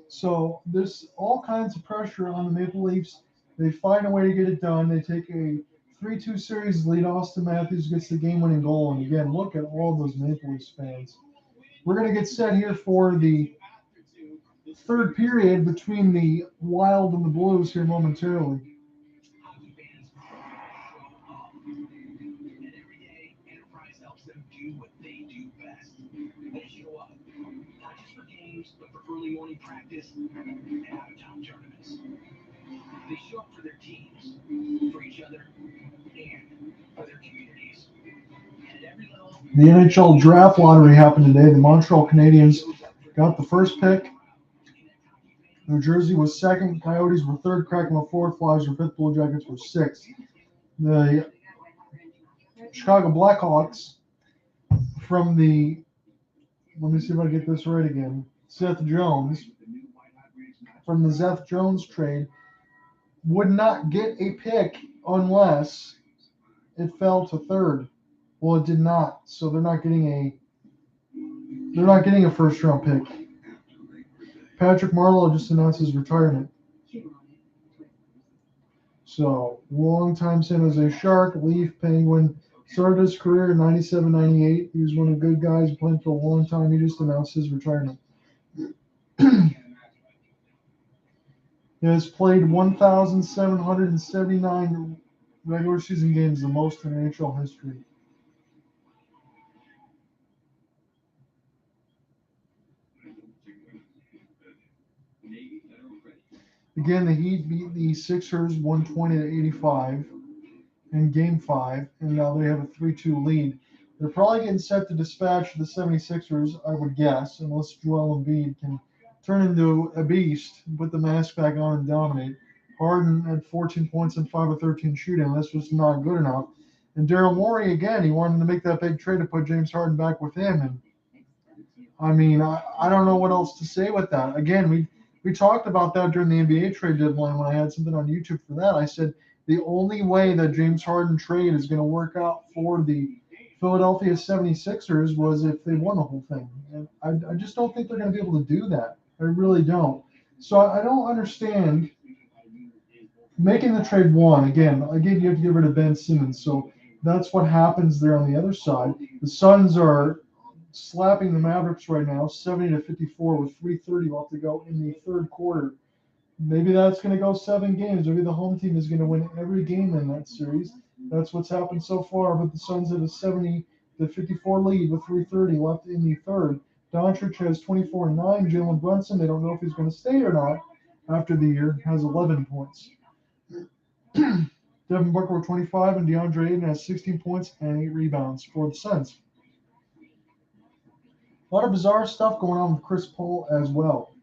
So there's all kinds of pressure on the Maple Leafs. They find a way to get it done. They take a 3-2 series lead. Austin Matthews gets the game-winning goal. And again, look at all those Maple Leafs fans. We're going to get set here for the third period between the Wild and the Blues here momentarily. Hockey fans show up. And every day, Enterprise helps them do what they do best. They show up, not just for games, but for early morning practice and out-of-town tournaments. They show up for their teams, for each other, and for their communities. And at every level, The NHL Draft Lottery happened today. The Montreal Canadiens got the first pick. New Jersey was second. Coyotes were third. Kraken were fourth. Flyers were fifth. Blue Jackets were sixth. The Chicago Blackhawks from the, let me see if I get this right again, Seth Jones, from the Seth Jones trade, would not get a pick unless it fell to third. Well, it did not, so they're not getting a first round pick. Patrick Marleau just announced his retirement. So, long-time San Jose Shark, Leaf, Penguin, started his career in 97-98. He was one of the good guys, playing for a long time. He just announced his retirement. He has played 1,779 regular season games, the most in NHL history. Again, the Heat beat the Sixers 120-85 in Game 5, and now they have a 3-2 lead. They're probably getting set to dispatch the 76ers, I would guess, unless Joel Embiid can turn into a beast, put the mask back on, and dominate. Harden had 14 points and 5 of 13 shooting. That's just not good enough. And Daryl Morey, again, he wanted to make that big trade to put James Harden back with him. And I mean, I don't know what else to say with that. Again, we talked about that during the NBA trade deadline when I had something on YouTube for that. I said the only way that James Harden trade is going to work out for the Philadelphia 76ers was if they won the whole thing. And I just don't think they're going to be able to do that. I really don't. So I don't understand making the trade one. Again, you have to get rid of Ben Simmons. So that's what happens there on the other side. The Suns are slapping the Mavericks right now, 70-54 with 3:30 left to go in the third quarter. Maybe that's going to go 7 games. Maybe the home team is going to win every game in that series. That's what's happened so far. But the Suns have a 70-54 lead with 3:30 left in the third. Doncic has 24-9. Jalen Brunson, they don't know if he's going to stay or not after the year, has 11 points. Devin Booker with 25, and DeAndre Ayton has 16 points and 8 rebounds for the Suns. A lot of bizarre stuff going on with Chris Paul as well.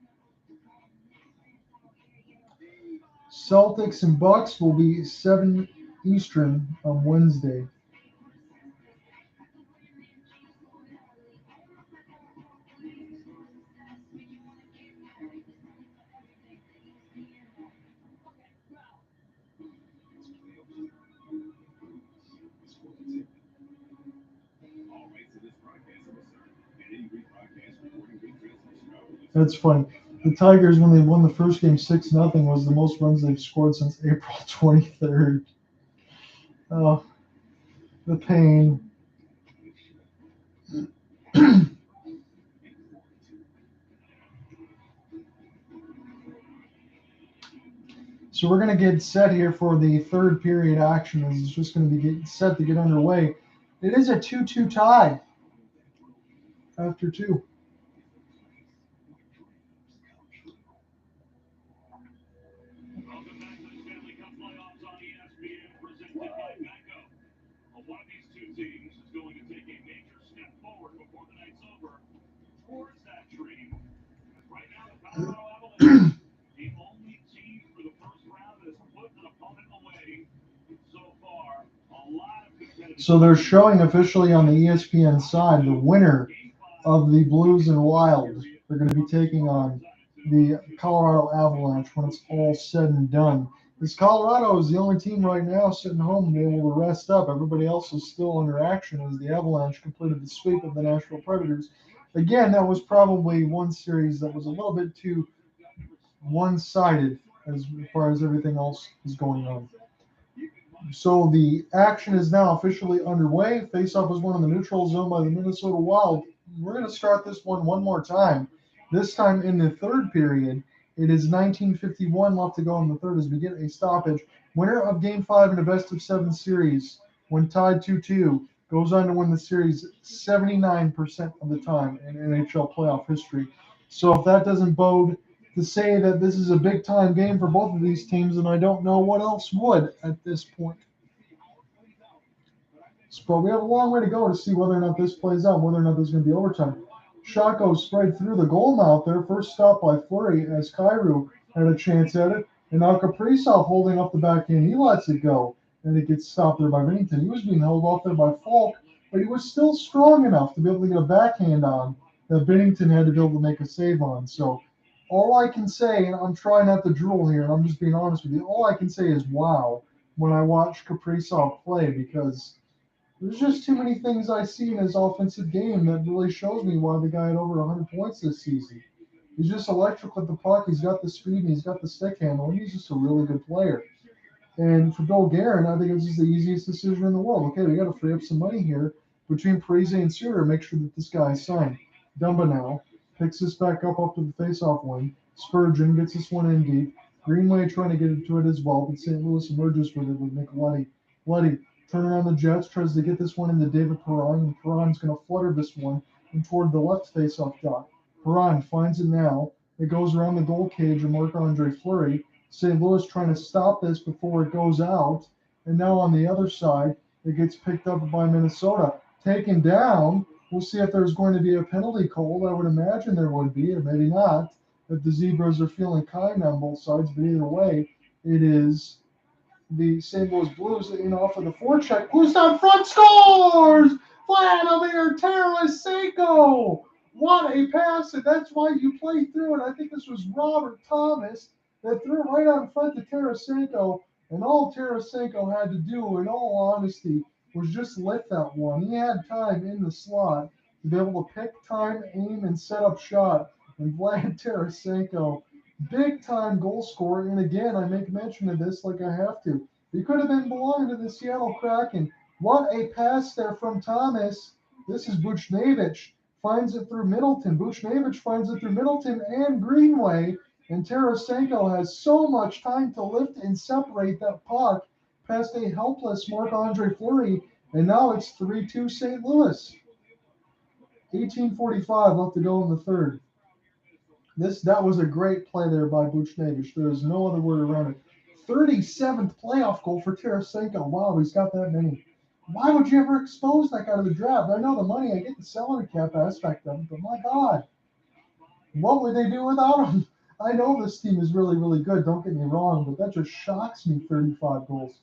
Celtics and Bucks will be 7 Eastern on Wednesday. That's funny. The Tigers, when they won the first game 6-0, was the most runs they've scored since April 23rd. Oh, the pain. So we're going to get set here for the third period action. It's just going to be set to get underway. It is a 2-2 tie after 2. welcome back to the Stanley Cup playoffs on ESPN, presented by Geico. One of these two teams is going to take a major step forward before So they're showing officially on the ESPN side the winner of the Blues and Wild. They're going to be taking on the Colorado Avalanche when it's all said and done. This Colorado is the only team right now sitting home and able to rest up. Everybody else is still under action as the Avalanche completed the sweep of the Nashville Predators. Again, that was probably one series that was a little bit too one-sided as far as everything else is going on. So the action is now officially underway. Faceoff was won in the neutral zone by the Minnesota Wild. We're going to start this one more time. This time in the third period. It is 19:51 left to go in the third as we get a stoppage. Winner of Game 5 in a best-of-7 series, when tied 2-2, goes on to win the series 79% of the time in NHL playoff history. So if that doesn't bode to say that this is a big-time game for both of these teams, and I don't know what else would at this point. But we have a long way to go to see whether or not this plays out, whether or not there's going to be overtime. Shot goes right through the goal mouth there. First stop by Fleury as Kyrou had a chance at it. And now Kaprizov holding up the backhand. He lets it go. And it gets stopped there by Binnington. He was being held off there by Falk, but he was still strong enough to be able to get a backhand on that Binnington had to be able to make a save on. So all I can say, and I'm trying not to drool here, and I'm just being honest with you, all I can say is wow when I watch Kaprizov play, because there's just too many things I see in his offensive game that really shows me why the guy had over 100 points this season. He's just electric with the puck. He's got the speed and he's got the stick handle. And he's just a really good player. And for Bill Guerin, I think it's just the easiest decision in the world. Okay, we got to free up some money here between Parise and Suter. Make sure that this guy is signed. Dumba now picks this back up to the faceoff wing. Spurgeon gets this one in deep. Greenway trying to get into it as well, but St. Louis emerges with it with Nicoletti. Letty turning on the Jets, tries to get this one into David Perron, and Perron's going to flutter this one and toward the left faceoff dot. Perron finds it now. It goes around the goal cage of Marc-Andre Fleury. St. Louis trying to stop this before it goes out. And now on the other side, it gets picked up by Minnesota. Taken down. We'll see if there's going to be a penalty called. I would imagine there would be, or maybe not, if the Zebras are feeling kind on both sides. But either way, it is the St. Louis Blues in off of the forecheck. Blues down front, scores! Vladimir Tarasenko! What a pass, and that's why you play through it. I think this was Robert Thomas that threw it right on front to Tarasenko, and all Tarasenko had to do, in all honesty, was just lift that one. He had time in the slot to be able to pick time, aim, and set up shot, and Vlad Tarasenko, big-time goal scorer. And again, I make mention of this like I have to. He could have been belonging to the Seattle Kraken. What a pass there from Thomas. This is Buchnevich. Finds it through Middleton. Buchnevich finds it through Middleton and Greenway. And Tarasenko has so much time to lift and separate that puck past a helpless Marc-Andre Fleury. And now it's 3-2 St. Louis. 18:45 left to go in the third. That was a great play there by Buchnevich. There is no other word around it. 37th playoff goal for Tarasenko. Wow, he's got that many. Why would you ever expose that guy to the draft? I know the money, I get the salary cap aspect of it, but my God, what would they do without him? I know this team is really, really good. Don't get me wrong, but that just shocks me, 35 goals.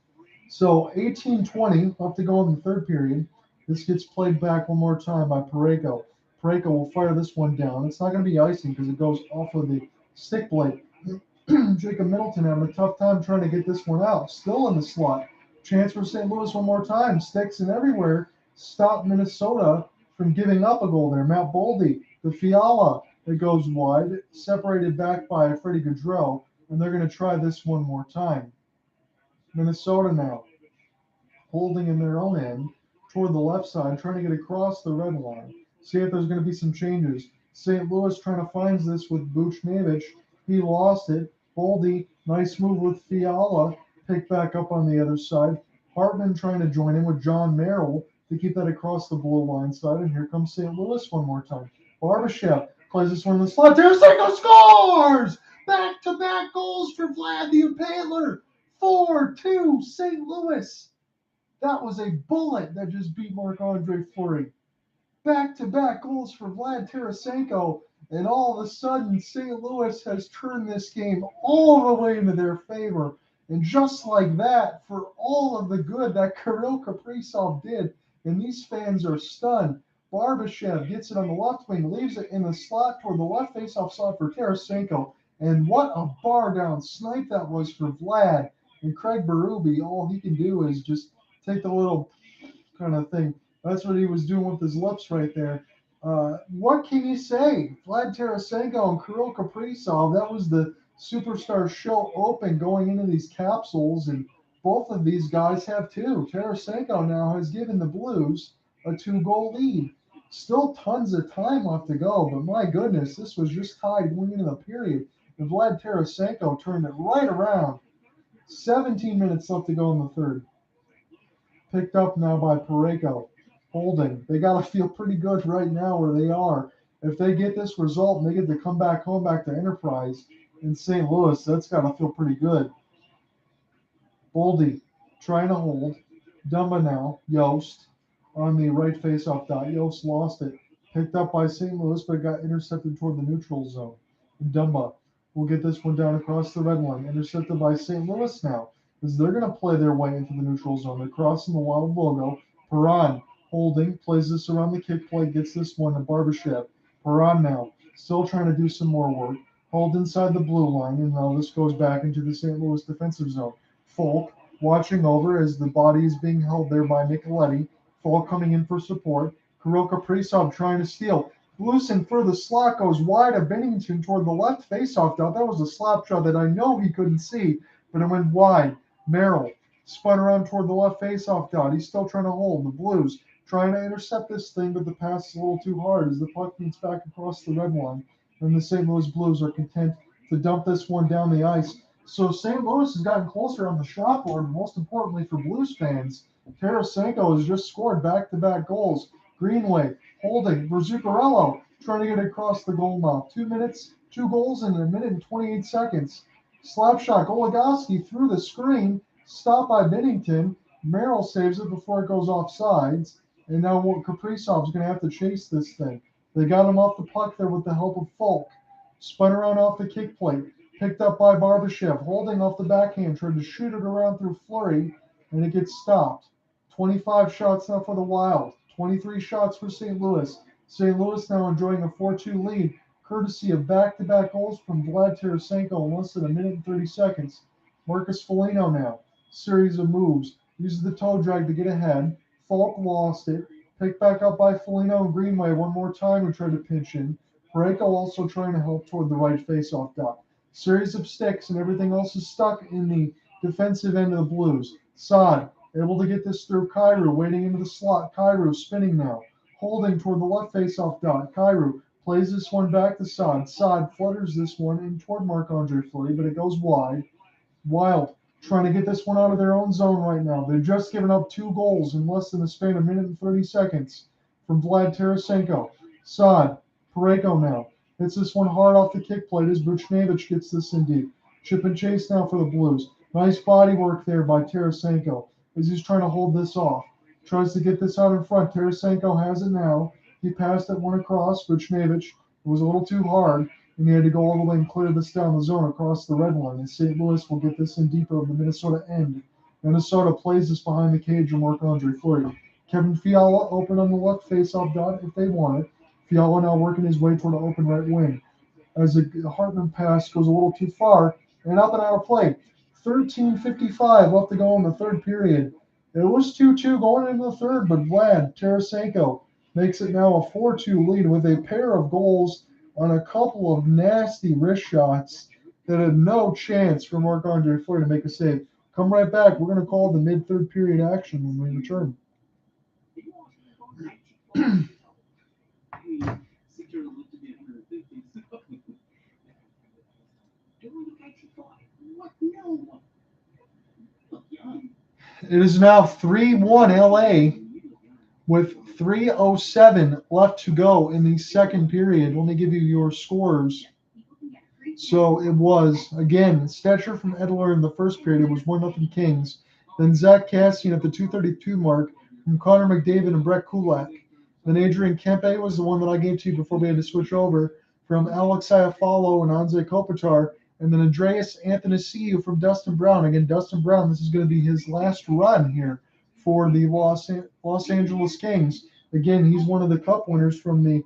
So 18:20 left to go in the third period. This gets played back one more time by Parayko. Parayko will fire this one down. It's not going to be icing because it goes off of the stick blade. Jacob Middleton having a tough time trying to get this one out. Still in the slot. Chance for St. Louis one more time. Sticks and everywhere. Stop Minnesota from giving up a goal there. Matt Boldy, the Fiala that goes wide, separated back by Freddie Gaudreau, and they're going to try this one more time. Minnesota now holding in their own end toward the left side, trying to get across the red line. See if there's going to be some changes. St. Louis trying to find this with Buchnevich. He lost it. Boldy, nice move with Fiala. Picked back up on the other side. Hartman trying to join in with John Merrill to keep that across the blue line side. And here comes St. Louis one more time. Barbashev plays this one in the slot. Tarasenko scores! Back-to-back goals for Vlad the Impaler. 4-2 St. Louis. That was a bullet that just beat Marc-Andre Fleury. Back-to-back goals for Vlad Tarasenko, and all of a sudden St. Louis has turned this game all the way into their favor. And just like that, for all of the good that Kirill Kaprizov did, and these fans are stunned, Barbashev gets it on the left wing, leaves it in the slot toward the left faceoff slot for Tarasenko. And what a bar down snipe that was for Vlad. And Craig Berube, all he can do is just take the little kind of thing. That's what he was doing with his lips right there. What can you say? Vlad Tarasenko and Kirill Kaprizov, that was the Superstar Show Open going into these capsules, and both of these guys have two. Tarasenko now has given the Blues a 2-goal lead. Still tons of time left to go, but my goodness, this was just tied going into the period. And Vlad Tarasenko turned it right around. 17 minutes left to go in the third. Picked up now by Parayko. Holding. They got to feel pretty good right now where they are. If they get this result and they get to come back home, back to Enterprise in St. Louis, that's got to feel pretty good. Boldy trying to hold. Dumba now. Yost on the right face-off dot. Yost lost it. Picked up by St. Louis, but got intercepted toward the neutral zone. Dumba will get this one down across the red line. Intercepted by St. Louis now, as they're going to play their way into the neutral zone. They're crossing the Wild logo. Perron holding, plays this around the kick plate, gets this one to Barbashev. Perron now, still trying to do some more work. Hold inside the blue line, and now this goes back into the St. Louis defensive zone. Folk watching over as the body is being held there by Nicoletti. Folk coming in for support. Kirill Kaprizov trying to steal. Loosen for the slot, goes wide of Bennington toward the left faceoff dot. That was a slap shot that I know he couldn't see, but it went wide. Merrill spun around toward the left faceoff dot. He's still trying to hold. The Blues trying to intercept this thing, but the pass is a little too hard as the puck beats back across the red line. And the St. Louis Blues are content to dump this one down the ice. So St. Louis has gotten closer on the shot board. Most importantly for Blues fans, Tarasenko has just scored back-to-back goals. Greenway holding. Zuccarello trying to get across the goal mouth. 2 minutes, 2 goals in a minute and 28 seconds. Slap shot. Goligoski through the screen. Stopped by Bennington. Merrill saves it before it goes off sides. And now Kaprizov's going to have to chase this thing. They got him off the puck there with the help of Folk. Spun around off the kick plate. Picked up by Barbashev. Holding off the backhand. Tried to shoot it around through Fleury. And it gets stopped. 25 shots now for the Wild. 23 shots for St. Louis. St. Louis now enjoying a 4-2 lead, courtesy of back-to-back goals from Vlad Tarasenko in less than a minute and 30 seconds. Marcus Foligno now. Series of moves. Uses the toe drag to get ahead. Falk lost it. Picked back up by Foligno and Greenway one more time and tried to pinch in. Parayko also trying to help toward the right face-off dot. Series of sticks and everything else is stuck in the defensive end of the Blues. Saad able to get this through Kyrou, waiting into the slot. Kyrou spinning now. Holding toward the left face-off dot. Kyrou plays this one back to Saad. Saad flutters this one in toward Marc-Andre Fleury, but it goes wide. Wild trying to get this one out of their own zone right now. They've just given up 2 goals in less than a span of a minute and 30 seconds from Vlad Tarasenko. Saad, Parayko now. Hits this one hard off the kick plate as Buchnevich gets this in deep. Chip and chase now for the Blues. Nice body work there by Tarasenko as he's trying to hold this off. Tries to get this out in front. Tarasenko has it now. He passed that one across. Buchnevich. It was a little too hard, and he had to go all the way and clear this down the zone across the red line. And St. Louis will get this in deeper of the Minnesota end. Minnesota plays this behind the cage of Marc-Andre Fleury. Kevin Fiala open on the left face-off dot if they want it. Fiala now working his way toward the open right wing. As the Hartman pass goes a little too far, and up and out of play. 13:55 left to go in the third period. It was 2-2 going into the third, but Vlad Tarasenko makes it now a 4-2 lead with a pair of goals on a couple of nasty wrist shots that had no chance for Marc-Andre Fleury to make a save. Come right back. We're going to call the mid-third period action when we return. It is now 3-1 LA with 3:07 left to go in the second period. Let me give you your scores. So it was, again, Stetcher from Edler in the first period. It was 1-0 Kings. Then Zach Cassian at the 2:32 mark from Connor McDavid and Brett Kulak. Then Adrian Kempe was the one that I gave to you before we had to switch over from Alex Iafallo and Anze Kopitar And then Andreas Athanasiou from Dustin Brown. Again, Dustin Brown, this is going to be his last run here for the Los Angeles Kings. Again, he's one of the cup winners from the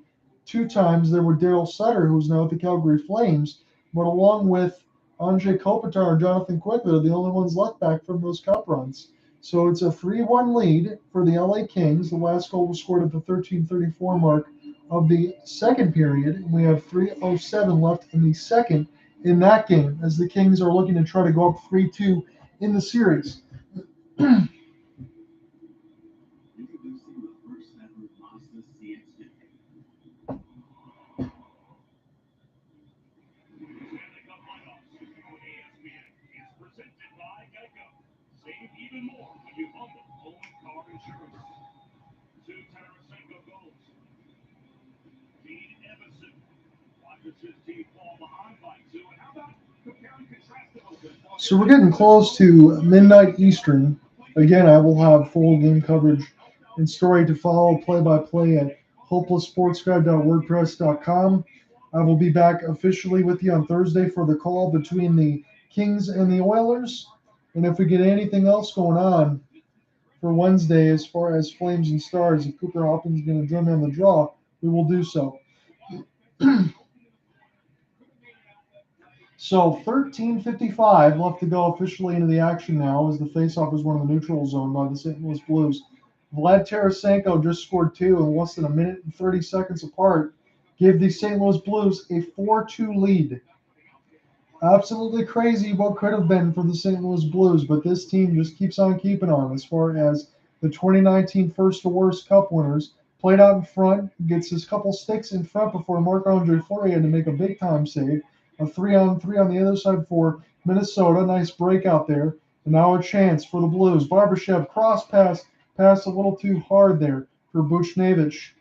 2 times there were Daryl Sutter, who's now at the Calgary Flames. But along with Andrei Kopitar and Jonathan Quick, they're the only ones left back from those cup runs. So it's a 3-1 lead for the LA Kings. The last goal was scored at the 13:34 mark of the second period. And we have 3:07 left in the second in that game, as the Kings are looking to try to go up 3-2 in the series. Introducing the first ever Mazda CX-50. Stanley Cup playoffs on ESPN is presented by Geico. Save even more when you bundle home and car insurance. 2 Tarasenko goals. Dean Evason watches his team fall behind by 2. And how about compare and contrast those? So we're getting close to midnight Eastern. Again, I will have full game coverage and story to follow play-by-play at hopelessportsguide.wordpress.com. I will be back officially with you on Thursday for the call between the Kings and the Oilers. And if we get anything else going on for Wednesday as far as Flames and Stars, if Cooper Hoppin's going to join me on the draw, we will do so. So 13:55 left to go officially into the action now, as the faceoff is one of the neutral zone by the St. Louis Blues. Vlad Tarasenko just scored 2 in less than a minute and 30 seconds apart, gave the St. Louis Blues a 4-2 lead. Absolutely crazy what could have been for the St. Louis Blues, but this team just keeps on keeping on as far as the 2019 first to worst cup winners. Played out in front, gets his couple sticks in front before Marc-Andre Fleury had to make a big time save. A 3-on-3 on the other side for Minnesota. Nice break out there. And now a chance for the Blues. Barbashev cross pass a little too hard there for Buchnevich.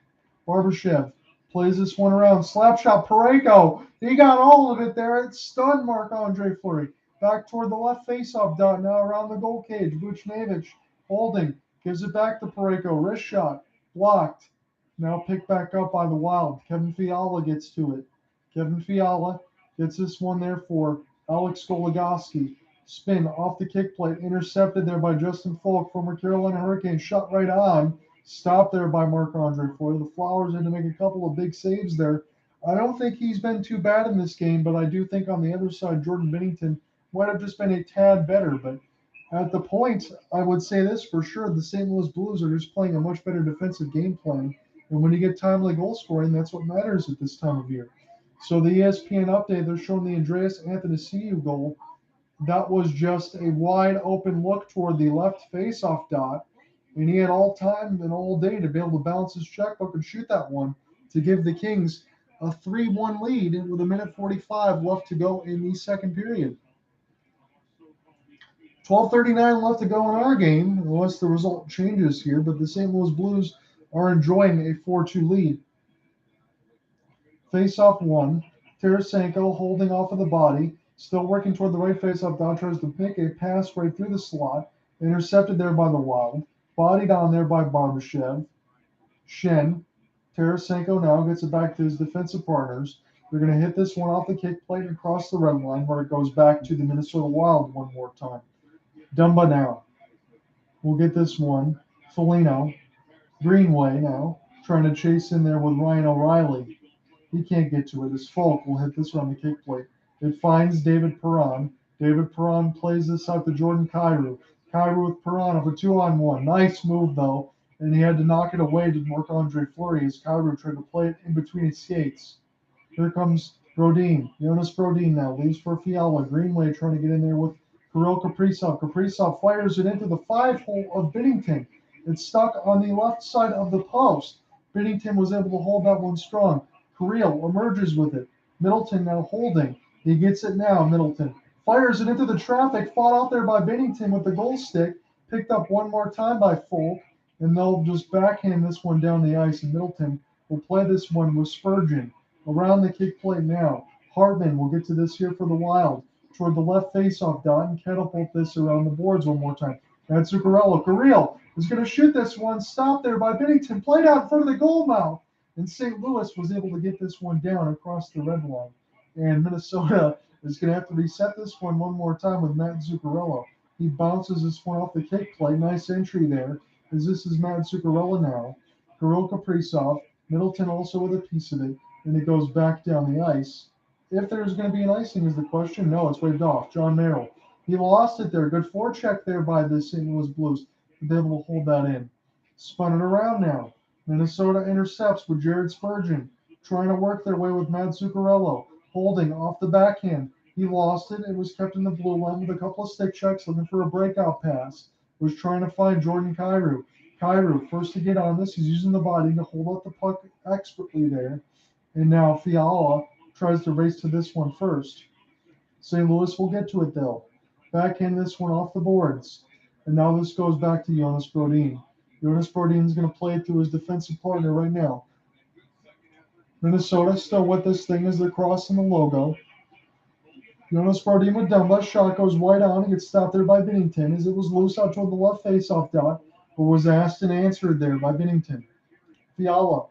Barbashev plays this one around. Slap shot. Parayko. He got all of it there. It stunned Marc-Andre Fleury. Back toward the left faceoff dot. Now around the goal cage. Buchnevich holding. Gives it back to Parayko. Wrist shot. Blocked. Now picked back up by the Wild. Kevin Fiala gets to it. Kevin Fiala gets this one there for Alex Goligoski. Spin off the kick plate. Intercepted there by Justin Falk, former Carolina Hurricane. Shot right on. Stopped there by Marc-Andre Fleury. The Flyers had to make a couple of big saves there. I don't think he's been too bad in this game, but I do think on the other side, Jordan Binnington might have just been a tad better. But at the point, I would say this for sure, the St. Louis Blues are just playing a much better defensive game plan. And when you get timely goal scoring, that's what matters at this time of year. So the ESPN update, they're showing the Andreas Athanasiou goal. That was just a wide open look toward the left faceoff dot. And he had all time and all day to be able to balance his checkbook and shoot that one to give the Kings a 3-1 lead with 1:45 left to go in the second period. 12:39 left to go in our game, unless the result changes here. But the St. Louis Blues are enjoying a 4-2 lead. Face-off 1. Tarasenko holding off of the body. Still working toward the right face-off dot. Tries to pick a pass right through the slot. Intercepted there by the Wild. Body down there by Barbashev. Shen. Tarasenko now gets it back to his defensive partners. They're going to hit this one off the kick plate and across the red line, where it goes back to the Minnesota Wild one more time. Dumba now. We'll get this one. Foligno. Greenway now. Trying to chase in there with Ryan O'Reilly. He can't get to it. His Falk will hit this one on the kick plate. It finds David Perron. David Perron plays this out to Jordan Kyrou. Kyrou with Perron of a 2-on-1. Nice move, though. And he had to knock it away to Marc-Andre Fleury as Kyrou tried to play it in between his skates. Here comes Brodin. Jonas Brodin now leaves for Fiala. Greenway trying to get in there with Kirill Kaprizov. Kaprizov fires it into the 5-hole of Binnington. It's stuck on the left side of the post. Binnington was able to hold that one strong. Kirill emerges with it. Middleton now holding. He gets it now, Middleton. Fires it into the traffic. Fought out there by Binnington with the goal stick. Picked up one more time by Falk. And they'll just backhand this one down the ice. And Middleton will play this one with Spurgeon. Around the kick plate now. Hartman will get to this here for the Wild. Toward the left faceoff dot and catapult this around the boards one more time. That's Zuccarello. Kirill is going to shoot this one. Stopped there by Binnington. Played out in front of the goal mouth. And St. Louis was able to get this one down across the red line. And Minnesota is going to have to reset this one more time with Matt Zuccarello. He bounces this one off the kick play. Nice entry there, as this is Matt Zuccarello now. Kirill Kaprizov, Middleton also with a piece of it, and it goes back down the ice. If there's going to be an icing is the question. No, it's waved off. John Merrill. He lost it there. Good forecheck there by the St. Louis Blues. They're able to hold that in. Spun it around now. Minnesota intercepts with Jared Spurgeon, trying to work their way with Matt Zuccarello, holding off the backhand. He lost it. It was kept in the blue line with a couple of stick checks, looking for a breakout pass. Was trying to find Jordan Kyrou. Kyrou, first to get on this, he's using the body to hold up the puck expertly there. And now Fiala tries to race to this one first. St. Louis will get to it though. Backhand this one off the boards. And now this goes back to Jonas Brodin. Jonas Brodin is going to play it to his defensive partner right now. Minnesota still with this thing as they're crossing the logo. Jonas Brodin with Dumba. Shot goes right on. He gets stopped there by Binnington as it was loose out toward the left faceoff dot, but was asked and answered there by Binnington. Fiala.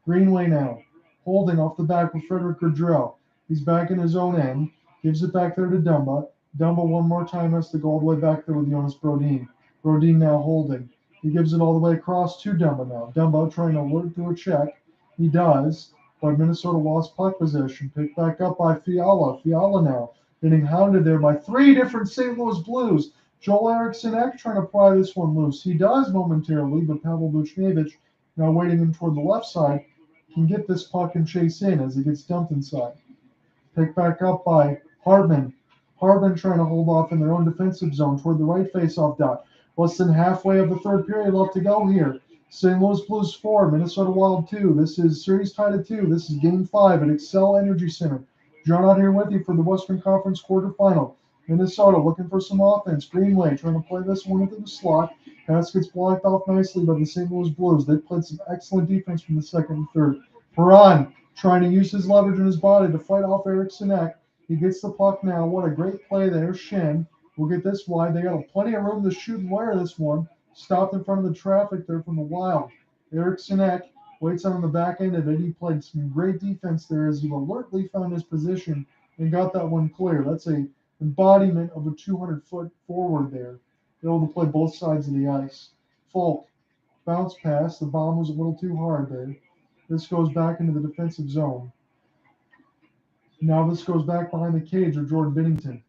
Greenway now. Holding off the back with Frederick Gaudreau. He's back in his own end. Gives it back there to Dumba. Dumba one more time has to go all the way back there with Jonas Brodin. Brodin now holding. He gives it all the way across to Dumba now. Dumba trying to work through a check. He does, but Minnesota lost puck possession. Picked back up by Fiala. Fiala now getting hounded there by three different St. Louis Blues. Joel Eriksson Ek trying to pry this one loose. He does momentarily, but Pavel Buchnevich now waiting in toward the left side can get this puck and chase in as it gets dumped inside. Picked back up by Hartman. Hartman trying to hold off in their own defensive zone toward the right faceoff dot. Less than halfway of the third period left to go here. St. Louis Blues 4, Minnesota Wild 2. This is series tied at 2. This is Game 5 at Xcel Energy Center. John out here with you for the Western Conference quarterfinal. Minnesota looking for some offense. Greenway trying to play this one into the slot. Pass gets blocked off nicely by the St. Louis Blues. They played some excellent defense from the second and third. Perron trying to use his leverage in his body to fight off Eriksson Ek. He gets the puck now. What a great play there. Shen will get this wide. They got plenty of room to shoot and wear this one. Stopped in front of the traffic there from the Wild. Eriksson Ek waits on the back end of it. He played some great defense there as he alertly found his position and got that one clear. That's a embodiment of a 200-foot forward there. Able to play both sides of the ice. Falk, bounce pass. The bomb was a little too hard there. This goes back into the defensive zone. Now this goes back behind the cage of Jordan Binnington.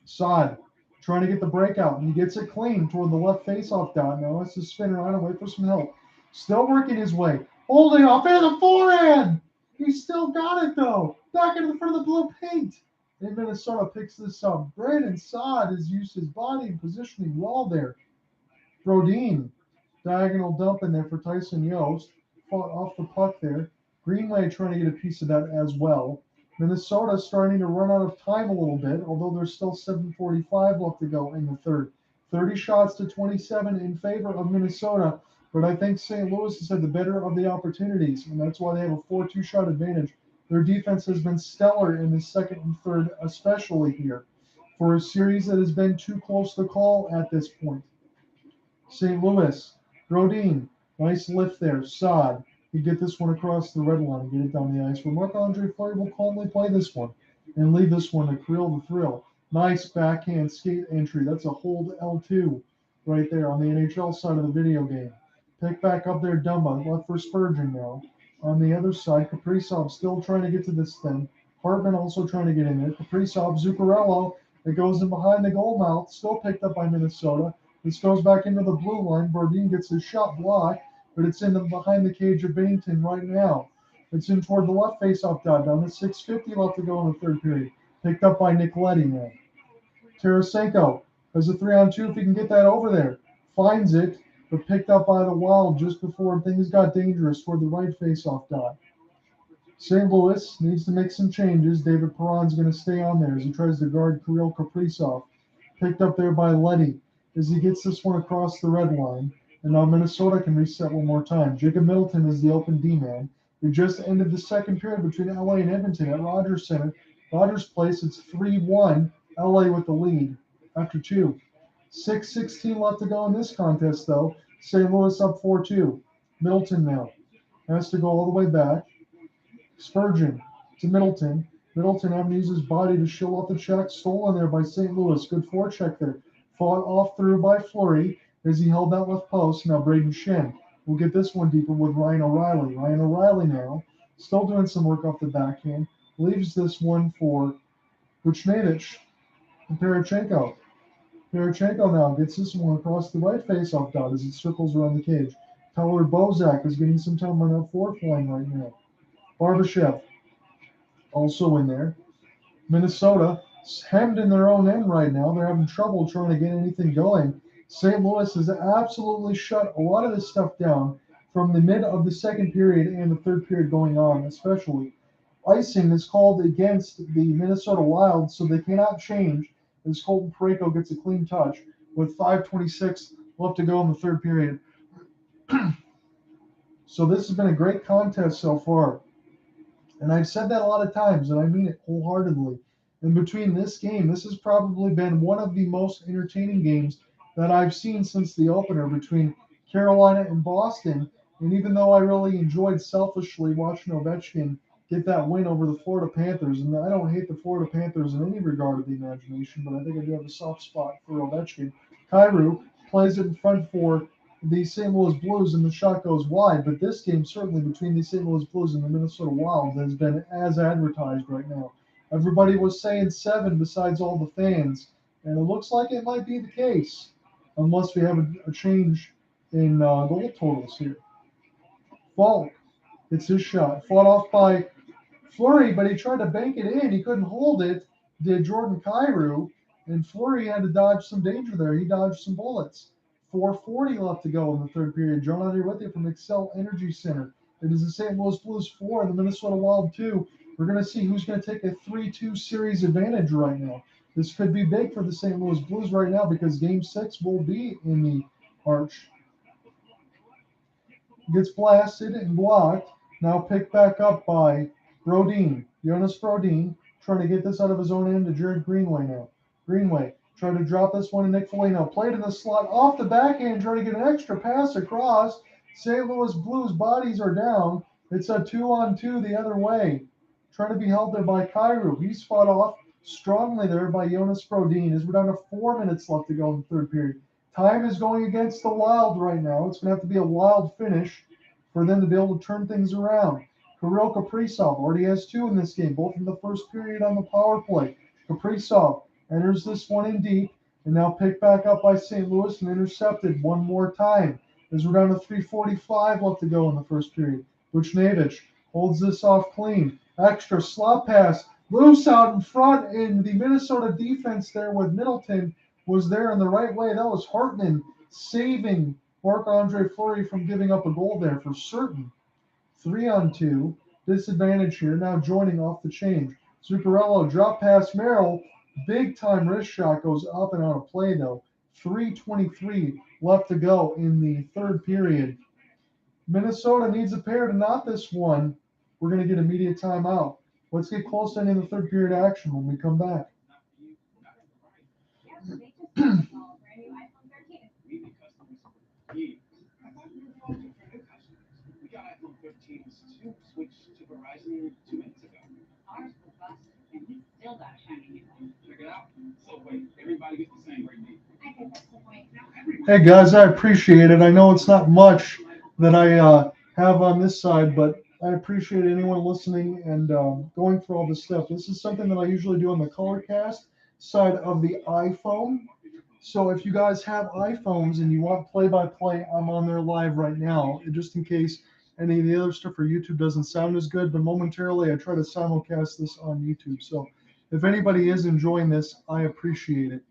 Saad trying to get the breakout, and he gets it clean toward the left faceoff dot. Now let's just spin around and wait for some help. Still working his way. Holding off into the forehand. He still got it, though. Back into the front of the blue paint. And Minnesota picks this up. Brandon Saad has used his body and positioning well there. Brodin, diagonal dump in there for Tyson Yost. Fought off the puck there. Greenway trying to get a piece of that as well. Minnesota starting to run out of time a little bit, although there's still 7:45 left to go in the third. 30 shots to 27 in favor of Minnesota, but I think St. Louis has had the better of the opportunities, and that's why they have a 4-2 shot advantage. Their defense has been stellar in the second and third, especially here, for a series that has been too close to call at this point. St. Louis, Brodin, nice lift there. Saad. You get this one across the red line and get it down the ice. Where Marc-Andre Fleury will calmly play this one and leave this one to Kirill the Thrill. Nice backhand skate entry. That's a hold L2 right there on the NHL side of the video game. Pick back up there, Dumba. Left for Spurgeon now. On the other side, Kaprizov still trying to get to this thing. Hartman also trying to get in there. Kaprizov, Zuccarello. It goes in behind the goal mouth. Still picked up by Minnesota. This goes back into the blue line. Brodin gets his shot blocked, but it's in behind the cage of Binnington right now. It's in toward the left faceoff dot. Down to 6:50 left to go in the third period. Picked up by Nicoletti now. Tarasenko has a 3-on-2 if he can get that over there. Finds it, but picked up by the Wild just before things got dangerous toward the right faceoff dot. St. Louis needs to make some changes. David Perron's going to stay on there as he tries to guard Kirill Kaprizov. Picked up there by Letty as he gets this one across the red line. And now Minnesota can reset one more time. Jacob Middleton is the open D-man. We just ended the second period between LA and Edmonton at Rogers Center. Rogers Place, it's 3-1. LA with the lead after 2. 6:16 left to go in this contest, though. St. Louis up 4-2. Middleton now has to go all the way back. Spurgeon to Middleton. Middleton having to use his body to shield off the check. Stolen there by St. Louis. Good forecheck there. Fought off through by Fleury as he held that left post. Now Braden Shin will get this one deeper with Ryan O'Reilly. Ryan O'Reilly now still doing some work off the backhand. Leaves this one for Buchnevich and Parachenko. Parachenko now gets this one across the right face-off dot as it circles around the cage. Tyler Bozak is getting some time on that fourth line right now. Barbashev also in there. Minnesota hemmed in their own end right now. They're having trouble trying to get anything going. St. Louis has absolutely shut a lot of this stuff down from the mid of the second period and the third period going on, especially. Icing is called against the Minnesota Wild, so they cannot change as Colton Parayko gets a clean touch with 5:26 left to go in the third period. So this has been a great contest so far. And I've said that a lot of times, and I mean it wholeheartedly. In between this game, this has probably been one of the most entertaining games that I've seen since the opener between Carolina and Boston. And even though I really enjoyed selfishly watching Ovechkin get that win over the Florida Panthers, and I don't hate the Florida Panthers in any regard of the imagination, but I think I do have a soft spot for Ovechkin. Kyrou plays it in front for the St. Louis Blues, and the shot goes wide. But this game, certainly between the St. Louis Blues and the Minnesota Wild, has been as advertised right now. Everybody was saying 7 besides all the fans, and it looks like it might be the case, unless we have a change in goal totals here. Falk, it's his shot. Fought off by Fleury, but he tried to bank it in. He couldn't hold it, did Jordan Kyrou, and Fleury had to dodge some danger there. He dodged some bullets. 4:40 left to go in the third period. John Andre with you from Excel Energy Center. It is the St. Louis Blues 4 and the Minnesota Wild 2. We're going to see who's going to take a 3-2 series advantage right now. This could be big for the St. Louis Blues right now because Game 6 will be in the Arch. Gets blasted and blocked. Now picked back up by Brodin. Jonas Brodin trying to get this out of his own end to Jared Greenway now. Greenway trying to drop this one to Nick Foligno. Played in the slot off the backhand, trying to get an extra pass across. St. Louis Blues bodies are down. It's a 2-on-2 the other way. Trying to be held there by Kyrou. He's fought off strongly there by Jonas Brodin as we're down to 4 minutes left to go in the third period. Time is going against the Wild right now. It's going to have to be a Wild finish for them to be able to turn things around. Kirill Kaprizov already has 2 in this game, both in the first period on the power play. Kaprizov enters this one in deep and now picked back up by St. Louis and intercepted one more time as we're down to 3:45 left to go in the first period. Buchnevich holds this off clean. Extra slot pass. Loose out in front, and the Minnesota defense there with Middleton was there in the right way. That was Hartman saving Marc-Andre Fleury from giving up a goal there for certain. 3-on-2. Disadvantage here. Now joining off the change. Zuccarello drop pass Merrill. Big time wrist shot goes up and out of play though. 3:23 left to go in the third period. Minnesota needs a pair to knot this one. We're going to get immediate timeout. Let's get close to ending the third period action when we come back. Switched to Verizon 2 minutes ago. Ours was busted, and we still got a shiny new one. Check it out. So wait, everybody gets the same rate. I think that's the point. Hey guys, I appreciate it. I know it's not much that I have on this side, but I appreciate anyone listening and going through all this stuff. This is something that I usually do on the Colorcast side of the iPhone. So if you guys have iPhones and you want play-by-play, I'm on there live right now, just in case any of the other stuff for YouTube doesn't sound as good, but momentarily I try to simulcast this on YouTube. So if anybody is enjoying this, I appreciate it.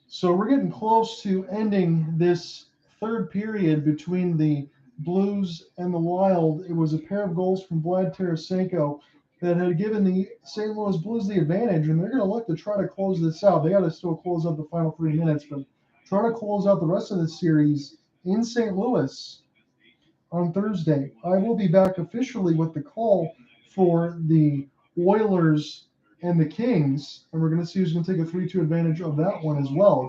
So we're getting close to ending this third period between the Blues and the Wild. It was a pair of goals from Vlad Tarasenko that had given the St. Louis Blues the advantage, and they're going to look to try to close this out. They got to still close out the final 3 minutes, but try to close out the rest of the series in St. Louis on Thursday. I will be back officially with the call for the Oilers and the Kings, and we're going to see who's going to take a 3-2 advantage of that one as well.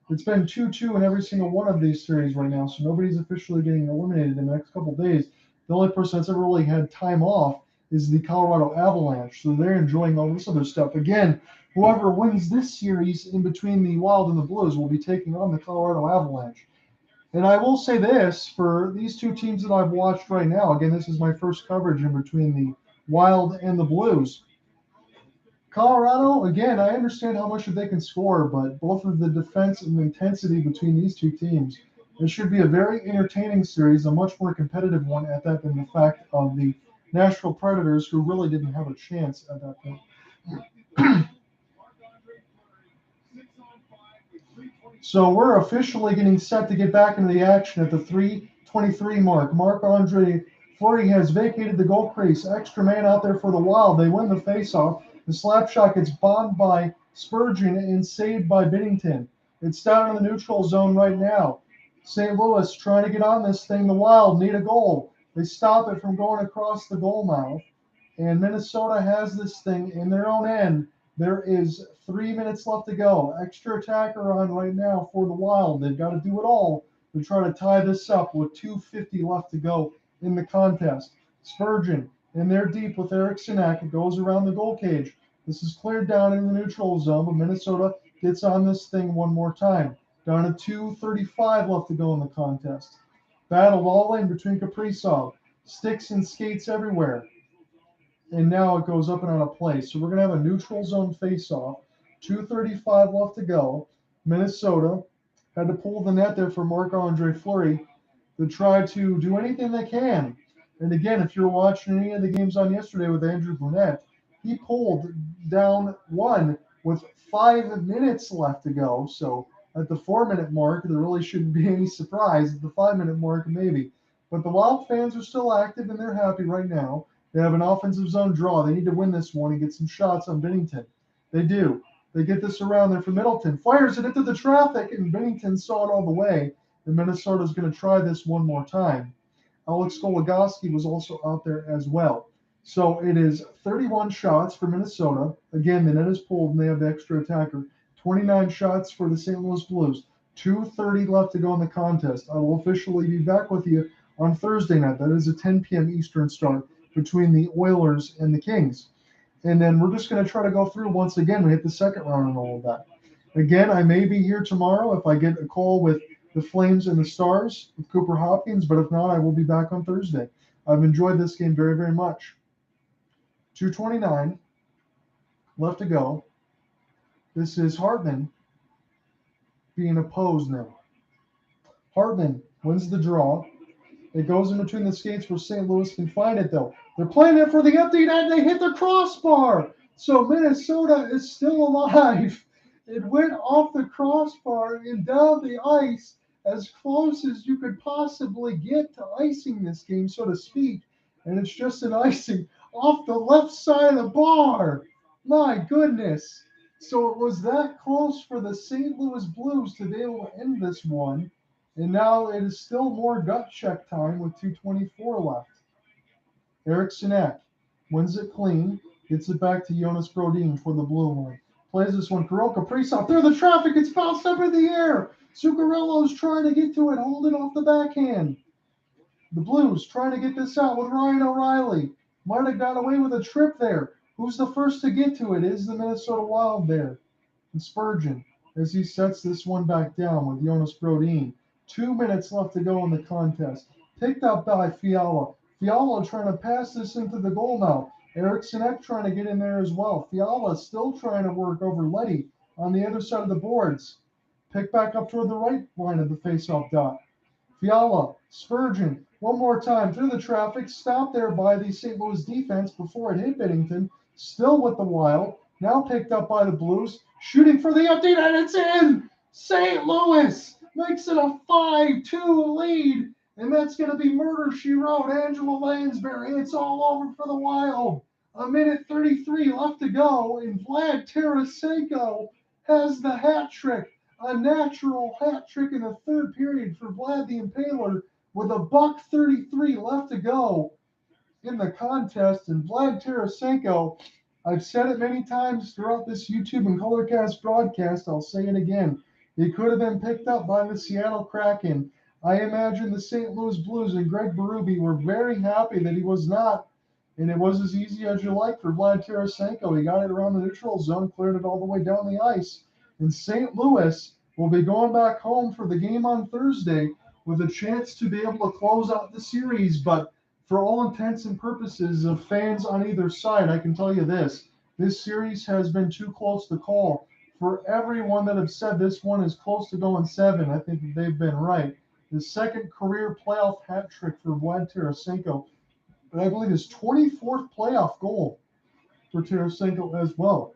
It's been 2-2 in every single one of these series right now, so nobody's officially getting eliminated in the next couple of days. The only person that's ever really had time off is the Colorado Avalanche. So they're enjoying all this other stuff. Again, whoever wins this series in between the Wild and the Blues will be taking on the Colorado Avalanche. And I will say this, for these two teams that I've watched right now, again, this is my first coverage in between the Wild and the Blues. Colorado, again, I understand how much they can score, but both of the defense and the intensity between these two teams, it should be a very entertaining series, a much more competitive one at that than the fact of the Nashville Predators, who really didn't have a chance at that point. So we're officially getting set to get back into the action at the 3:23 mark. Marc-Andre Fleury has vacated the goal crease. Extra man out there for the Wild. They win the faceoff. The slap shot gets bombed by Spurgeon and saved by Binnington. It's down in the neutral zone right now. St. Louis trying to get on this thing. The Wild need a goal. They stop it from going across the goal mouth. And Minnesota has this thing in their own end. There is 3 minutes left to go. Extra attacker on right now for the Wild. They've got to do it all to try to tie this up with 2:50 left to go in the contest. Spurgeon in there deep with Eriksson. It goes around the goal cage. This is cleared down in the neutral zone, but Minnesota gets on this thing one more time. Down to 2:35 left to go in the contest. Battled all in between Kaprizov. Sticks and skates everywhere. And now it goes up and out of play. So we're going to have a neutral zone face-off. 2:35 left to go. Minnesota had to pull the net there for Marc-Andre Fleury to try to do anything they can. And again, if you're watching any of the games on yesterday with Andrew Brunette, he pulled down one with 5 minutes left to go. So at the 4-minute mark, there really shouldn't be any surprise. At the 5-minute mark, maybe. But the Wild fans are still active and they're happy right now. They have an offensive zone draw. They need to win this one and get some shots on Binnington. They do. They get this around there for Middleton. Fires it into the traffic, and Binnington saw it all the way. And Minnesota's going to try this one more time. Alex Goligoski was also out there as well. So it is 31 shots for Minnesota. Again, the net is pulled, and they have the extra attacker. 29 shots for the St. Louis Blues. 2:30 left to go in the contest. I will officially be back with you on Thursday night. That is a 10 p.m. Eastern start between the Oilers and the Kings. And then we're just going to try to go through once again. We hit the second round and all of that. Again, I may be here tomorrow if I get a call with the Flames and the Stars with Cooper Hopkins, but if not, I will be back on Thursday. I've enjoyed this game very, very much. 2:29 left to go. This is Hartman being opposed now. Hartman wins the draw. It goes in between the skates where St. Louis can find it, though. They're playing it for the empty net, and they hit the crossbar. So Minnesota is still alive. It went off the crossbar and down the ice as close as you could possibly get to icing this game, so to speak. And it's just an icing off the left side of the bar. My goodness. So it was that close for the St. Louis Blues to be able to end this one. And now it is still more gut check time with 2:24 left. Eriksson wins it clean, gets it back to Jonas Brodin for the blue line. Plays this one, Kirill Kaprizov through the traffic, it's bounced up in the air. Zuccarello's trying to get to it, hold it off the backhand. The Blues trying to get this out with Ryan O'Reilly. Might have got away with a trip there. Who's the first to get to it? Is the Minnesota Wild there. And Spurgeon, as he sets this one back down with Jonas Brodin. 2 minutes left to go in the contest. Picked up by Fiala. Fiala trying to pass this into the goal mouth. Eriksson trying to get in there as well. Fiala still trying to work over Leddy on the other side of the boards. Pick back up toward the right line of the faceoff dot. Fiala, Spurgeon, one more time through the traffic. Stopped there by the St. Louis defense before it hit Binnington. Still with the Wild. Now picked up by the Blues. Shooting for the empty net. It's in! St. Louis makes it a 5-2 lead. And that's going to be murder, she wrote. Angela Lansbury. It's all over for the Wild. 1:33 left to go. And Vlad Tarasenko has the hat trick. A natural hat trick in the third period for Vlad the Impaler with $1:33 left to go in the contest. And Vlad Tarasenko, I've said it many times throughout this YouTube and Colorcast broadcast. I'll say it again. He could have been picked up by the Seattle Kraken. I imagine the St. Louis Blues and Greg Berube were very happy that he was not and it was as easy as you like for Vlad Tarasenko. He got it around the neutral zone, cleared it all the way down the ice. And St. Louis will be going back home for the game on Thursday with a chance to be able to close out the series. But for all intents and purposes of fans on either side, I can tell you this series has been too close to call. For everyone that have said this one is close to going 7, I think they've been right. His second career playoff hat trick for Vlad Tarasenko, and I believe his 24th playoff goal for Tarasenko as well.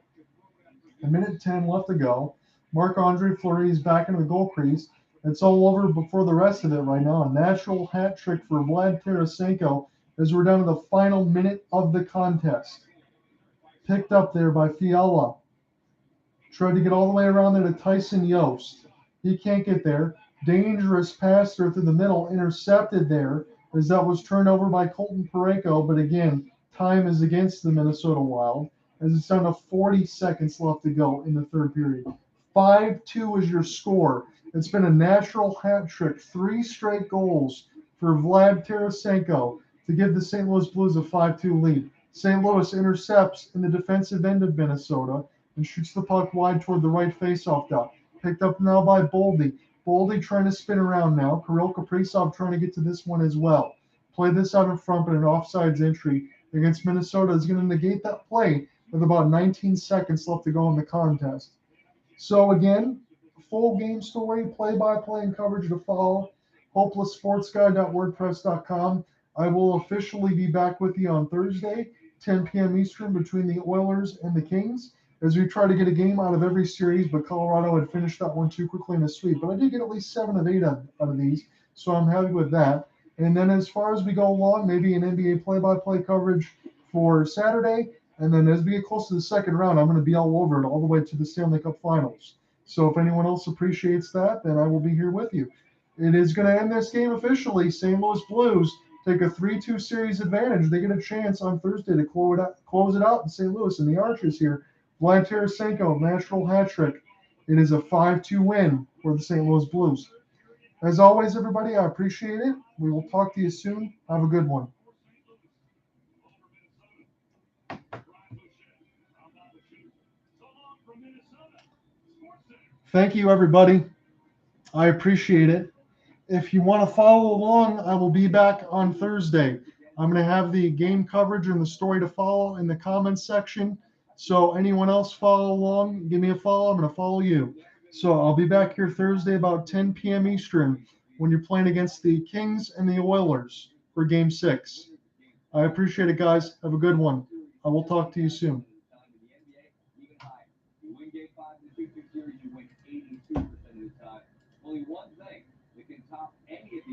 A minute 10 left to go. Marc-Andre Fleury is back into the goal crease. It's all over before the rest of it right now. A natural hat trick for Vlad Tarasenko as we're down to the final minute of the contest. Picked up there by Fiala. Tried to get all the way around there to Tyson Yost. He can't get there. Dangerous pass there through the middle. Intercepted there as that was turned over by Colton Parayko. But again, time is against the Minnesota Wild as it's down to 40 seconds left to go in the third period. 5-2 is your score. It's been a natural hat trick. 3 straight goals for Vlad Tarasenko to give the St. Louis Blues a 5-2 lead. St. Louis intercepts in the defensive end of Minnesota and shoots the puck wide toward the right faceoff dot. Picked up now by Boldy. Boldy trying to spin around now. Kirill Kaprizov trying to get to this one as well. Play this out in front, but an offsides entry against Minnesota is going to negate that play with about 19 seconds left to go in the contest. So again, full game story, play-by-play and coverage to follow. HopelessSportsGuy.wordpress.com. I will officially be back with you on Thursday, 10 p.m. Eastern, between the Oilers and the Kings, as we try to get a game out of every series, but Colorado had finished that one too quickly in the sweep. But I did get at least 7 of 8 out of these, so I'm happy with that. And then as far as we go along, maybe an NBA play-by-play coverage for Saturday. And then as we get close to the second round, I'm going to be all over it all the way to the Stanley Cup Finals. So if anyone else appreciates that, then I will be here with you. It is going to end this game officially. St. Louis Blues take a 3-2 series advantage. They get a chance on Thursday to close it out in St. Louis. And the Archers here, Vlad Tarasenko, natural hat trick. It is a 5-2 win for the St. Louis Blues. As always, everybody, I appreciate it. We will talk to you soon. Have a good one. Thank you, everybody. I appreciate it. If you want to follow along, I will be back on Thursday. I'm going to have the game coverage and the story to follow in the comments section. So anyone else follow along, give me a follow. I'm going to follow you. So I'll be back here Thursday about 10 p.m. Eastern when you're playing against the Kings and the Oilers for Game 6. I appreciate it, guys. Have a good one. I will talk to you soon. You win game 5 in the 2-2 series, you win 82% of the time. Only one thing that can top any of these.